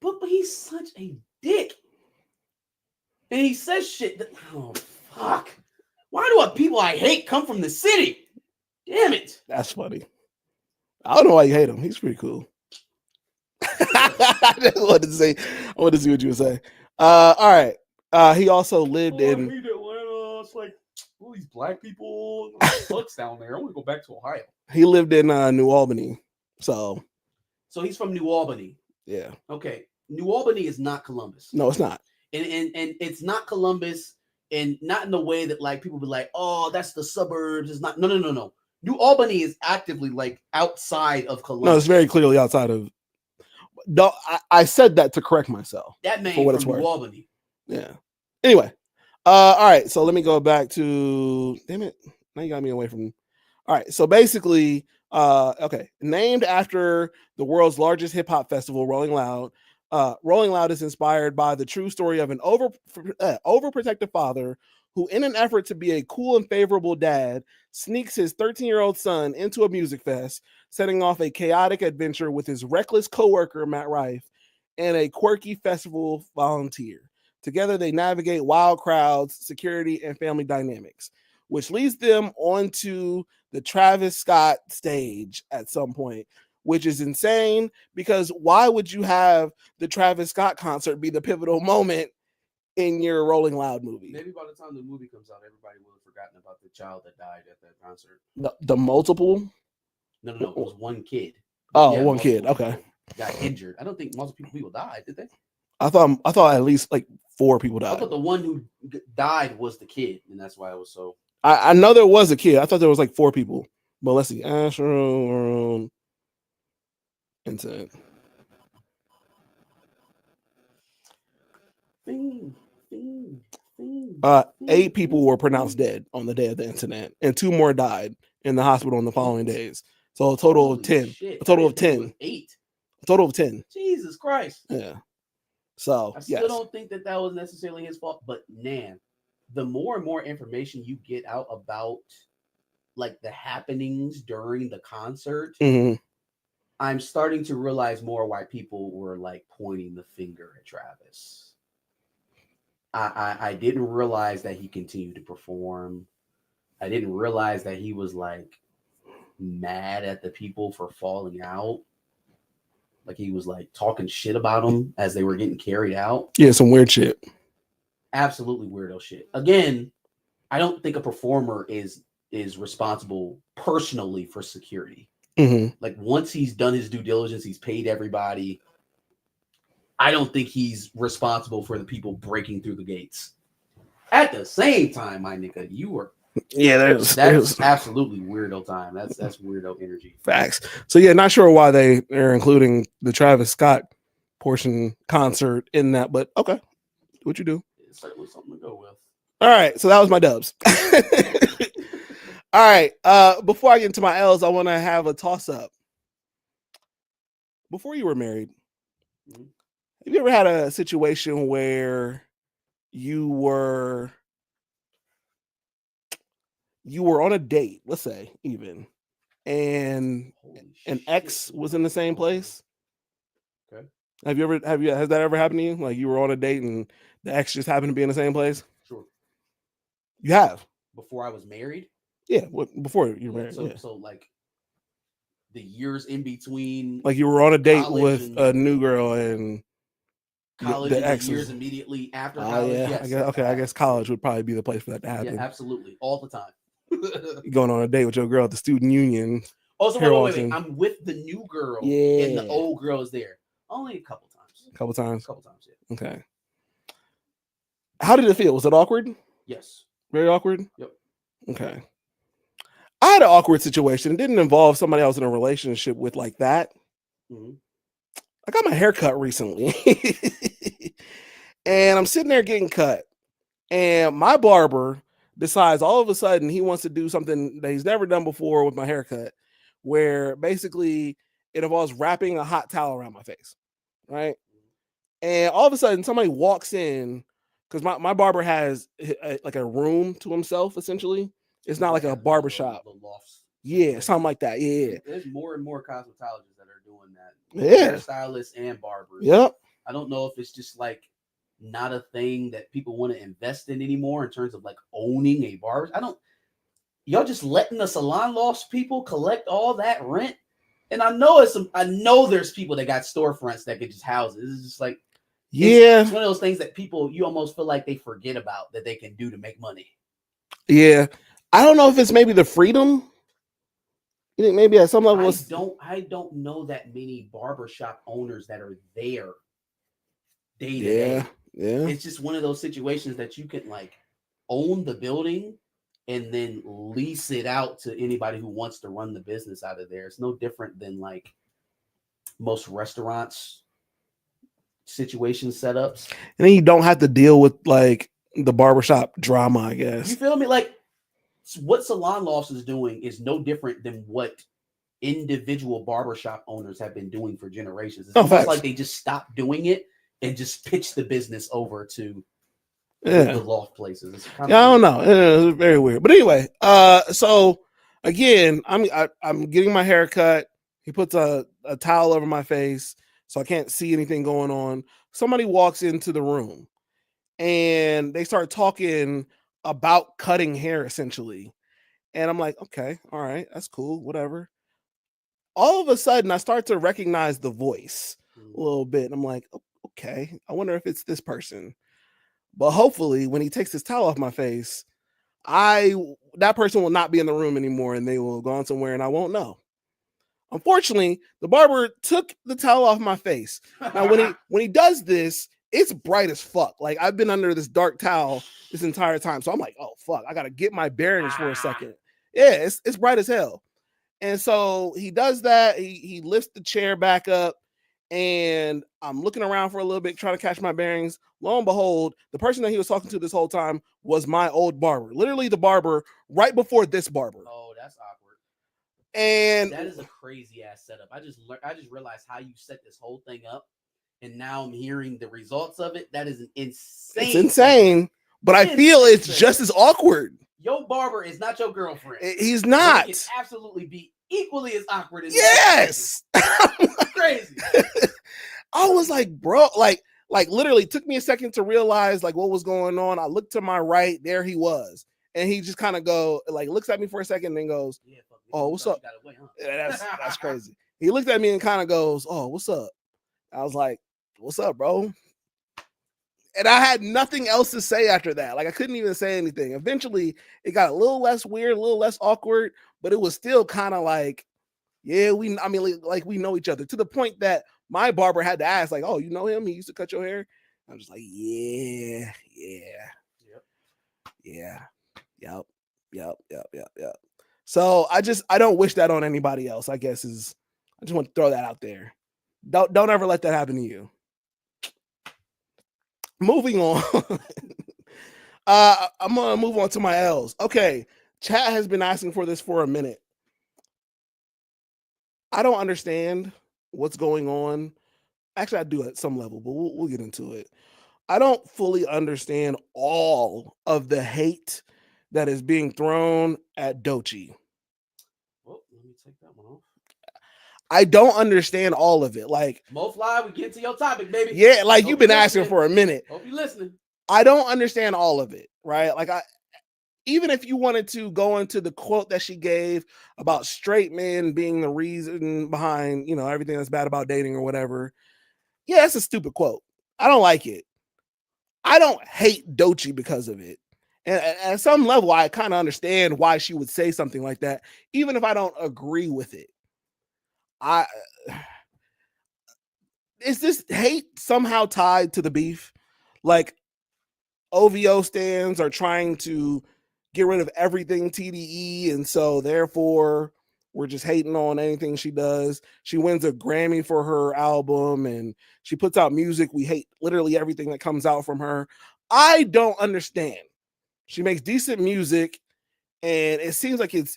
But he's such a dick. And he says shit that, oh, fuck. Why do people I hate come from the city? Damn it. That's funny. I don't know why you hate him. He's pretty cool. I just wanted to say, I wanted to see what you would say. All right. He also lived in. I hate Atlanta. It's like all these black people. Sucks down there. I want to go back to Ohio. He lived in New Albany. So he's from New Albany. Yeah. Okay. New Albany is not Columbus. No, it's not. And it's not Columbus, and not in the way that like people be like, oh, that's the suburbs. It's not. No. New Albany is actively like outside of Columbus. No, it's very clearly outside of. No, I said that to correct myself. That man for what from it's New worth. Albany. Yeah. Anyway, all right. So let me go back to. Damn it! Now you got me away from. All right. So basically, okay, named after the world's largest hip hop festival, Rolling Loud. Rolling Loud is inspired by the true story of an overprotective father who, in an effort to be a cool and favorable dad, sneaks his 13-year-old son into a music fest, setting off a chaotic adventure with his reckless coworker, Matt Rife, and a quirky festival volunteer. Together, they navigate wild crowds, security, and family dynamics, which leads them onto the Travis Scott stage at some point, which is insane because why would you have the Travis Scott concert be the pivotal moment in your Rolling Loud movie? Maybe by the time the movie comes out, everybody will have forgotten about the child that died at that concert. The multiple? No. It was one kid. Oh, yeah, one kid. Okay. Got injured. I don't think multiple people died, did they? I thought at least like 4 people died. I thought the one who died was the kid, and that's why it was so. I know there was a kid. I thought there was like 4 people. But let's see. Ashroom. Incident. 8 people were pronounced dead on the day of the incident, and 2 more died in the hospital in the following days. So a total of 10. Shit. A total of 10. 8. A total of 10. Jesus Christ. Yeah. So I still don't think that was necessarily his fault, but man, the more and more information you get out about like the happenings during the concert, I'm starting to realize more why people were like pointing the finger at Travis. I didn't realize that he continued to perform. I didn't realize that he was like mad at the people for falling out. Like he was like talking shit about them as they were getting carried out. Yeah, some weird shit. Absolutely weirdo shit. Again, I don't think a performer is responsible personally for security. Like once he's done his due diligence, he's paid everybody. I don't think he's responsible for the people breaking through the gates. At the same time, my nigga, you were that's absolutely weirdo time. That's weirdo energy. Facts. So yeah, not sure why they are including the Travis Scott portion concert in that, but okay, what you do? It's certainly something to go with. All right, so that was my dubs. All right, before I get into my L's, I want to have a toss up. Before you were married, have you ever had a situation where you were on a date, let's say even, and an ex was in the same place? Okay. Has that ever happened to you? Like you were on a date and the ex just happened to be in the same place? Sure. You have? Before I was married? Yeah, before you were married. So like the years in between, like you were on a date with a new girl and college, the and the years immediately after college. Yeah, yes. I guess college would probably be the place for that to happen. Yeah, absolutely, all the time. You're going on a date with your girl at the student union. Oh, so wait. I'm with the new girl, and the old girl is there. Only a couple times. Couple times, yeah. Okay. How did it feel? Was it awkward? Yes. Very awkward? Yep. Okay. I had an awkward situation. It didn't involve somebody I was in a relationship with like that. I got my hair cut recently. And I'm sitting there getting cut. And my barber decides all of a sudden he wants to do something that he's never done before with my haircut, where basically it involves wrapping a hot towel around my face, right? And all of a sudden somebody walks in, because my barber has like a room to himself, essentially. It's not like a barber shop. The lofts. Yeah, something like that. Yeah. There's more and more cosmetologists that are doing that. Yeah. Hairstylists and barbers. Yep. I don't know if it's just like not a thing that people want to invest in anymore in terms of like owning a barber. Y'all just letting the salon loft people collect all that rent. And I know there's people that got storefronts that could just house it. It's just like, it's one of those things that you almost feel like they forget about that they can do to make money. Yeah. I don't know if it's maybe the freedom. You think maybe at some level I don't know that many barbershop owners that are there day to day. Yeah. It's just one of those situations that you can like own the building and then lease it out to anybody who wants to run the business out of there. It's no different than like most restaurants situation setups. And then you don't have to deal with like the barbershop drama, I guess. You feel me? Like what Salon Lofts is doing is no different than what individual barbershop owners have been doing for generations. It's almost like they just stopped doing it and just pitched the business over to the loft places. I don't know. It's very weird. But anyway, so again, I'm getting my hair cut. He puts a towel over my face so I can't see anything going on. Somebody walks into the room and they start talking about cutting hair, essentially. And I'm like, okay, all right, that's cool, whatever. All of a sudden, I start to recognize the voice a little bit. I'm like, okay, I wonder if it's this person. But hopefully, when he takes his towel off my face, that person will not be in the room anymore, and they will have gone somewhere, and I won't know. Unfortunately, the barber took the towel off my face. Now, when he does this, it's bright as fuck. Like I've been under this dark towel this entire time, so I'm like, oh fuck, I gotta get my bearings for a second. Yeah, it's bright as hell. And so he does that. He lifts the chair back up, and I'm looking around for a little bit, trying to catch my bearings. Lo and behold, the person that he was talking to this whole time was my old barber, literally the barber right before this barber. Oh, that's awkward. And that is a crazy ass setup. I just realized how you set this whole thing up, and now I'm hearing the results of it. That is insane. It's insane, but I feel it's just as awkward. Your barber is not your girlfriend. He's not. It can absolutely be equally as awkward as yes. Crazy. I was like, bro, like literally took me a second to realize like what was going on. I looked to my right, there he was, and he just kind of looks at me for a second, and then goes, "Oh, what's up?" That's crazy. He looked at me and kind of goes, "Oh, what's up?" I was like, "What's up, bro?" And I had nothing else to say after that. Like I couldn't even say anything. Eventually, it got a little less weird, a little less awkward, but it was still kind of like, yeah, we know each other, to the point that my barber had to ask, like, "Oh, you know him? He used to cut your hair?" I was like, "Yeah. Yep. So I don't wish that on anybody else, I guess I just want to throw that out there. Don't ever let that happen to you. Moving on. I'm gonna move on to my L's. Okay, chat has been asking for this for a minute. I don't understand what's going on. Actually, I do at some level, but we'll get into it. I don't fully understand all of the hate that is being thrown at Doechii. Well, let me take that one off. I don't understand all of it. Like, MoFly, we get to your topic, baby. Yeah, like you've been asking for a minute. Hope you listening. I don't understand all of it, right? Like even if you wanted to go into the quote that she gave about straight men being the reason behind, everything that's bad about dating or whatever. Yeah, that's a stupid quote. I don't like it. I don't hate Doechii because of it. And at some level, I kind of understand why she would say something like that, even if I don't agree with it. Is this hate somehow tied to the beef? Like OVO stands are trying to get rid of everything TDE, and so therefore we're just hating on anything she does. She wins a Grammy for her album, and she puts out music. We hate literally everything that comes out from her. I don't understand. She makes decent music, and it seems like it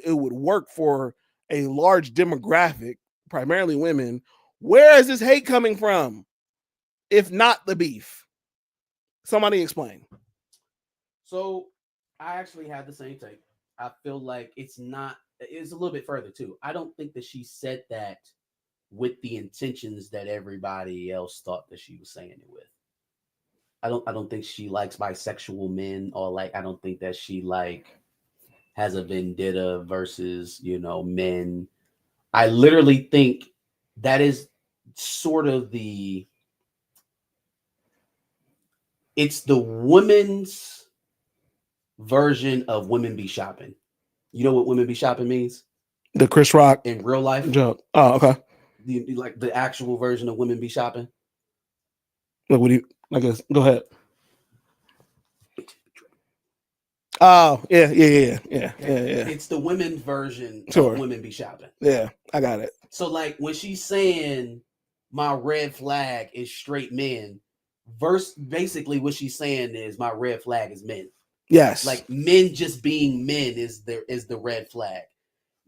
would work for a large demographic, primarily women. Where is this hate coming from? If not the beef? Somebody explain. So I actually had the same take. I feel like it's a little bit further too. I don't think that she said that with the intentions that everybody else thought that she was saying it with. I don't think she likes bisexual men, or like I don't think that she like has a vendetta versus, men. I literally think that is sort of it's the women's version of women be shopping. You know what women be shopping means? The Chris Rock in real life joke. Oh, okay. Like the actual version of women be shopping. Look, what do you? I guess go ahead. Oh, yeah. It's the women's version of women be shopping. Yeah, I got it. So like when she's saying my red flag is straight men, basically what she's saying is my red flag is men. Yes. Like men just being men is the red flag,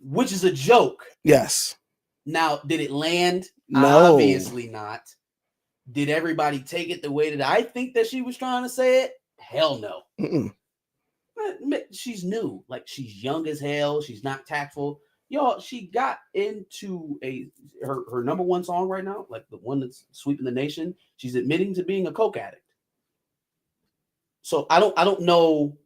which is a joke. Yes. Now, did it land? No. Obviously not. Did everybody take it the way that I think that she was trying to say it? Hell no. Mm-mm. She's new. Like she's young as hell. She's not tactful. Y'all, she got into her number one song right now, like the one that's sweeping the nation. She's admitting to being a coke addict. So I don't know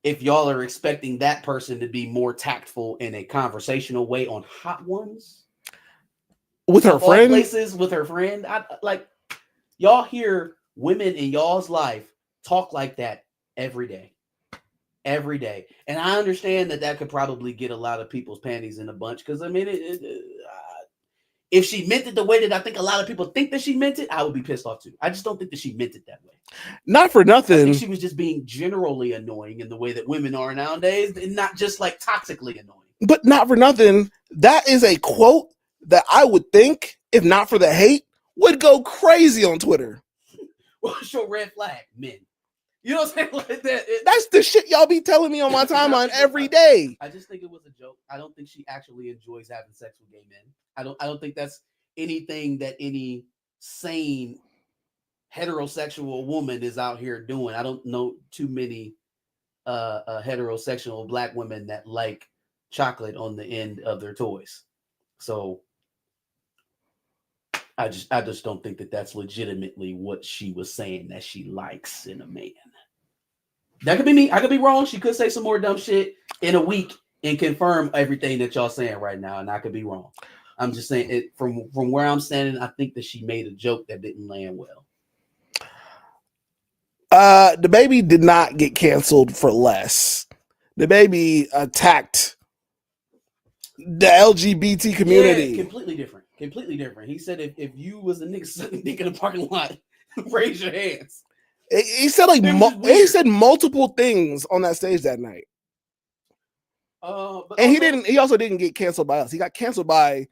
if y'all are expecting that person to be more tactful in a conversational way on Hot Ones with her friend. Places with her friend. Y'all hear women in y'all's life talk like that every day. Every day. And I understand that could probably get a lot of people's panties in a bunch. Because, I mean, if she meant it the way that I think a lot of people think that she meant it, I would be pissed off too. I just don't think that she meant it that way. Not for nothing. I think she was just being generally annoying in the way that women are nowadays, and not just like toxically annoying. But not for nothing. That is a quote that I would think, if not for the hate, would go crazy on Twitter. What's your red flag, men? You know what I'm saying? Like that. That's the shit y'all be telling me on my timeline every day. I just think it was a joke. I don't think she actually enjoys having sex with gay men. I don't think that's anything that any sane heterosexual woman is out here doing. I don't know too many heterosexual black women that like chocolate on the end of their toys. So I just don't think that that's legitimately what she was saying that she likes in a man. That could be me. I could be wrong. She could say some more dumb shit in a week and confirm everything that y'all saying right now, and I could be wrong. I'm just saying it from where I'm standing. I think that she made a joke that didn't land well. The baby did not get canceled for less. The baby attacked the LGBT community. Yeah, completely different. Completely different. He said if you was a nigga sucking dick in the parking lot, raise your hands. He said he said multiple things on that stage that night. And he also didn't get canceled by us. He got canceled by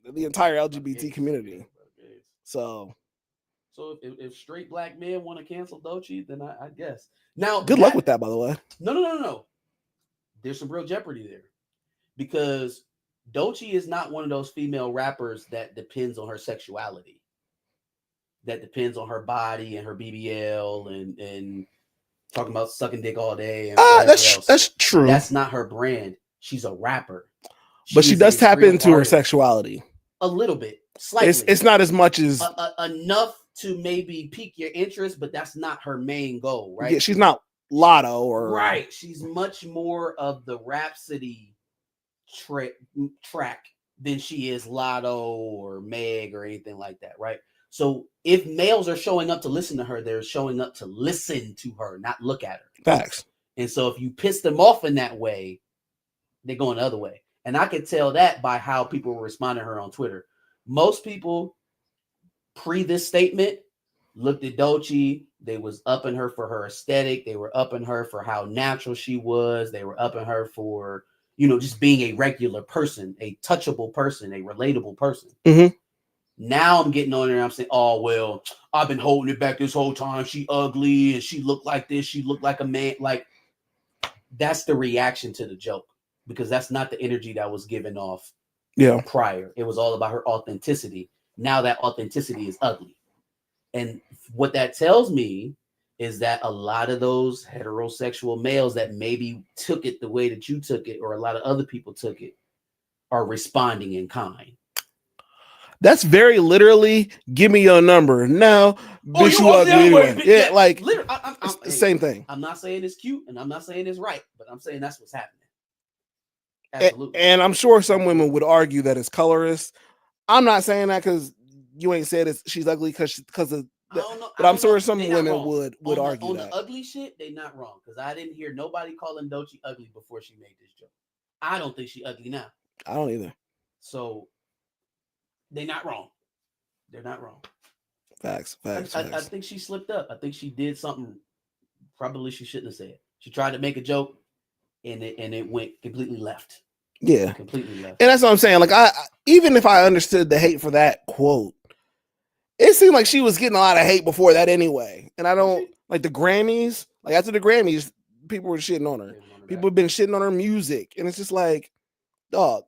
the entire LGBT community. So if straight black men want to cancel Doechii, then I guess. Now, good luck with that, by the way. No. There's some real jeopardy there, because Doechii is not one of those female rappers that depends on her sexuality. That depends on her body and her BBL and talking about sucking dick all day. And that's true. That's not her brand. She's a rapper. But she does tap into her sexuality. A little bit. Slightly. It's not as much as... enough to maybe pique your interest, but that's not her main goal, right? Yeah, she's not Lotto or... Right. She's much more of the Rhapsody track than she is Lotto or Meg or anything like that, right? So if males are showing up to listen to her, they're showing up to listen to her, not look at her. Facts. And so if you piss them off in that way, they're going the other way. And I could tell that by how people were responding to her on Twitter. Most people pre this statement looked at Doechii. They was upping her for her aesthetic. They were upping her for how natural she was. They were upping her for, just being a regular person, a touchable person, a relatable person. Mm-hmm. Now I'm getting on there and I'm saying, oh, well, I've been holding it back this whole time. She ugly and she looked like this. She looked like a man. Like, that's the reaction to the joke, because that's not the energy that was given off Yeah. Prior, it was all about her authenticity. Now that authenticity is ugly. And what that tells me is that a lot of those heterosexual males that maybe took it the way that you took it, or a lot of other people took it, are responding in kind. That's very literally, give me your number. No, bitch, you ugly anyway. Yeah, like, literally, it's the same thing. I'm not saying it's cute and I'm not saying it's right, but I'm saying that's what's happening. Absolutely. And I'm sure some women would argue that it's colorist. I'm not saying that because you ain't said she's ugly because of but I'm sure some women would argue on that. The ugly shit, they not wrong, because I didn't hear nobody calling Doechii ugly before she made this joke. I don't think she ugly now. I don't either. So they not wrong. They're not wrong. Facts. I think she slipped up. I think she did something probably she shouldn't have said. She tried to make a joke and it went completely left. Yeah, completely left. And that's what I'm saying. Like, I even if I understood the hate for that quote, it seemed like she was getting a lot of hate before that anyway. And I don't like the Grammys. Like, after the Grammys, people were shitting on her. People have been shitting on her music, and it's just like, dog,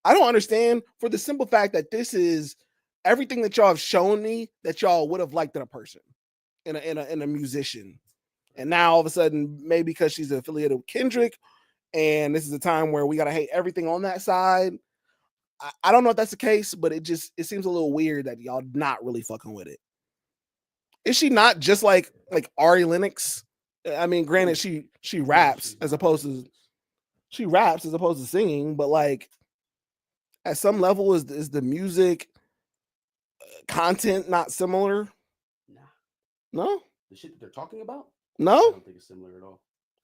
I don't understand, for the simple fact that this is everything that y'all have shown me that y'all would have liked in a person, in a musician, and now all of a sudden, maybe because she's affiliated with Kendrick, and this is a time where we gotta hate everything on that side. I don't know if that's the case, but it seems a little weird that y'all not really fucking with it. Is she not just like Ari Lennox? I mean, granted, she raps as opposed to singing, but like at some level, is the music content not similar? Nah. No? The shit that they're talking about? No? I don't think it's similar at all.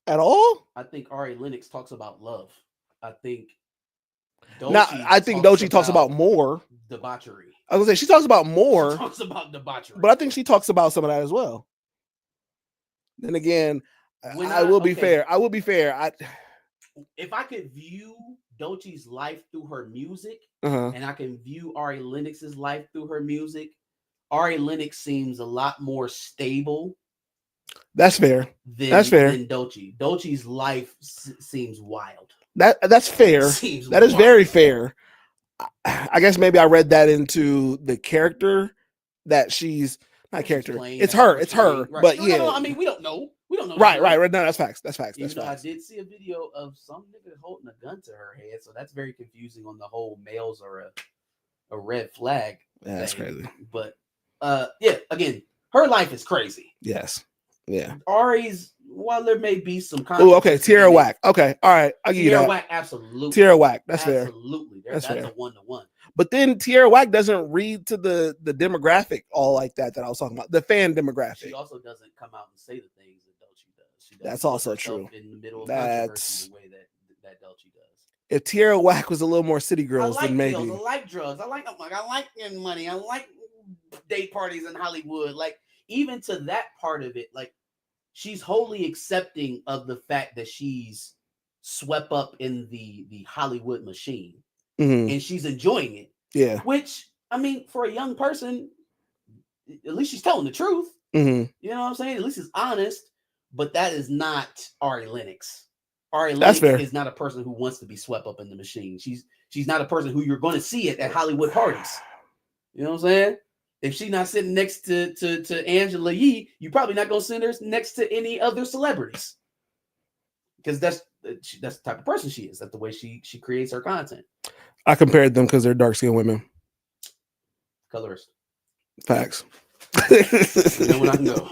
At all? I think Ari Lennox talks about love. I think Doechii talks about more debauchery. I was gonna say she talks about more. She talks about debauchery. But I think she talks about some of that as well. Then again, I will be fair. If I could view Doechii's life through her music, and I can view Ari Lennox's life through her music, Ari Lennox seems a lot more stable. That's fair. Than Doechii. Doechii's life seems wild. That's fair. That is very fair. I guess maybe I read that into the character that she's not character. It's her. Right. But yeah, no, I mean, we don't know. Right. No, that's facts. Even though I did see a video of some nigga holding a gun to her head, so that's very confusing on the whole males are a red flag. Yeah, that's crazy. But yeah, again, her life is crazy. Yes. Yeah. Ari's, while there may be some oh, okay, Tierra Whack. Okay, all right, I'll give you that. Tierra Whack, absolutely. Tierra Whack, that's fair. Absolutely, that's fair. A 1-to-1. But then Tierra Whack doesn't read to the demographic all like that I was talking about, the fan demographic. She also doesn't come out and say the things that Doechii does. She that's also true. In the middle of controversy the way that Doechii does. If Tierra Whack was a little more city girls, then maybe. I like drugs. I like getting money. I like date parties in Hollywood. Like, even to that part of it, like, she's wholly accepting of the fact that she's swept up in the Hollywood machine, and she's enjoying it. Yeah. Which, I mean, for a young person, at least she's telling the truth. You know what I'm saying? At least it's honest. But that is not Ari Lennox. Ari Lennox is not a person who wants to be swept up in the machine. She's not a person who you're going to see at Hollywood parties. You know what I'm saying? If she's not sitting next to Angela Yee, you're probably not going to send her next to any other celebrities, because that's the type of person she is. That's the way she creates her content. I compared them because they're dark skinned women. Colorist. Facts. You know when I can go.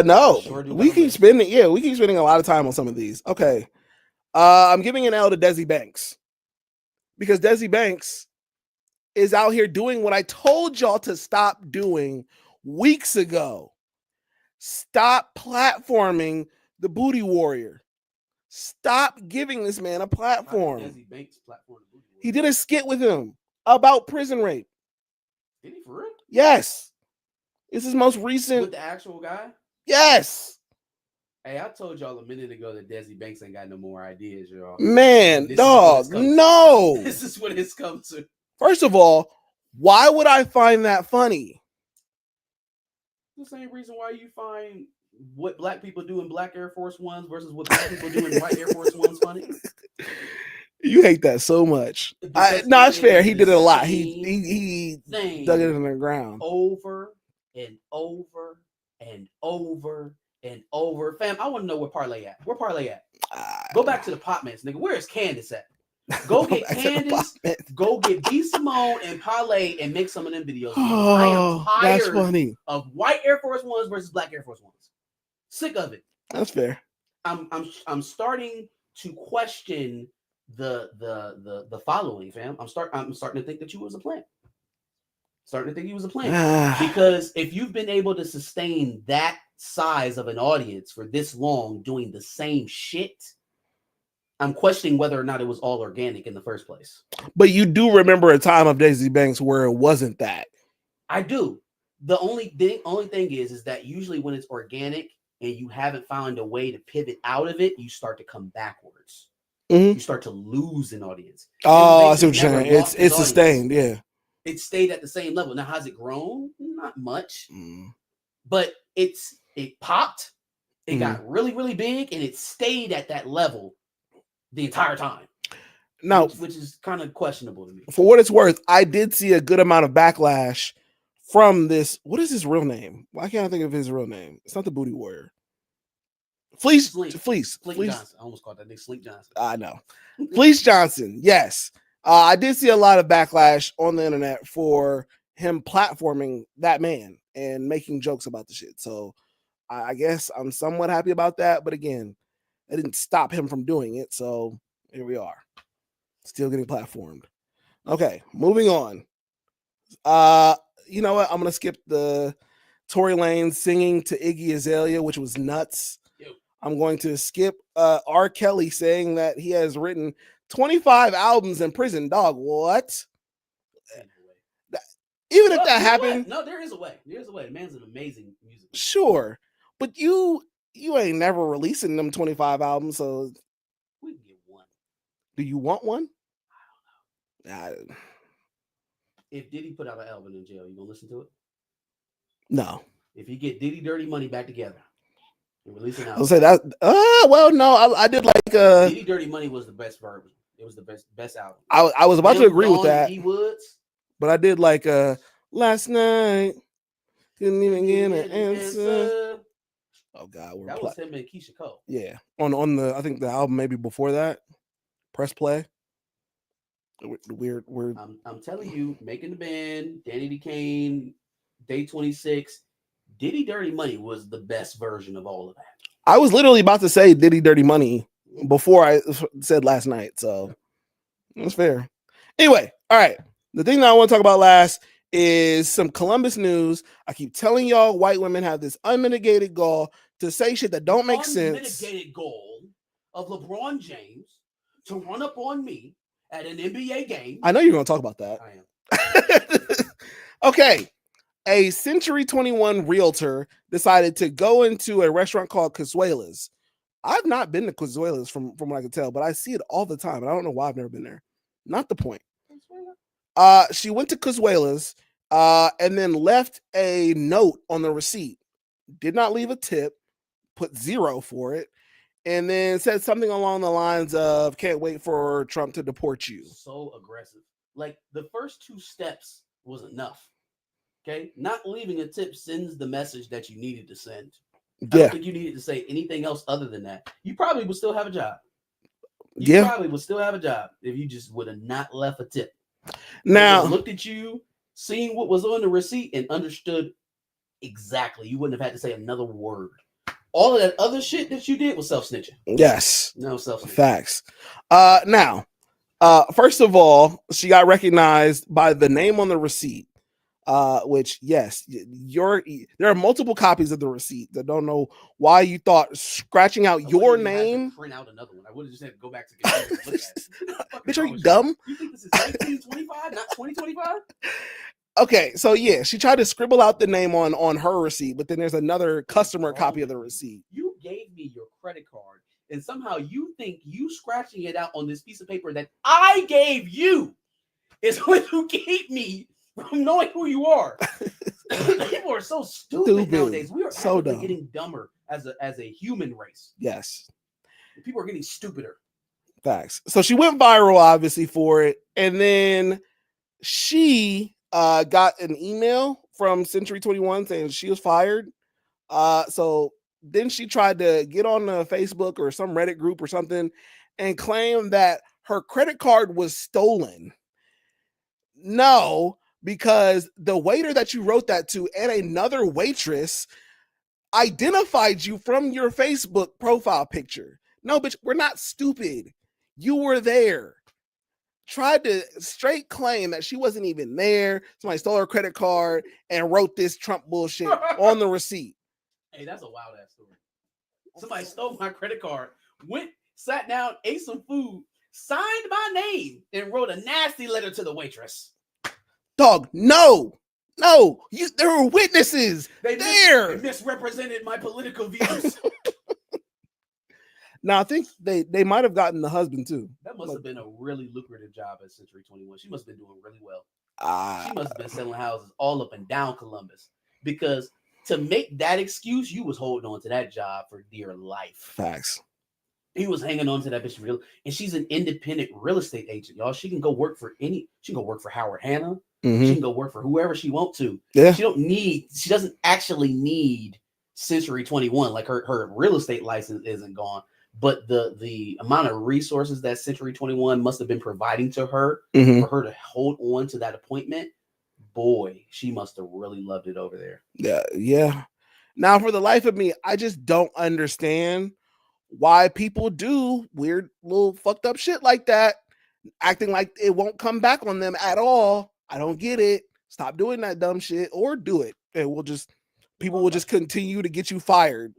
No. We keep spending a lot of time on some of these. Okay. I'm giving an L to Desi Banks, because Desi Banks is out here doing what I told y'all to stop doing weeks ago. Stop platforming the booty warrior. Stop giving this man a platform. Desi Banks platform the booty warrior. He did a skit with him about prison rape. Did he for real? Yes. It's his most recent. With the actual guy? Yes. Hey, I told y'all a minute ago that Desi Banks ain't got no more ideas, y'all. Man, dog, no. This is what it's come to. First of all, why would I find that funny? The same reason why you find what black people do in black Air Force Ones versus what black people do in white Air Force Ones funny. You hate that so much. No, it's fair. He did it a lot. He dug it in the ground over and over and over and over. Fam, I want to know where Parlay at. Where Parlay at? Go back to the Pop Mans, nigga. Where is Candace at? Go get Candace. Go get B Simone and Parlay and make some of them videos. I am tired of white Air Force Ones versus black Air Force Ones. Sick of it. That's fair. I'm starting to question the following, fam. I'm starting to think that you was a plant. Starting to think he was a plant. Because if you've been able to sustain that size of an audience for this long doing the same shit, I'm questioning whether or not it was all organic in the first place. But you do remember a time of Daisy Banks where it wasn't that. I do. The only thing is that usually when it's organic and you haven't found a way to pivot out of it, you start to come backwards. Mm-hmm. You start to lose an audience. Oh, I see what you're saying. It's sustained, yeah. It stayed at the same level. Now, has it grown? Not much. But it popped. It got really, really big, and it stayed at that level the entire time. Now, which is kind of questionable to me. For what it's worth, I did see a good amount of backlash from this. What is his real name? Why can't I think of his real name? It's not the Booty Warrior. Fleece Johnson. I almost called that nigga Slink Johnson. I know. Fleece Johnson. Yes. I did see a lot of backlash on the internet for him platforming that man and making jokes about the shit. So I guess I'm somewhat happy about that. But again, it didn't stop him from doing it. So here we are. Still getting platformed. Okay, moving on. You know what? I'm going to skip the Tory Lanez singing to Iggy Azalea, which was nuts. I'm going to skip R. Kelly saying that he has written 25 albums in prison. Dog, what? Even if that happened. No, there is a way. There's a way. The man's an amazing musician. Sure. But you ain't never releasing them 25 albums, so. We can get one. Do you want one? I don't know. If Diddy put out an album in jail, you gonna listen to it? No. If you get Diddy Dirty Money back together. Release an album. I'll say that. Well, no, I did like. Diddy Dirty Money was the best version. It was the best album. I was about to agree with that. E Woods, but I did like last night. Couldn't even get an answer. Oh God, that was him and Keisha Cole. Yeah, on the I think the album maybe before that. Press play. The weird. I'm telling you, Making the Band, Danny DeCane, Day 26. Diddy Dirty Money was the best version of all of that. I was literally about to say Diddy Dirty Money before I said last night, so that's fair. Anyway, all right. The thing that I want to talk about last is some Columbus news. I keep telling y'all white women have this unmitigated gall to say shit that don't make sense. Unmitigated goal of LeBron James to run up on me at an NBA game. I know you're going to talk about that. I am. Okay. A Century 21 realtor decided to go into a restaurant called Casuela's. I've not been to Casuela's from what I can tell, but I see it all the time. And I don't know why I've never been there. Not the point. She went to Casuela's and then left a note on the receipt. Did not leave a tip, put 0 for it, and then said something along the lines of, "Can't wait for Trump to deport you." So aggressive. Like the first 2 steps was enough. Okay, not leaving a tip sends the message that you needed to send. I don't think you needed to say anything else other than that. You probably would still have a job. You probably would still have a job if you just would have not left a tip. Now, looked at you, seen what was on the receipt, and understood exactly. You wouldn't have had to say another word. All of that other shit that you did was self-snitching. Yes. No self-snitching. Facts. Now, first of all, she got recognized by the name on the receipt. Which yes, there are multiple copies of the receipt that don't know why you thought scratching out your name. Print out another one. I would have just had to go back to get look at it. Bitch, are you dumb? You think this is 1925, not 2025? Okay, so yeah, she tried to scribble out the name on her receipt, but then there's another customer copy of the receipt. You gave me your credit card, and somehow you think you scratching it out on this piece of paper that I gave you is what you keep me from knowing who you are. People are so stupid nowadays. We are so getting dumber as a human race. Yes. People are getting stupider. Facts. So she went viral, obviously, for it, and then she got an email from Century 21 saying she was fired. So then she tried to get on Facebook or some Reddit group or something and claim that her credit card was stolen. No, because the waiter that you wrote that to and another waitress identified you from your Facebook profile picture. No, bitch, we're not stupid. You were there. Tried to straight claim that she wasn't even there. Somebody stole her credit card and wrote this Trump bullshit on the receipt. Hey, that's a wild ass story. Somebody stole my credit card, went, sat down, ate some food, signed my name, and wrote a nasty letter to the waitress. Dog, no, there were witnesses They misrepresented my political views. Now I think they might have gotten the husband too. That must have been a really lucrative job at Century 21. She must have been doing really well. She must have been selling houses all up and down Columbus, because to make that excuse, you was holding on to that job for dear life. Facts. He was hanging on to that bitch real, and she's an independent real estate agent, y'all. She can go work for she can go work for Howard Hanna. She can go work for whoever she wants to. Yeah. She doesn't actually need Century 21. Like her real estate license isn't gone, but the amount of resources that Century 21 must have been providing to her for her to hold on to that appointment, boy, she must have really loved it over there. Yeah. Now, for the life of me, I just don't understand why people do weird little fucked up shit like that, acting like it won't come back on them at all. I don't get it. Stop doing that dumb shit, or do it, and people will just continue to get you fired.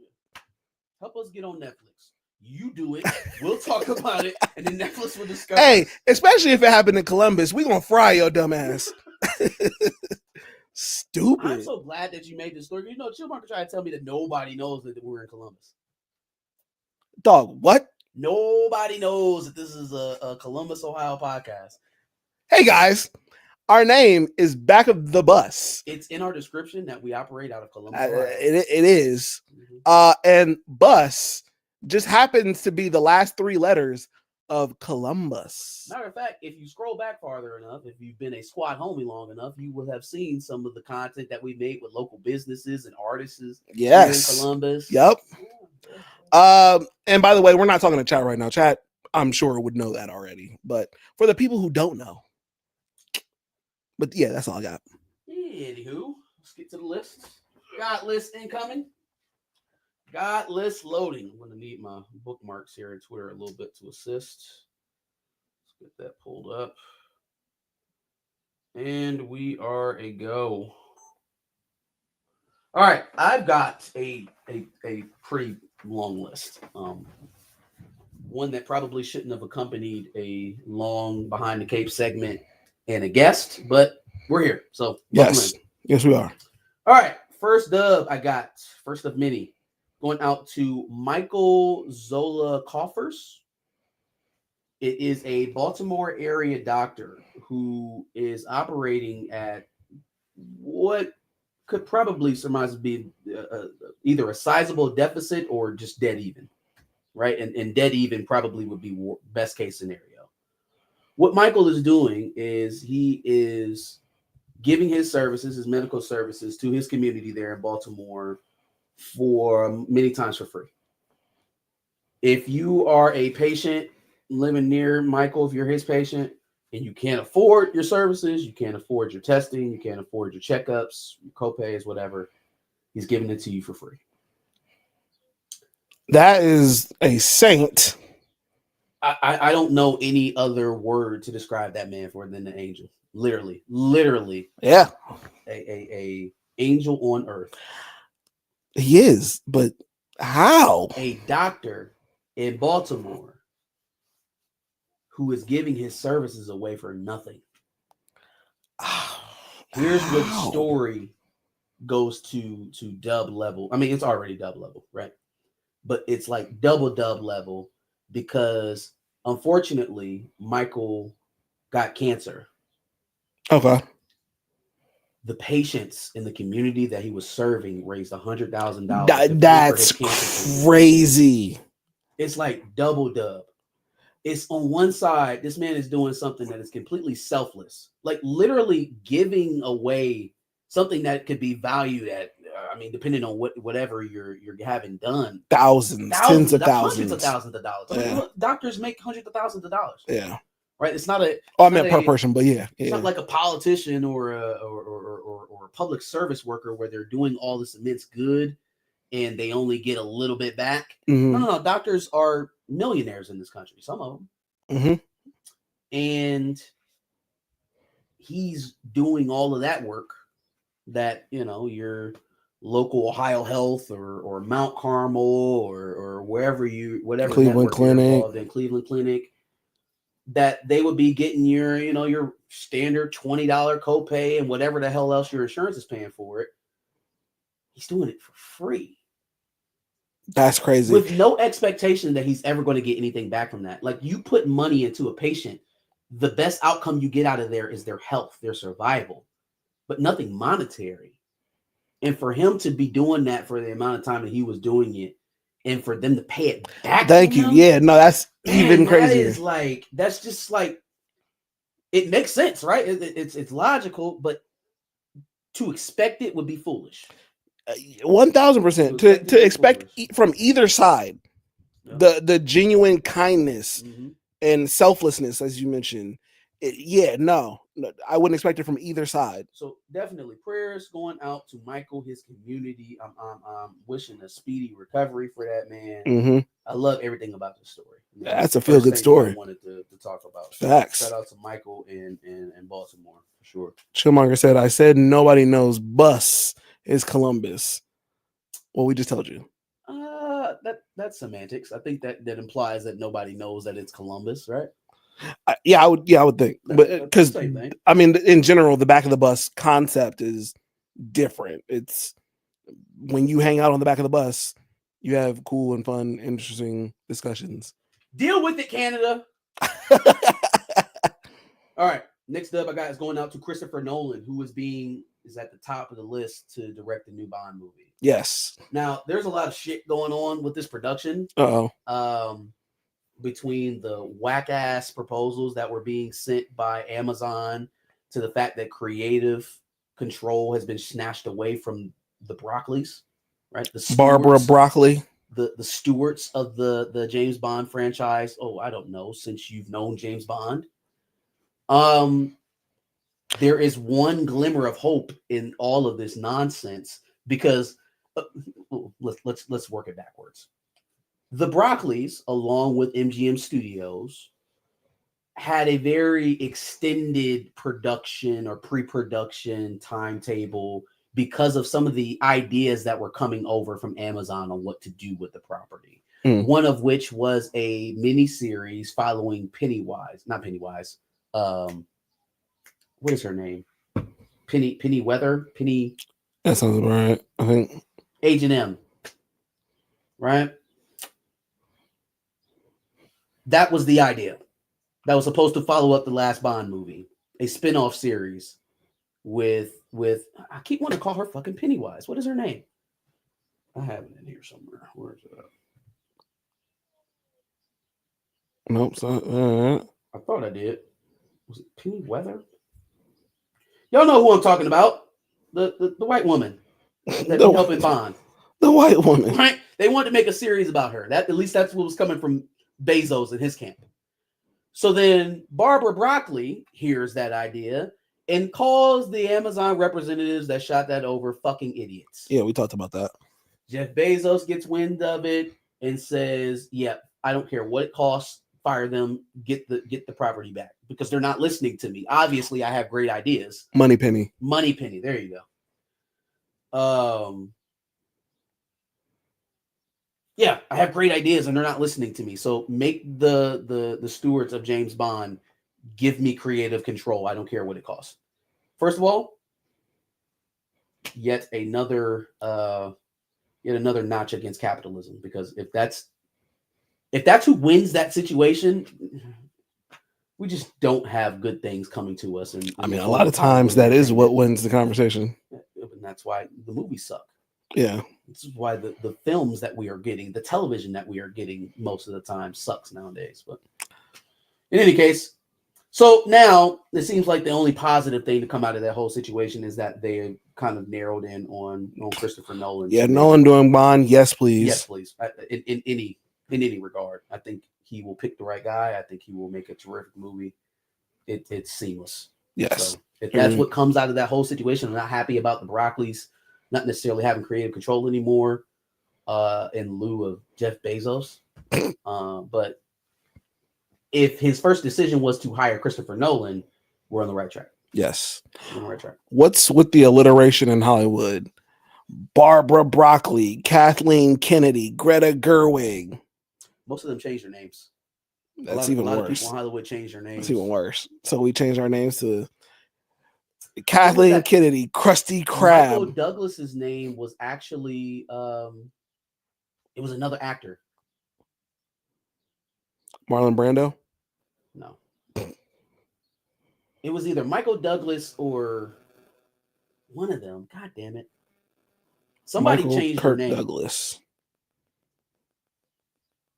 Help us get on Netflix. You do it. We'll talk about it, and then Netflix will discover. Hey, especially if it happened in Columbus, we gonna fry your dumb ass. Stupid. I'm so glad that you made this story. You know, Chill Mark tried to tell me that nobody knows that we're in Columbus. Dog, what? Nobody knows that this is a Columbus, Ohio podcast. Hey guys, our name is Back of the Bus. It's in our description that we operate out of Columbus. It is. And bus just happens to be the last three letters of Columbus. Matter of fact, if you scroll back farther enough, if you've been a squad homie long enough, you will have seen some of the content that we made with local businesses and artists here in Columbus. Yep. And by the way, we're not talking to chat right now. Chat, I'm sure, would know that already. But for the people who don't know, but yeah, that's all I got. Anywho, let's get to the list. Got list incoming. Got list loading. I'm going to need my bookmarks here in Twitter a little bit to assist. Let's get that pulled up. And we are a go. All right, I've got a pretty long list. One that probably shouldn't have accompanied a long Behind the Cape segment and a guest, but we're here. So yes, we are. All right, first dub I got, first of many, going out to Michael Zola Coffers. It is a Baltimore area doctor who is operating at what could probably surmise to be either a sizable deficit or just dead even, right? And dead even probably would be best case scenario. What Michael is doing is he is giving his services, his medical services, to his community there in Baltimore for many times for free. If you are a patient living near Michael, if you're his patient and you can't afford your services, you can't afford your testing, you can't afford your checkups, your copays, whatever, he's giving it to you for free. That is a saint. I don't know any other word to describe that man for than an angel. Literally. Yeah. A angel on earth. He is, but how? A doctor in Baltimore who is giving his services away for nothing. Here's what the story goes to dub level. I mean, it's already dub level, right? But it's like double dub level because unfortunately, Michael got cancer. Okay. The patients in the community that he was serving raised $100,000. That's crazy. It's like double dub. it's on one side, this man is doing something that is completely selfless, like literally giving away something that could be valued at, I mean, depending on whatever you're having done, Thousands, tens of thousands, hundreds of thousands of dollars. I mean, Yeah. look, doctors make hundreds of thousands of dollars. Yeah. Right. It's not a. Oh, I meant per person, but yeah. It's not like a politician or a public service worker where they're doing all this immense good and they only get a little bit back. Mhm. No. Doctors are millionaires in this country, some of them. Mhm. And he's doing all of that work that, your local Ohio Health or Mount Carmel or whatever Cleveland Clinic, in Cleveland Clinic, that they would be getting your standard $20 copay and whatever the hell else your insurance is paying for it. He's doing it for free. That's crazy. With no expectation that he's ever going to get anything back from that. Like, you put money into a patient, the best outcome you get out of there is their health, their survival, but nothing monetary. And for him to be doing that for the amount of time that he was doing it, and for them to pay it back. Thank you. Yeah, no, that's even crazier. That's just like, it makes sense, right? It's logical, but to expect it would be foolish. 1000% to expect from either side, the genuine kindness and selflessness, as you mentioned. No, I wouldn't expect it from either side. So definitely prayers going out to Michael, his community. I'm wishing a speedy recovery for that man. Mm-hmm. I love everything about this story. That's a feel good story. I wanted to talk about. Facts. Shout out to Michael in Baltimore for sure. Chillmonger said, "I said nobody knows bus is Columbus." Well, we just told you. That's semantics. I think that implies that nobody knows that it's Columbus, right? I would think, but because I mean, in general, the back of the bus concept is different. It's when you hang out on the back of the bus, you have cool and fun, interesting discussions. Deal with it, Canada. All right, next up, I got is going out to Christopher Nolan, who is at the top of the list to direct the new Bond movie. Yes. Now, there's a lot of shit going on with this production. Between the whack ass proposals that were being sent by Amazon to the fact that creative control has been snatched away from the Broccoli's, right? Barbara Broccoli, the stewards of the James Bond franchise. Oh, I don't know, since you've known James Bond. There is one glimmer of hope in all of this nonsense because let's work it backwards. The Broccoli's, along with MGM Studios, had a very extended production or pre-production timetable because of some of the ideas that were coming over from Amazon on what to do with the property. One of which was a mini-series following not Pennywise. What is her name? Penny Weather? Penny. That sounds about right, I think. Agent M. Right? That was the idea. That was supposed to follow up the last Bond movie, a spin-off series with I keep wanting to call her fucking Pennywise. What is her name? I have it in here somewhere. Where is it at? Nope. I thought I did. Was it Penny Weather? Y'all know who I'm talking about. The white woman that be helping Bond. The white woman. Right? They wanted to make a series about her. At least that's what was coming from Bezos and his camp. So then Barbara Broccoli hears that idea and calls the Amazon representatives that shot that over fucking idiots. Yeah, we talked about that. Jeff Bezos gets wind of it and says, "Yeah, I don't care what it costs. Fire them. Get the property back because they're not listening to me. Obviously, I have great ideas. Money penny. There you go. Yeah, I have great ideas and they're not listening to me. So make the stewards of James Bond give me creative control. I don't care what it costs." First of all, yet another notch against capitalism, because if that's who wins that situation, we just don't have good things coming to us. And I mean, a lot of times that is what wins the conversation. And that's why the movies suck. Yeah. This is why the films that we are getting, the television that we are getting most of the time sucks nowadays. But In any case, so now it seems like the only positive thing to come out of that whole situation is that they kind of narrowed in on Christopher Nolan. Yeah, Nolan doing Bond. Yes, please. Yes, please. In any regard, I think he will pick the right guy. I think he will make a terrific movie. It's seamless. Yes. So if that's what comes out of that whole situation, I'm not happy about the Broccoli's not necessarily having creative control anymore, in lieu of Jeff Bezos. But if his first decision was to hire Christopher Nolan, we're on the right track. Yes. We're on the right track. What's with the alliteration in Hollywood? Barbara Broccoli, Kathleen Kennedy, Greta Gerwig. Most of them changed their names. That's even worse. A lot of worse. people in Hollywood changed their names. That's even worse. So we changed our names to Kathleen Kennedy, Krusty Krab. Michael Douglas's name was actually it was another actor. Marlon Brando? No. It was either Michael Douglas or one of them. God damn it. Somebody Michael changed Kirk their name. Douglas.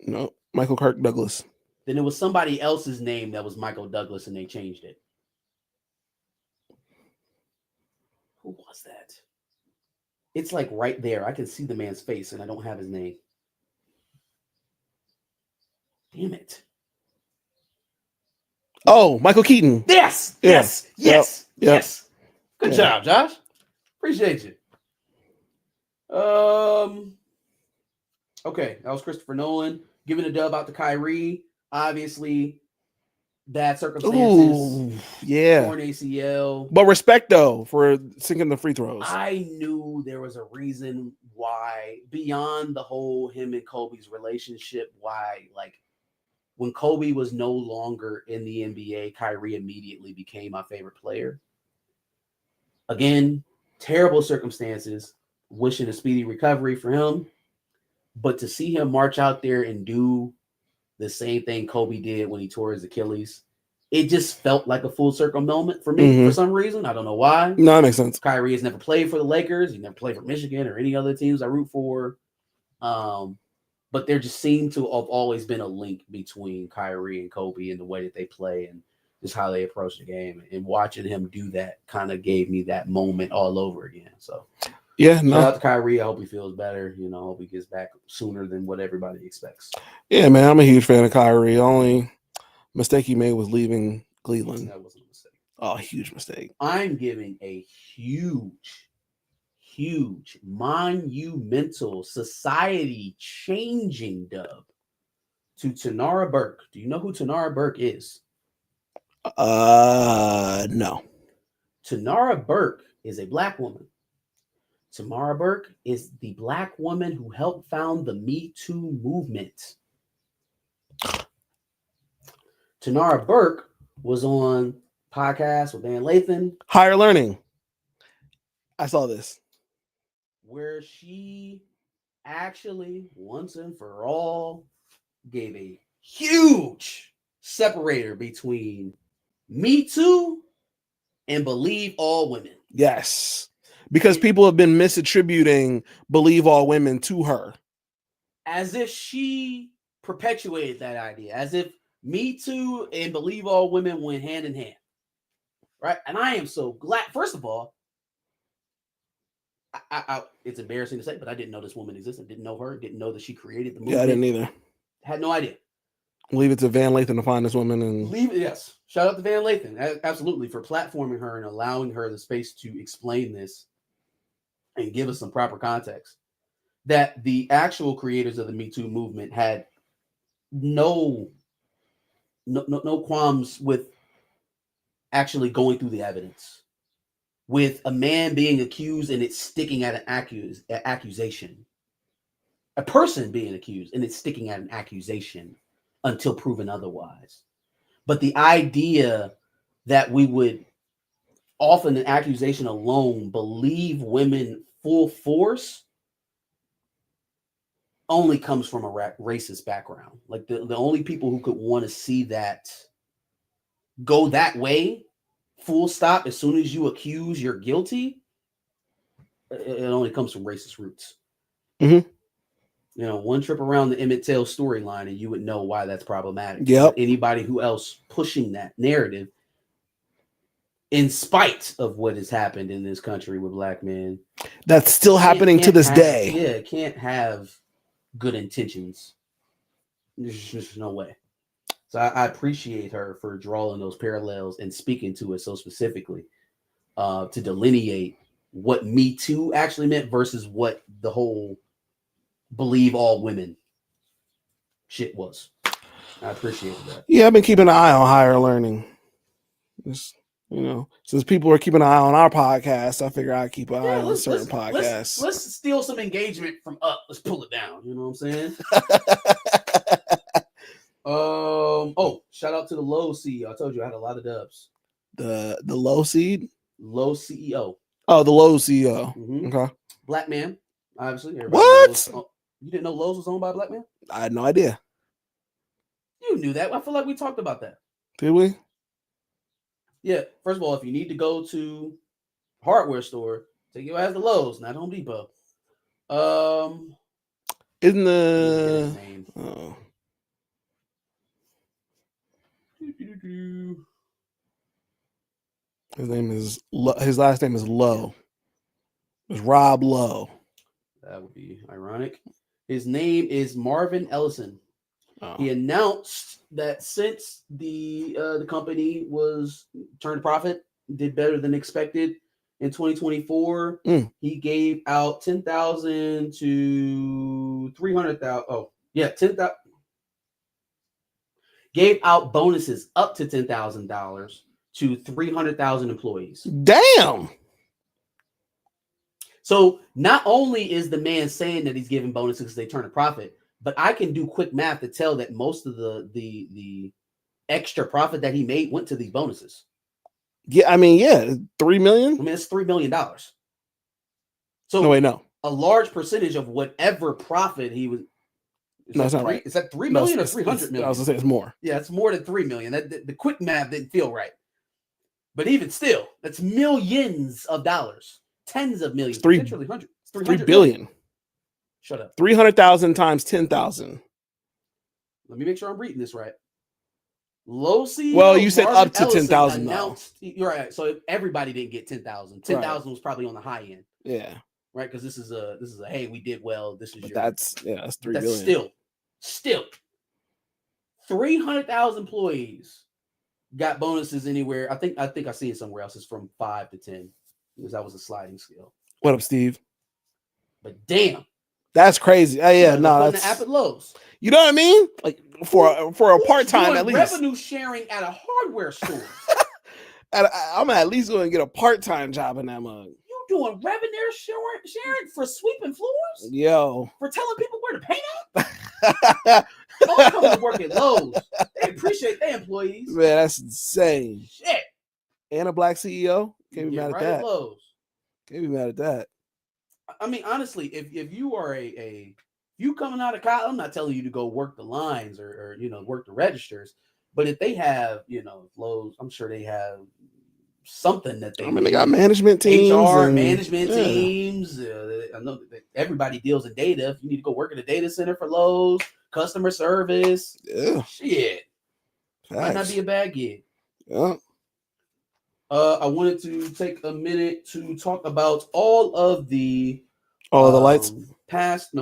No, Michael Kirk Douglas. Then it was somebody else's name that was Michael Douglas and they changed it. Who was that? It's like right there. I can see the man's face and I don't have his name. Damn it. Oh, Michael Keaton. Yes. Yeah. Yes. Yes. Yep. Yes. Good job, Josh. Appreciate you. Okay, that was Christopher Nolan giving a dub out to Kyrie. Obviously, bad circumstances. Ooh, yeah. Torn ACL. But respect though for sinking the free throws. I knew there was a reason why, beyond the whole him and Kobe's relationship, why, like, when Kobe was no longer in the NBA, Kyrie immediately became my favorite player. Again, terrible circumstances. Wishing a speedy recovery for him. But to see him march out there and do the same thing Kobe did when he tore his Achilles, it just felt like a full circle moment for me for some reason. I don't know why. No, that makes sense. Kyrie has never played for the Lakers. He never played for Michigan or any other teams I root for. But there just seemed to have always been a link between Kyrie and Kobe and the way that they play and just how they approach the game. And watching him do that kind of gave me that moment all over again. So yeah, no. Shout out to Kyrie. I hope he feels better. You know, I hope he gets back sooner than what everybody expects. Yeah, man, I'm a huge fan of Kyrie. The only mistake he made was leaving Cleveland. That wasn't a mistake. Oh, huge mistake. I'm giving a huge, monumental, society-changing dub to Tanara Burke. Do you know who Tanara Burke is? No. Tanara Burke is a Black woman. Tamara Burke is the Black woman who helped found the Me Too movement. Tanara Burke was on podcast with Van Lathan. Higher Learning. I saw this. Where she actually, once and for all, gave a huge separator between Me Too and Believe All Women. Yes. Because people have been misattributing Believe All Women to her. As if she perpetuated that idea. As if Me Too and Believe All Women went hand in hand. Right? And I am so glad. First of all, it's embarrassing to say, but I didn't know this woman existed. Didn't know her. Didn't know that she created the movie. Yeah, I didn't either. Had no idea. Leave it to Van Lathan to find this woman. And Yes. Shout out to Van Lathan. Absolutely. For platforming her and allowing her the space to explain this and give us some proper context. That the actual creators of the Me Too movement had no qualms with actually going through the evidence. With a man being accused and it's sticking at an accusation. A person being accused and it's sticking at an accusation until proven otherwise. But the idea that we would, off an accusation alone, believe women full force only comes from a racist background. Like the only people who could want to see that go that way, full stop, as soon as you accuse, you're guilty, it only comes from racist roots. Mm-hmm. one trip around the Emmett Till storyline, and you would know why that's problematic. Yep. Anybody who else pushing that narrative, in spite of what has happened in this country with black men, That's still happening to this day. Yeah, can't have good intentions. There's just no way. So I appreciate her for drawing those parallels and speaking to it so specifically to delineate what Me Too actually meant versus what the whole believe all women shit was. I appreciated that. Yeah, I've been keeping an eye on higher learning. Just, since people are keeping an eye on our podcast, I figure I'd keep an eye on certain podcasts. Let's steal some engagement from up. Let's pull it down. You know what I'm saying? Shout out to the Low CEO. I told you I had a lot of dubs. The Low Seed? Low CEO. Oh, the Low CEO. Mm-hmm. Okay. Black man, obviously. What? You didn't know Lowe's was owned by a black man? I had no idea. You knew that. I feel like we talked about that. Did we? Yeah. First of all, if you need to go to a hardware store, take your ass to Lowe's, not Home Depot. Isn't the name. Oh. His last name is Lowe. It's Rob Lowe. That would be ironic. His name is Marvin Ellison. Oh. He announced that since the company was turned profit, did better than expected in 2024, he gave out $10,000 to $300,000. Oh, yeah, $10,000. Gave out bonuses up to $10,000 to 300,000 employees. Damn. So not only is the man saying that he's giving bonuses because they turn a profit, but I can do quick math to tell that most of the extra profit that he made went to these bonuses. Yeah, I mean, yeah, 3 million. I mean, it's $3 million. So no, wait, no. A large percentage of whatever profit he was. No, it's not right. Is that 3 million or 300 million? I was gonna say it's more. Yeah, it's more than 3 million. The quick math didn't feel right. But even still, that's millions of dollars, tens of millions, potentially hundreds. 3 billion. Shut up. 300,000 times 10,000. Let me make sure I'm reading this right. Low CEO. Well, you said Marvin up to 10,000. You're right. So everybody didn't get 10,000. 10,000 was probably on the high end. Yeah. Right, because this is a hey, we did well. This is that's 3 billion. Still 300,000 employees got bonuses anywhere. I think I see it somewhere else. It's from 5 to 10 because that was a sliding scale. What up, Steve? But damn, that's crazy. Yeah, no, that's the app at Lowe's. You know what I mean? Like for a part time at least. Revenue sharing at a hardware store. I'm at least going to get a part time job in that mug. You doing revenue sharing for sweeping floors? Yo, for telling people where to paint at? Don't come to work at Lowe's. They appreciate their employees. Man, that's insane. Shit. And a black CEO? Can't be mad at that. Lowe's. Can't be mad at that. I mean, honestly, if you are you coming out of college, I'm not telling you to go work the lines or work the registers, but if they have, Lowe's, I'm sure they have something that they. I mean, they got management teams, teams. I know that everybody deals in data. If you need to go work at a data center for Lowe's, customer service, shit, might not be a bad gig. Yeah. I wanted to take a minute to talk about all of the lights, past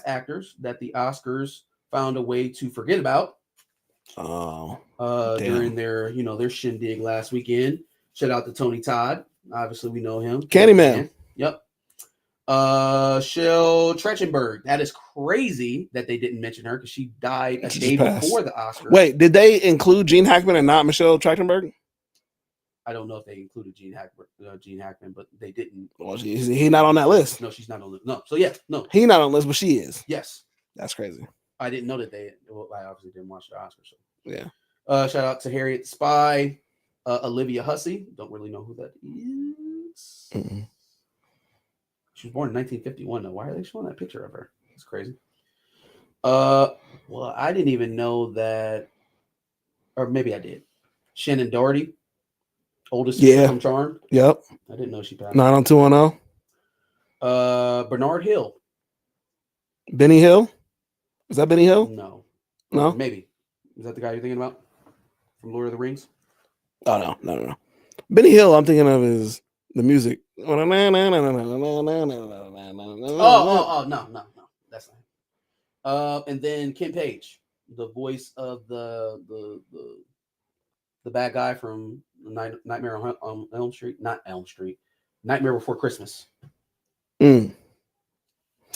actors that the Oscars found a way to forget about. During their their shindig last weekend. Shout out to Tony Todd. Obviously, we know him. Candyman. Yep. Shel Trachtenberg. That is crazy that they didn't mention her because she died a day before the Oscars. Wait, did they include Gene Hackman and not Michelle Trachtenberg? I don't know if they included Gene Hackman, but they didn't. Well, he's not on that list. No, she's not on the list. No. So yeah, no. He's not on the list, but she is. Yes. That's crazy. I didn't know that I obviously didn't watch the Oscars. So yeah. Shout out to Harriet Spy, Olivia Hussey. Don't really know who that is. Mm-mm. She was born in 1951. Though. Why are they showing that picture of her? It's crazy. Well, I didn't even know that, or maybe I did. Shannon Doherty, oldest sister from Charmed. Yep. I didn't know she passed. 90210. Bernard Hill. Benny Hill. Is that Benny Hill? No. No? Maybe. Is that the guy you're thinking about from Lord of the Rings? Oh no. Benny Hill, I'm thinking of is the music. Oh, no. That's not. And then Ken Page, the voice of the bad guy from Nightmare on Elm Street, not Elm Street, Nightmare Before Christmas. Mm.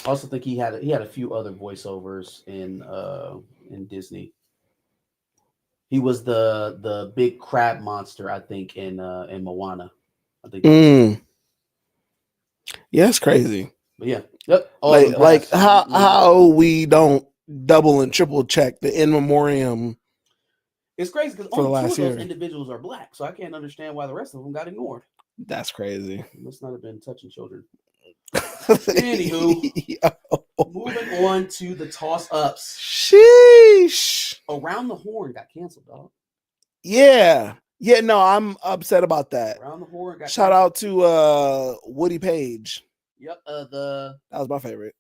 I also think he had a few other voiceovers in Disney. He was the big crab monster, I think, in Moana. I think. Yeah, it's crazy. But yeah, yep. Like how we don't double and triple check the in memoriam. It's crazy because only two of those individuals are black, so I can't understand why the rest of them got ignored. That's crazy. It must not have been touching children. Anywho, moving on to the toss-ups. Sheesh. Around the Horn got canceled, dog. Yeah. No, I'm upset about that. Around the Horn got Shout canceled. out to Woody Page. Yep. That was my favorite.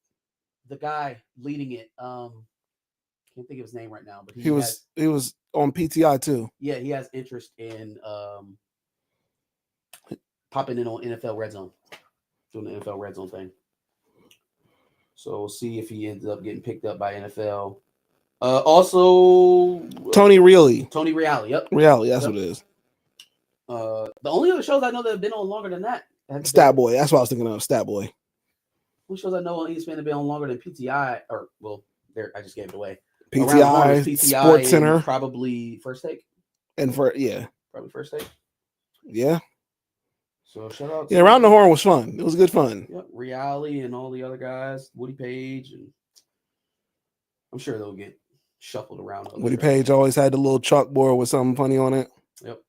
The guy leading it. Can't think of his name right now, but he was on PTI too. Yeah, he has interest in popping in on NFL Red Zone, doing the NFL Red Zone thing. So we'll see if he ends up getting picked up by NFL. Also, Tony Reale. Yep. Reale, that's what it is. The only other shows I know that have been on longer than that. Stat Boy. That's what I was thinking of. Stat Boy. Who shows I know on ESPN have been on longer than PTI? Or well, there I just gave it away. PTI Sports Center, probably First Take, and probably First Take. Yeah. So shout out. Yeah, Around the Horn was fun. It was good fun. Yep, Reale and all the other guys, Woody Page, and I'm sure they'll get shuffled around. Woody Page always had the little chalkboard with something funny on it. Yep.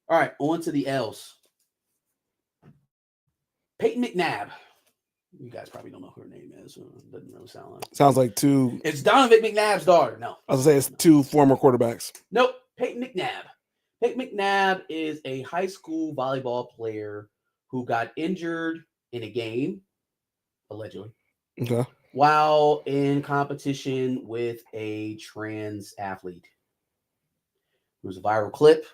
All right, on to the L's. Peyton McNabb. You guys probably don't know who her name is. So it doesn't really sound like. Sounds like two. It's Donovan McNabb's daughter. No. I was gonna say it's two former quarterbacks. Nope. Peyton McNabb. Peyton McNabb is a high school volleyball player who got injured in a game, allegedly. Okay. While in competition with a trans athlete. It was a viral clip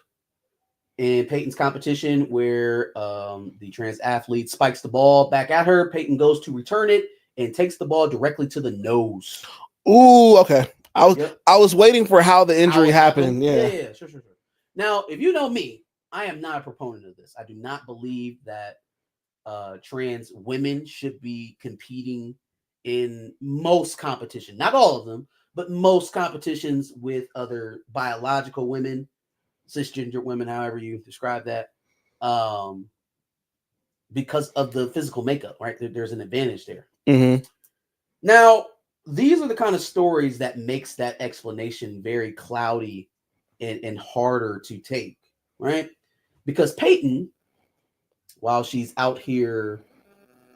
in Peyton's competition where the trans athlete spikes the ball back at her. Peyton goes to return it and takes the ball directly to the nose. Ooh, okay. I was waiting for how the injury happened. Yeah, sure. Now, if you know me, I am not a proponent of this. I do not believe that trans women should be competing in most competition, not all of them, but most competitions with other biological women, cisgender women, however you describe that, because of the physical makeup, right? There's an advantage there. Mm-hmm. Now, these are the kind of stories that makes that explanation very cloudy and harder to take, right? Because Peyton, while she's out here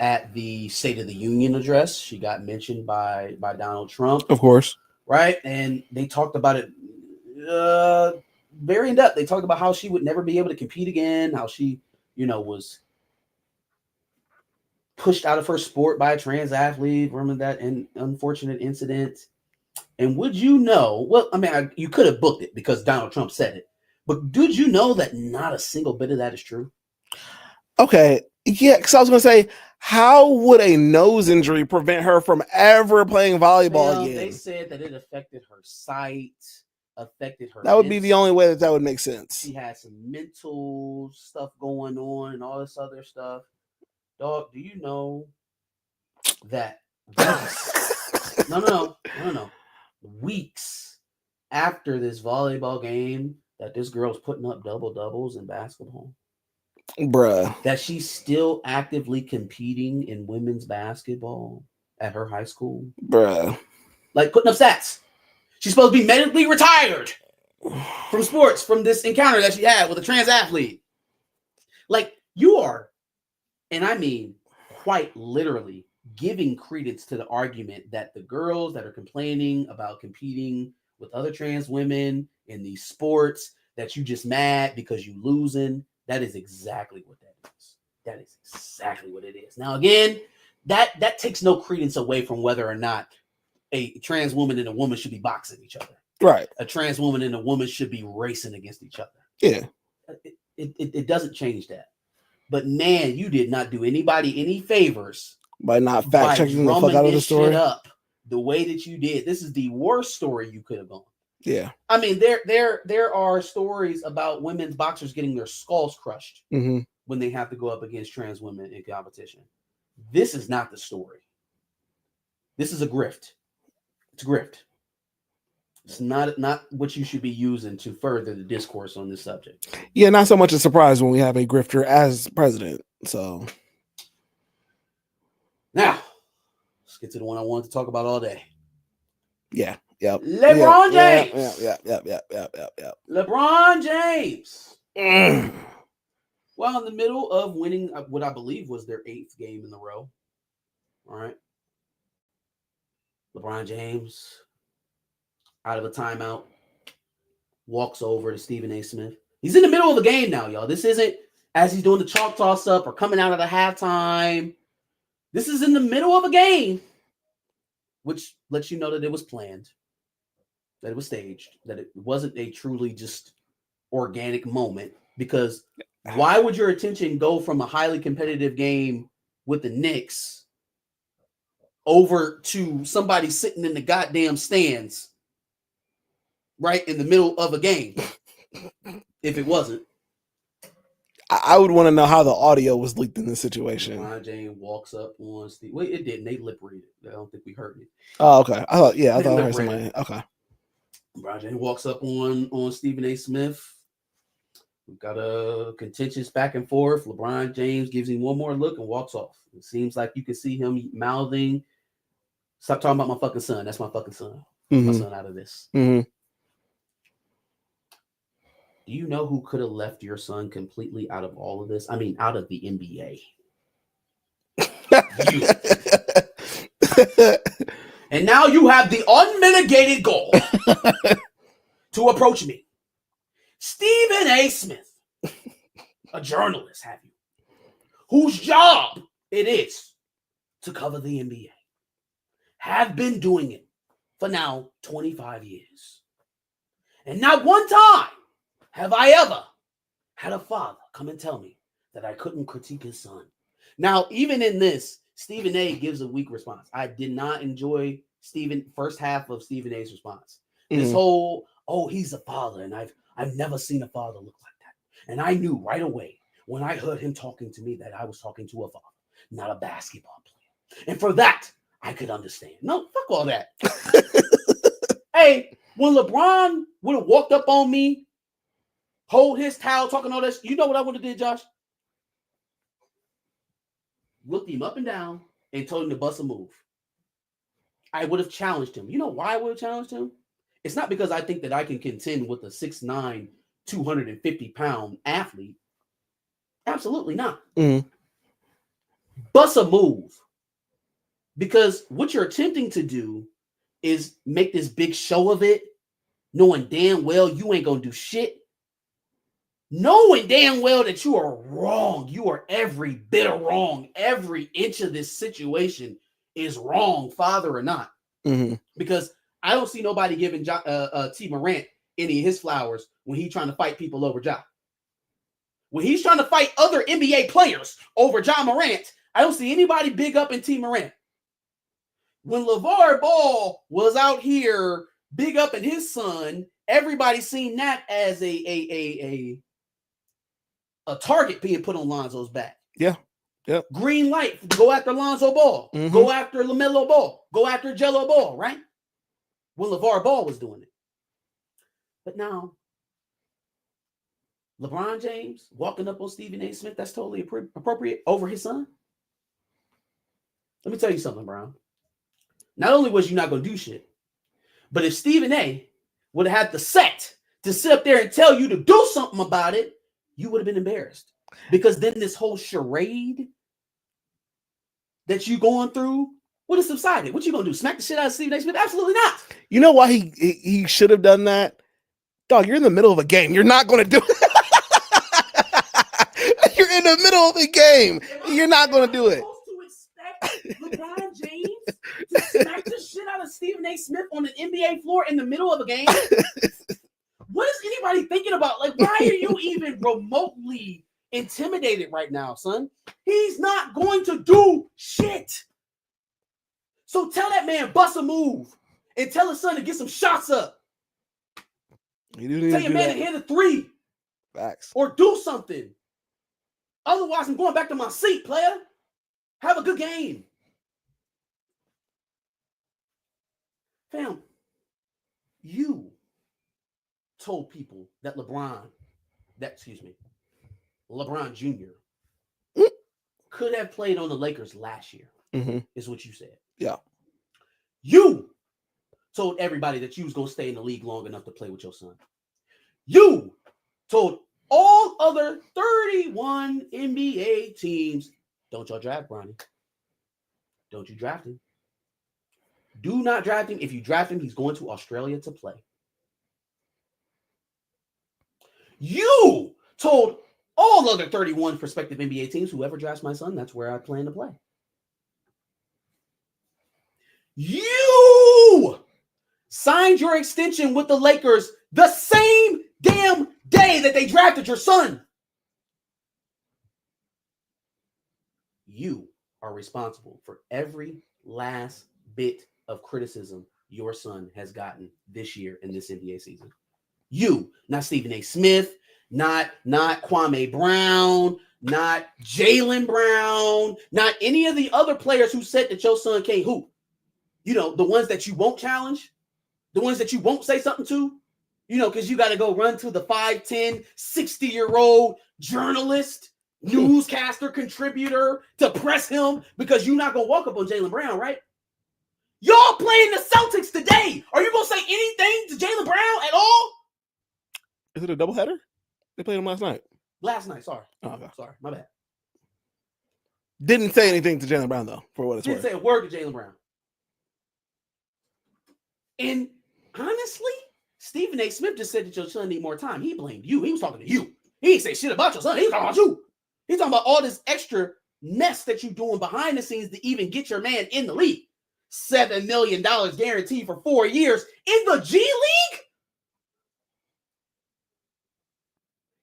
at the State of the Union address, she got mentioned by Donald Trump, of course, right? And they talked about it very in depth. They talked about how she would never be able to compete again, how she, was pushed out of her sport by a trans athlete from that unfortunate incident. And would you know? Well, I mean, you could have booked it because Donald Trump said it, but did you know that not a single bit of that is true? Okay, yeah, because I was going to say, how would a nose injury prevent her from ever playing volleyball again? They said that it affected her sight, affected her. That would be the only way that would make sense. She had some mental stuff going on and all this other stuff. Dog, do you know that weeks, no. Weeks after this volleyball game that this girl's putting up double doubles in basketball? Bruh. That she's still actively competing in women's basketball at her high school. Bruh. Like putting up stats. She's supposed to be medically retired from sports from this encounter that she had with a trans athlete. Like you are, and I mean quite literally, giving credence to the argument that the girls that are complaining about competing with other trans women in these sports, that you just mad because you losing. That is exactly what that is. That is exactly what it is. Now, again, that takes no credence away from whether or not a trans woman and a woman should be boxing each other. Right. A trans woman and a woman should be racing against each other. Yeah. It doesn't change that. But man, you did not do anybody any favors By not fact checking the fuck out of the story. Up the way that you did. This is the worst story you could have gone. Yeah. I mean, there are stories about women's boxers getting their skulls crushed when they have to go up against trans women in competition. This is not the story. This is a grift. It's a grift. It's not what you should be using to further the discourse on this subject. Yeah, not so much a surprise when we have a grifter as president. So now, let's get to the one I wanted to talk about all day. Yeah. Yep. LeBron James. Yeah. LeBron James. Well, in the middle of winning what I believe was their 8th game in a row. All right. LeBron James, out of a timeout, walks over to Stephen A. Smith. He's in the middle of the game now, y'all. This isn't as he's doing the chalk toss up or coming out of the halftime. This is in the middle of a game, which lets you know that it was planned, that it was staged, that it wasn't a truly just organic moment. Because why would your attention go from a highly competitive game with the Knicks over to somebody sitting in the goddamn stands right in the middle of a game if it wasn't? I would want to know how the audio was leaked in this situation. LeBron James walks up on Steve. Wait, it didn't. They lip read it. I don't think we heard it. Oh, okay. I thought I heard somebody. Okay. LeBron James walks up on Stephen A. Smith. We've got a contentious back and forth. LeBron James gives him one more look and walks off. It seems like you can see him mouthing, "Stop talking about my fucking son. That's my fucking son. My son out of this." Mm-hmm. Do you know who could have left your son completely out of all of this? I mean, out of the NBA. And now you have the unmitigated goal to approach me. Stephen A. Smith, a journalist, have you, whose job it is to cover the NBA, have been doing it for now 25 years. And not one time have I ever had a father come and tell me that I couldn't critique his son. Now, even in this, Stephen A. gives a weak response. I did not enjoy first half of Stephen A.'s response. This whole, he's a father, and I've never seen a father look like that. And I knew right away when I heard him talking to me that I was talking to a father, not a basketball player. And for that, I could understand. No, fuck all that. Hey, when LeBron would have walked up on me, hold his towel, talking all this, you know what I would have did, Josh? Looked him up and down and told him to bust a move. I would have challenged him. You know why I would have challenged him? It's not because I think that I can contend with a 6'9", 250-pound athlete. Absolutely not. Bust a move. Because what you're attempting to do is make this big show of it, knowing damn well you ain't going to do shit. Knowing damn well that you are wrong. You are every bit of wrong. Every inch of this situation is wrong, father or not. Because I don't see nobody giving T. Morant any of his flowers when he's trying to fight people over Ja. When he's trying to fight other NBA players over Ja Morant, I don't see anybody big up in T. Morant. When LeVar Ball was out here big up in his son, everybody seen that as a target being put on Lonzo's back. Yeah. Yep. Green light, go after Lonzo Ball. Go after LaMelo Ball. Go after Jello Ball, right? When LeVar Ball was doing it. But now, LeBron James walking up on Stephen A. Smith, that's totally appropriate over his son. Let me tell you something, Brown. Not only was you not going to do shit, but if Stephen A. would have had the set to sit up there and tell you to do something about it, you would have been embarrassed. Because then this whole charade that you going through would have subsided. What you going to do? Smack the shit out of Stephen A. Smith? Absolutely not. You know why he should have done that? Dog, you're in the middle of a game. You're not going to do it. You're in the middle of a game. You're not going to do it. LeBron James to smack the shit out of Stephen A. Smith on an NBA floor in the middle of a game? What is anybody thinking about? Like, why are you even remotely intimidated right now, son? He's not going to do shit. So tell that man, bust a move. And tell his son to get some shots up. You do need Tell to your do man that. to hit a 3. Facts. Or do something. Otherwise, I'm going back to my seat, player. Have a good game. Fam, you told people that LeBron Jr. could have played on the Lakers last year, is what you said. Yeah. You told everybody that you was going to stay in the league long enough to play with your son. You told all other 31 NBA teams, don't y'all draft Bronny. Don't you draft him. Do not draft him. If you draft him, he's going to Australia to play. You told all other 31 prospective NBA teams, whoever drafts my son, that's where I plan to play. You signed your extension with the Lakers the same damn day that they drafted your son. You are responsible for every last bit of criticism your son has gotten this year in this NBA season. You, not Stephen A. Smith, not Kwame Brown, not Jaylen Brown, not any of the other players who said that your son can't hoop. You know, the ones that you won't challenge, the ones that you won't say something to, you know, because you got to go run to the 5'10", 60-year-old journalist, newscaster, contributor to press him because you're not going to walk up on Jaylen Brown, right? Y'all playing the Celtics today. Are you going to say anything to Jaylen Brown at all? Is it a doubleheader? They played him last night. Last night, sorry. Oh, okay. Sorry, my bad. Didn't say anything to Jaylen Brown, though, for what it's Didn't worth. say a word to Jaylen Brown. And honestly, Stephen A. Smith just said that your son need more time. He blamed you. He was talking to you. He didn't say shit about your son. He was talking about you. He's talking about all this extra mess that you're doing behind the scenes to even get your man in the league. $7 million guaranteed for 4 years in the G League?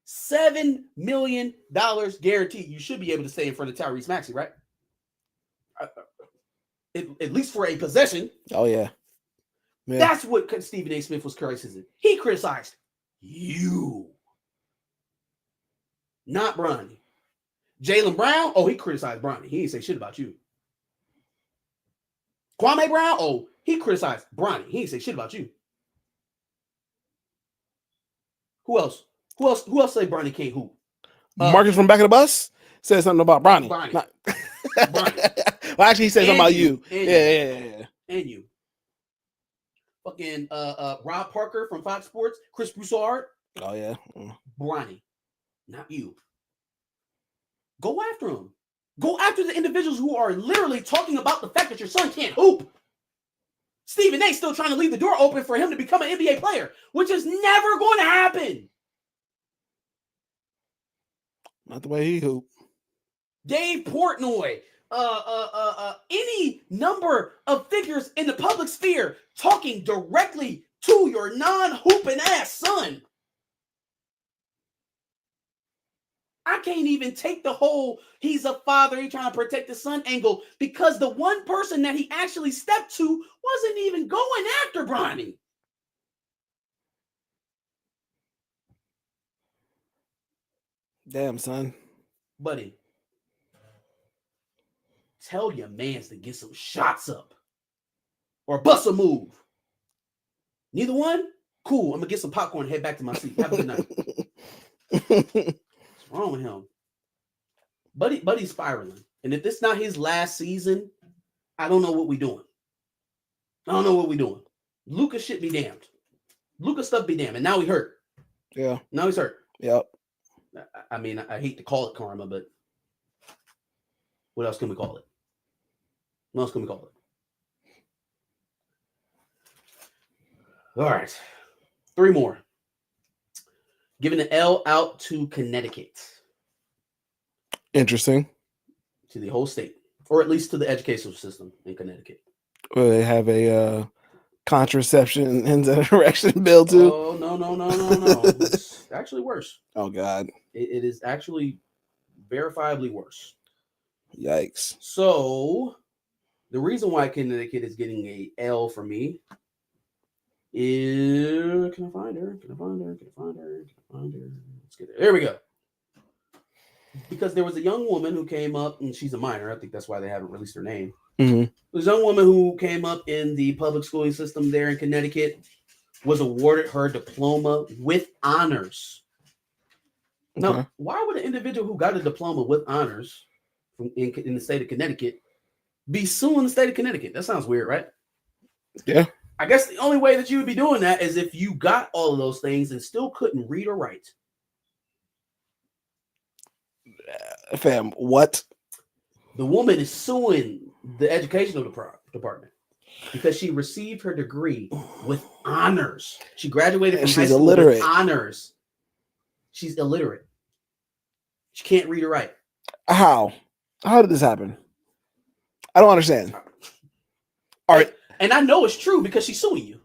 $7 million guaranteed. You should be able to stay in front of Tyrese Maxey, right? At least for a possession. Oh, yeah. That's what Stephen A. Smith was criticizing. He criticized you, not Bronny. Jaylen Brown, oh, he criticized Bronny. He didn't say shit about you. Kwame Brown, oh, he criticized Bronny. He didn't say shit about you. Who else? Who else say Bronny can't hoop? Marcus from back of the bus said something about Bronny. Bronny. Well, actually, he said something about you. And Yeah. And you. Fucking Rob Parker from Fox Sports, Chris Broussard. Oh, yeah. Bronny, not you. Go after him. Go after the individuals who are literally talking about the fact that your son can't hoop. Stephen A. still trying to leave the door open for him to become an NBA player, which is never going to happen. Not the way he hoop. Dave Portnoy, any number of figures in the public sphere talking directly to your non-hooping ass son. I can't even take the whole he's a father, he's trying to protect the son angle because the one person that he actually stepped to wasn't even going after Bronny. Damn, son. Buddy, tell your mans to get some shots up or bust a move. Neither one? Cool. I'm going to get some popcorn and head back to my seat. Have a good night. What's wrong with him? Buddy's spiraling. And if it's not his last season, I don't know what we're doing. Luka shit be damned. Luka stuff be damned. And now he hurt. Yeah. Now he's hurt. Yep. I mean, I hate to call it karma, but what else can we call it? All right. 3 more. Giving the L out to Connecticut. Interesting. To the whole state, or at least to the educational system in Connecticut. Well, they have a contraception and an erection bill too. Oh no! It's actually worse. Oh God, It is actually verifiably worse. yikes! So the reason why Connecticut is getting a L for me is can I find her? Let's get her. There we go. Because there was a young woman who came up, and she's a minor. I think that's why they haven't released her name. Mm-hmm. There's a young woman who came up in the public schooling system there in Connecticut, was awarded her diploma with honors. Now, Okay. why would an individual who got a diploma with honors in the state of Connecticut be suing the state of Connecticut? That sounds weird, right? Yeah. I guess the only way that you would be doing that is if you got all of those things and still couldn't read or write. Fam, what? The woman is suing the educational department because she received her degree with honors. She graduated from And high she's school illiterate. with honors. She's illiterate. She can't read or write. How? How did this happen? I don't understand. All right. And I know it's true because she's suing you.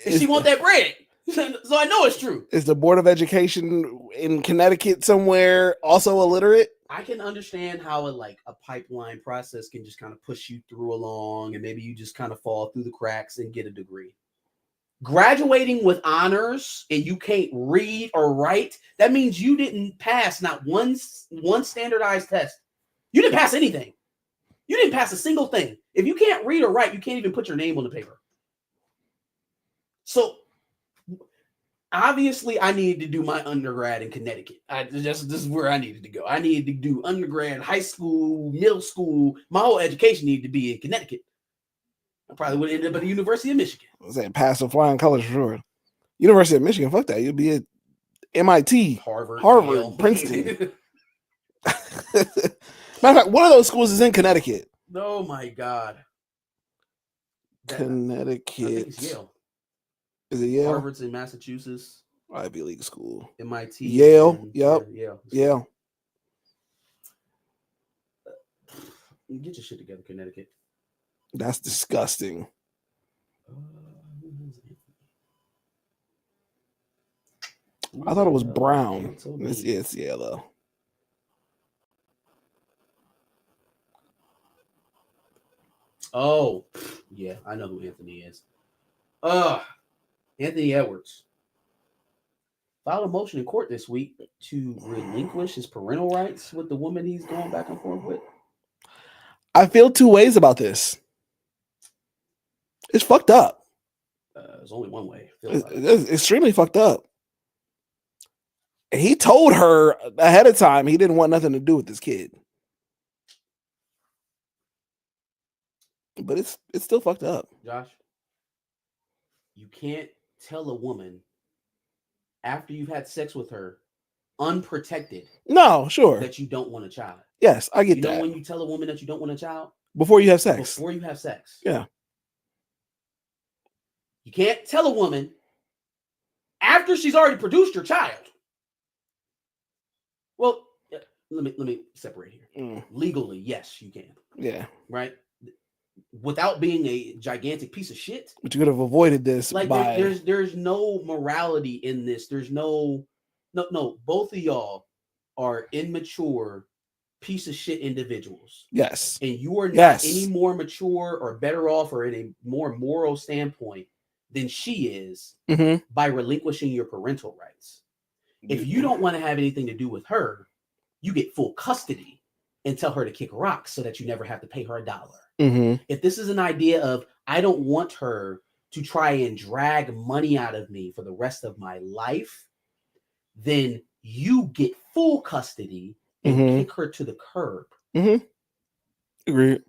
And she want that bread. So I know it's true. Is the Board of Education in Connecticut somewhere also illiterate? I can understand how a pipeline process can just kind of push you through along, and maybe you just kind of fall through the cracks and get a degree. Graduating with honors and you can't read or write, that means you didn't pass not one standardized test. You didn't pass anything. You didn't pass a single thing. If you can't read or write, you can't even put your name on the paper. So obviously, I needed to do my undergrad in Connecticut. This is where I needed to go. I needed to do undergrad, high school, middle school. My whole education needed to be in Connecticut. I probably would have ended up at the University of Michigan. I was saying pass with flying colors for sure. University of Michigan, fuck that. You'd be at MIT, Harvard, Yale. Princeton. Matter of fact, one of those schools is in Connecticut. Oh my God. Connecticut. I think it's Yale. Is it Yale? Harvard's in Massachusetts. Ivy League school. MIT. Yale. Yep. Yale. Yale. Get your shit together, Connecticut. That's disgusting. I thought it was Brown. It's Yale though. Oh, yeah, I know who Anthony is. Anthony Edwards filed a motion in court this week to relinquish his parental rights with the woman he's going back and forth with. I feel two ways about this. It's fucked up. There's only one way. It's extremely fucked up. He told her ahead of time he didn't want nothing to do with this kid. But it's still fucked up. Josh, you can't tell a woman after you've had sex with her unprotected No, sure. that you don't want a child. Yes, I get You that. know when you tell a woman that you don't want a child? Before you have sex. Before you have sex. Yeah. You can't tell a woman after she's already produced your child. Well, let me separate here. Legally, yes, you can. Yeah. Right? Without being a gigantic piece of shit. But you could have avoided this Like by there's no morality in this. There's no. Both of y'all are immature piece of shit individuals. Yes. And you are not any more mature or better off or in a more moral standpoint than she is by relinquishing your parental rights. If you don't want to have anything to do with her, you get full custody and tell her to kick rocks so that you never have to pay her $1. If this is an idea of, I don't want her to try and drag money out of me for the rest of my life, then you get full custody and kick her to the curb. Agreed.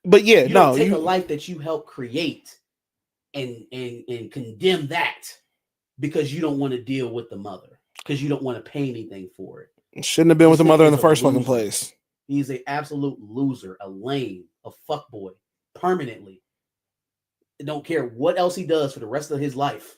But yeah, you don't take a life that you helped create and condemn that because you don't want to deal with the mother, because you don't want to pay anything for it. Shouldn't have been with the mother in the first fucking place. He's an absolute loser, a lame, a fuckboy, permanently. Don't care what else he does for the rest of his life.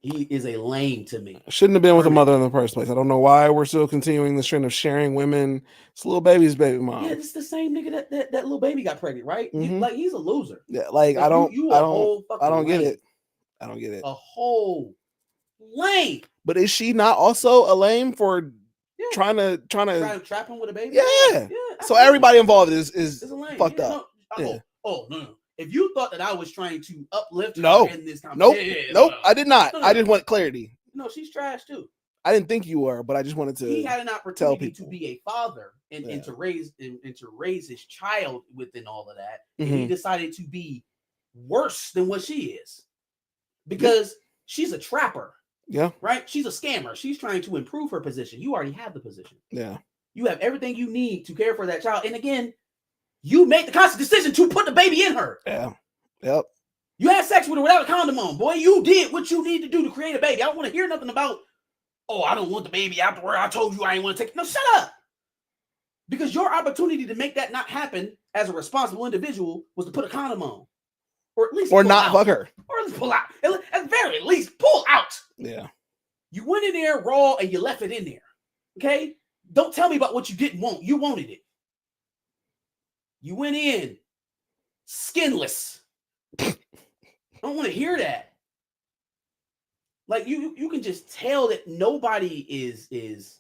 He is a lame to me. Shouldn't have been with a mother in the first place. I don't know why we're still continuing this trend of sharing women. It's little baby's baby mom. Yeah, it's the same nigga that little baby got pregnant, right? Mhm. Like he's a loser. Yeah, like I Like, don't you a whole fucking I don't get lame. it. I don't get it. A whole lame. But is she not also a lame for Yeah. trying to Trying to trap him with a baby? Yeah. Yeah. So everybody involved is It's a lame. fucked Yeah, up. No, Yeah. no. If you thought that I was trying to uplift No. her in this Nope. conversation, Nope. I did not. No. I just want clarity. No, she's trash too. I didn't think you were, but I just wanted to. He had an opportunity to people. be a father and to raise his child within all of that, and he Mhm. decided to be worse than what she is because she's a trapper. Yeah. Right? She's a scammer. She's trying to improve her position. You already have the position. Yeah. You have everything you need to care for that child. And again, you make the conscious decision to put the baby in her. Yeah. Yep. You had sex with her without a condom on. Boy, you did what you need to do to create a baby. I don't want to hear nothing about, oh, I don't want the baby afterward. I told you I didn't want to take it. No, shut up. Because your opportunity to make that not happen as a responsible individual was to put a condom on. Or at least Or pull not out. fuck her. Or at least pull out. At the very least, pull out. Yeah. You went in there raw and you left it in there. Okay? Don't tell me about what you didn't want. You wanted it. You went in skinless. I don't want to hear that. Like you can just tell that nobody is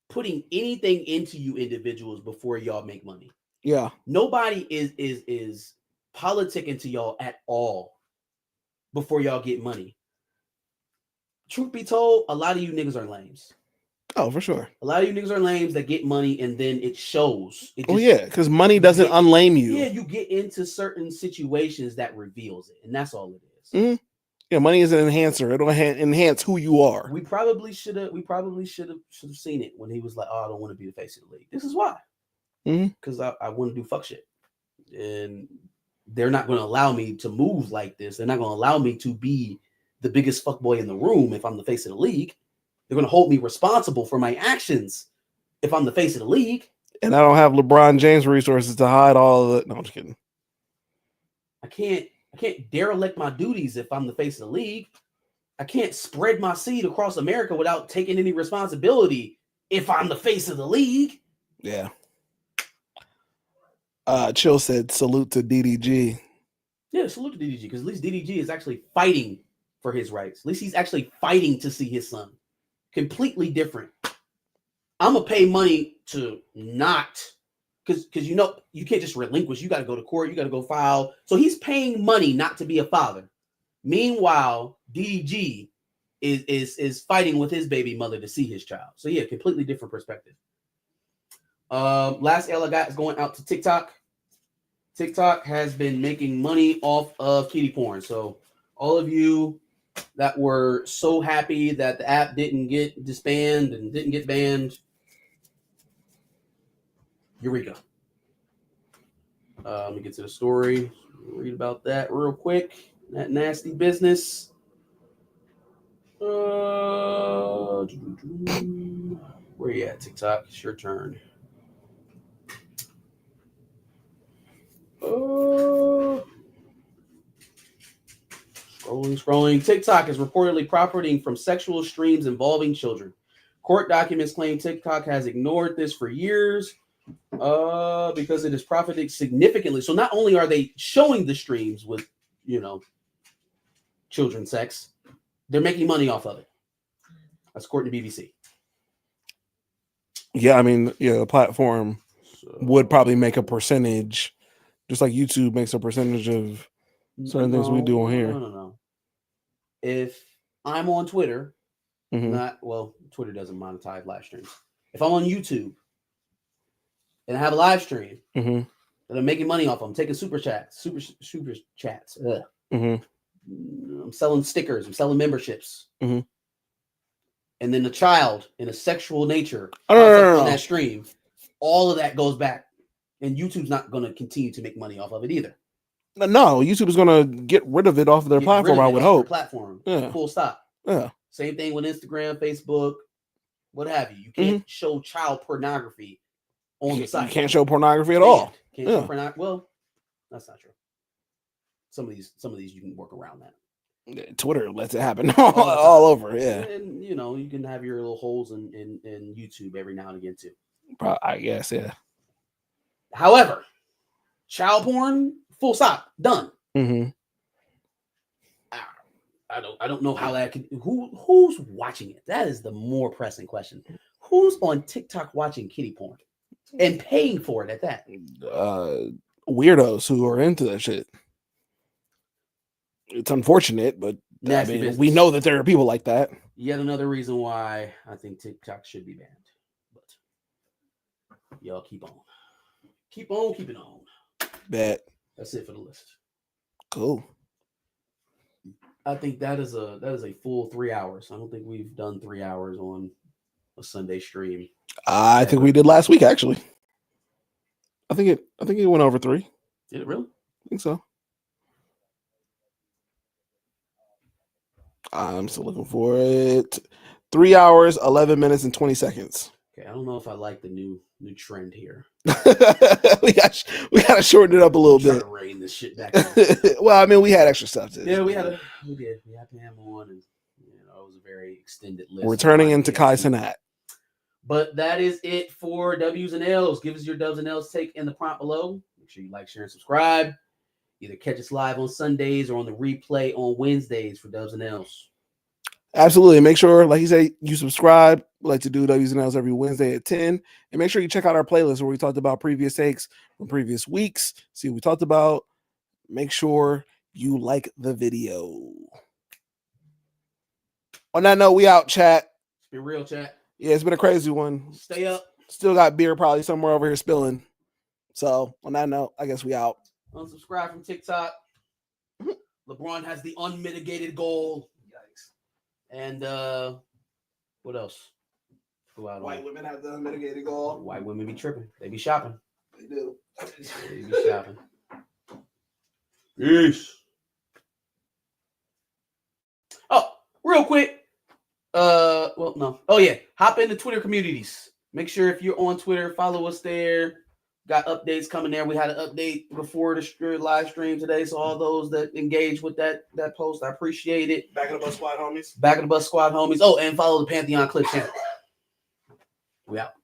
putting anything into you individuals before y'all make money. Yeah. Nobody is politicking to y'all at all before y'all get money. Truth be told, a lot of you niggas are lames. Oh, for sure. A lot of you niggas are lames that get money and then it shows. It Because money doesn't unlame you. Yeah, you get into certain situations that reveals it, and that's all it is. Mm-hmm. Yeah, money is an enhancer. It'll enhance who you are. We probably should have seen it when he was like, "Oh, I don't want to be the face of the league." This is why. Because I want to do fuck shit, and they're not going to allow me to move like this. They're not going to allow me to be the biggest fuckboy in the room if I'm the face of the league. They're going to hold me responsible for my actions if I'm the face of the league. And I don't have LeBron James resources to hide all of it. No, I'm just kidding. I can't derelict my duties if I'm the face of the league. I can't spread my seed across America without taking any responsibility if I'm the face of the league. Yeah. Chill said salute to DDG. Yeah, salute to DDG, because at least DDG is actually fighting for his rights. At least he's actually fighting to see his son. Completely different. I'm gonna pay money to not, because you know you can't just relinquish. You got to go to court. You got to go file. So he's paying money not to be a father. Meanwhile, DDG is fighting with his baby mother to see his child. So yeah, completely different perspective. Last L I got is going out to TikTok. TikTok has been making money off of kitty porn. So all of you that were so happy that the app didn't get disbanded and didn't get banned, Eureka. Let me get to the story. Read about that real quick. That nasty business. Where you at, TikTok? It's your turn. Scrolling. TikTok is reportedly profiting from sexual streams involving children. Court documents claim TikTok has ignored this for years because it is profiting significantly. So not only are they showing the streams with, children sex, they're making money off of it. That's according to BBC. Yeah, I mean, the platform would probably make a percentage, just like YouTube makes a percentage of certain things we do on here. No. If I'm on Twitter, Mm-hmm. Twitter doesn't monetize live streams. If I'm on YouTube and I have a live stream Mm-hmm. that I'm making money off, I'm taking super chats. Mm-hmm. I'm selling stickers. I'm selling memberships. Mm-hmm. And then the child in a sexual nature on that stream, all of that goes back. And YouTube's not going to continue to make money off of it either. No, YouTube is going to get rid of it off of their platform, I would hope. Platform. Yeah. Full stop. Yeah. Same thing with Instagram, Facebook, what have you. You can't show child pornography on the site. You can't show pornography at all. Can't show pornography. Well, that's not true. Some of these you can work around that. Twitter lets it happen all over. Yeah, And you know, you can have your little holes in YouTube every now and again too. I guess. Yeah. However, child porn, full stop, done. Mm-hmm. I don't know how that can. Who's watching it? That is the more pressing question. Who's on TikTok watching kitty porn and paying for it at that? Weirdos who are into that shit. It's unfortunate, but Nasty I mean, business. we know that there are people like that. Yet another reason why I think TikTok should be banned. But y'all keep on keeping on. Bet. That's it for the list. Cool. I think that is a full 3 hours. I don't think we've done 3 hours on a Sunday stream. I think we did last week, actually. I think it went over 3. Did it really? I think so. I'm still looking for it. 3 hours, 11 minutes, and 20 seconds. Okay, I don't know if I like the new trend here. we got to shorten it up a little bit. To rein this shit back. Well, I mean, we had extra stuff to. Yeah, we did. We had Pam on, and you know, it was a very extended list. We're turning into Kai Cenat. But that is it for W's and L's. Give us your W's and L's take in the prompt below. Make sure you like, share, and subscribe. Either catch us live on Sundays or on the replay on Wednesdays for W's and L's. Absolutely. Make sure, like you say, you subscribe. We like to do W's and L's every Wednesday at 10. And make sure you check out our playlist where we talked about previous takes from previous weeks. See what we talked about. Make sure you like the video. On that note, we out, chat. It's been real, chat. Yeah, it's been a crazy one. Stay up. Still got beer probably somewhere over here spilling. So on that note, I guess we out. Unsubscribe from TikTok. LeBron has the unmitigated goal. Yikes. And what else? White women have the unmitigated goal. White women be tripping. They be shopping. They do. They be shopping. Peace. Oh, real quick. Well, no. Oh yeah. Hop into Twitter communities. Make sure if you're on Twitter, follow us there. Got updates coming there. We had an update before the live stream today. So all those that engage with that post, I appreciate it. Back of the bus squad homies. Back of the bus squad homies. Oh, and follow the Pantheon Clip channel. We out.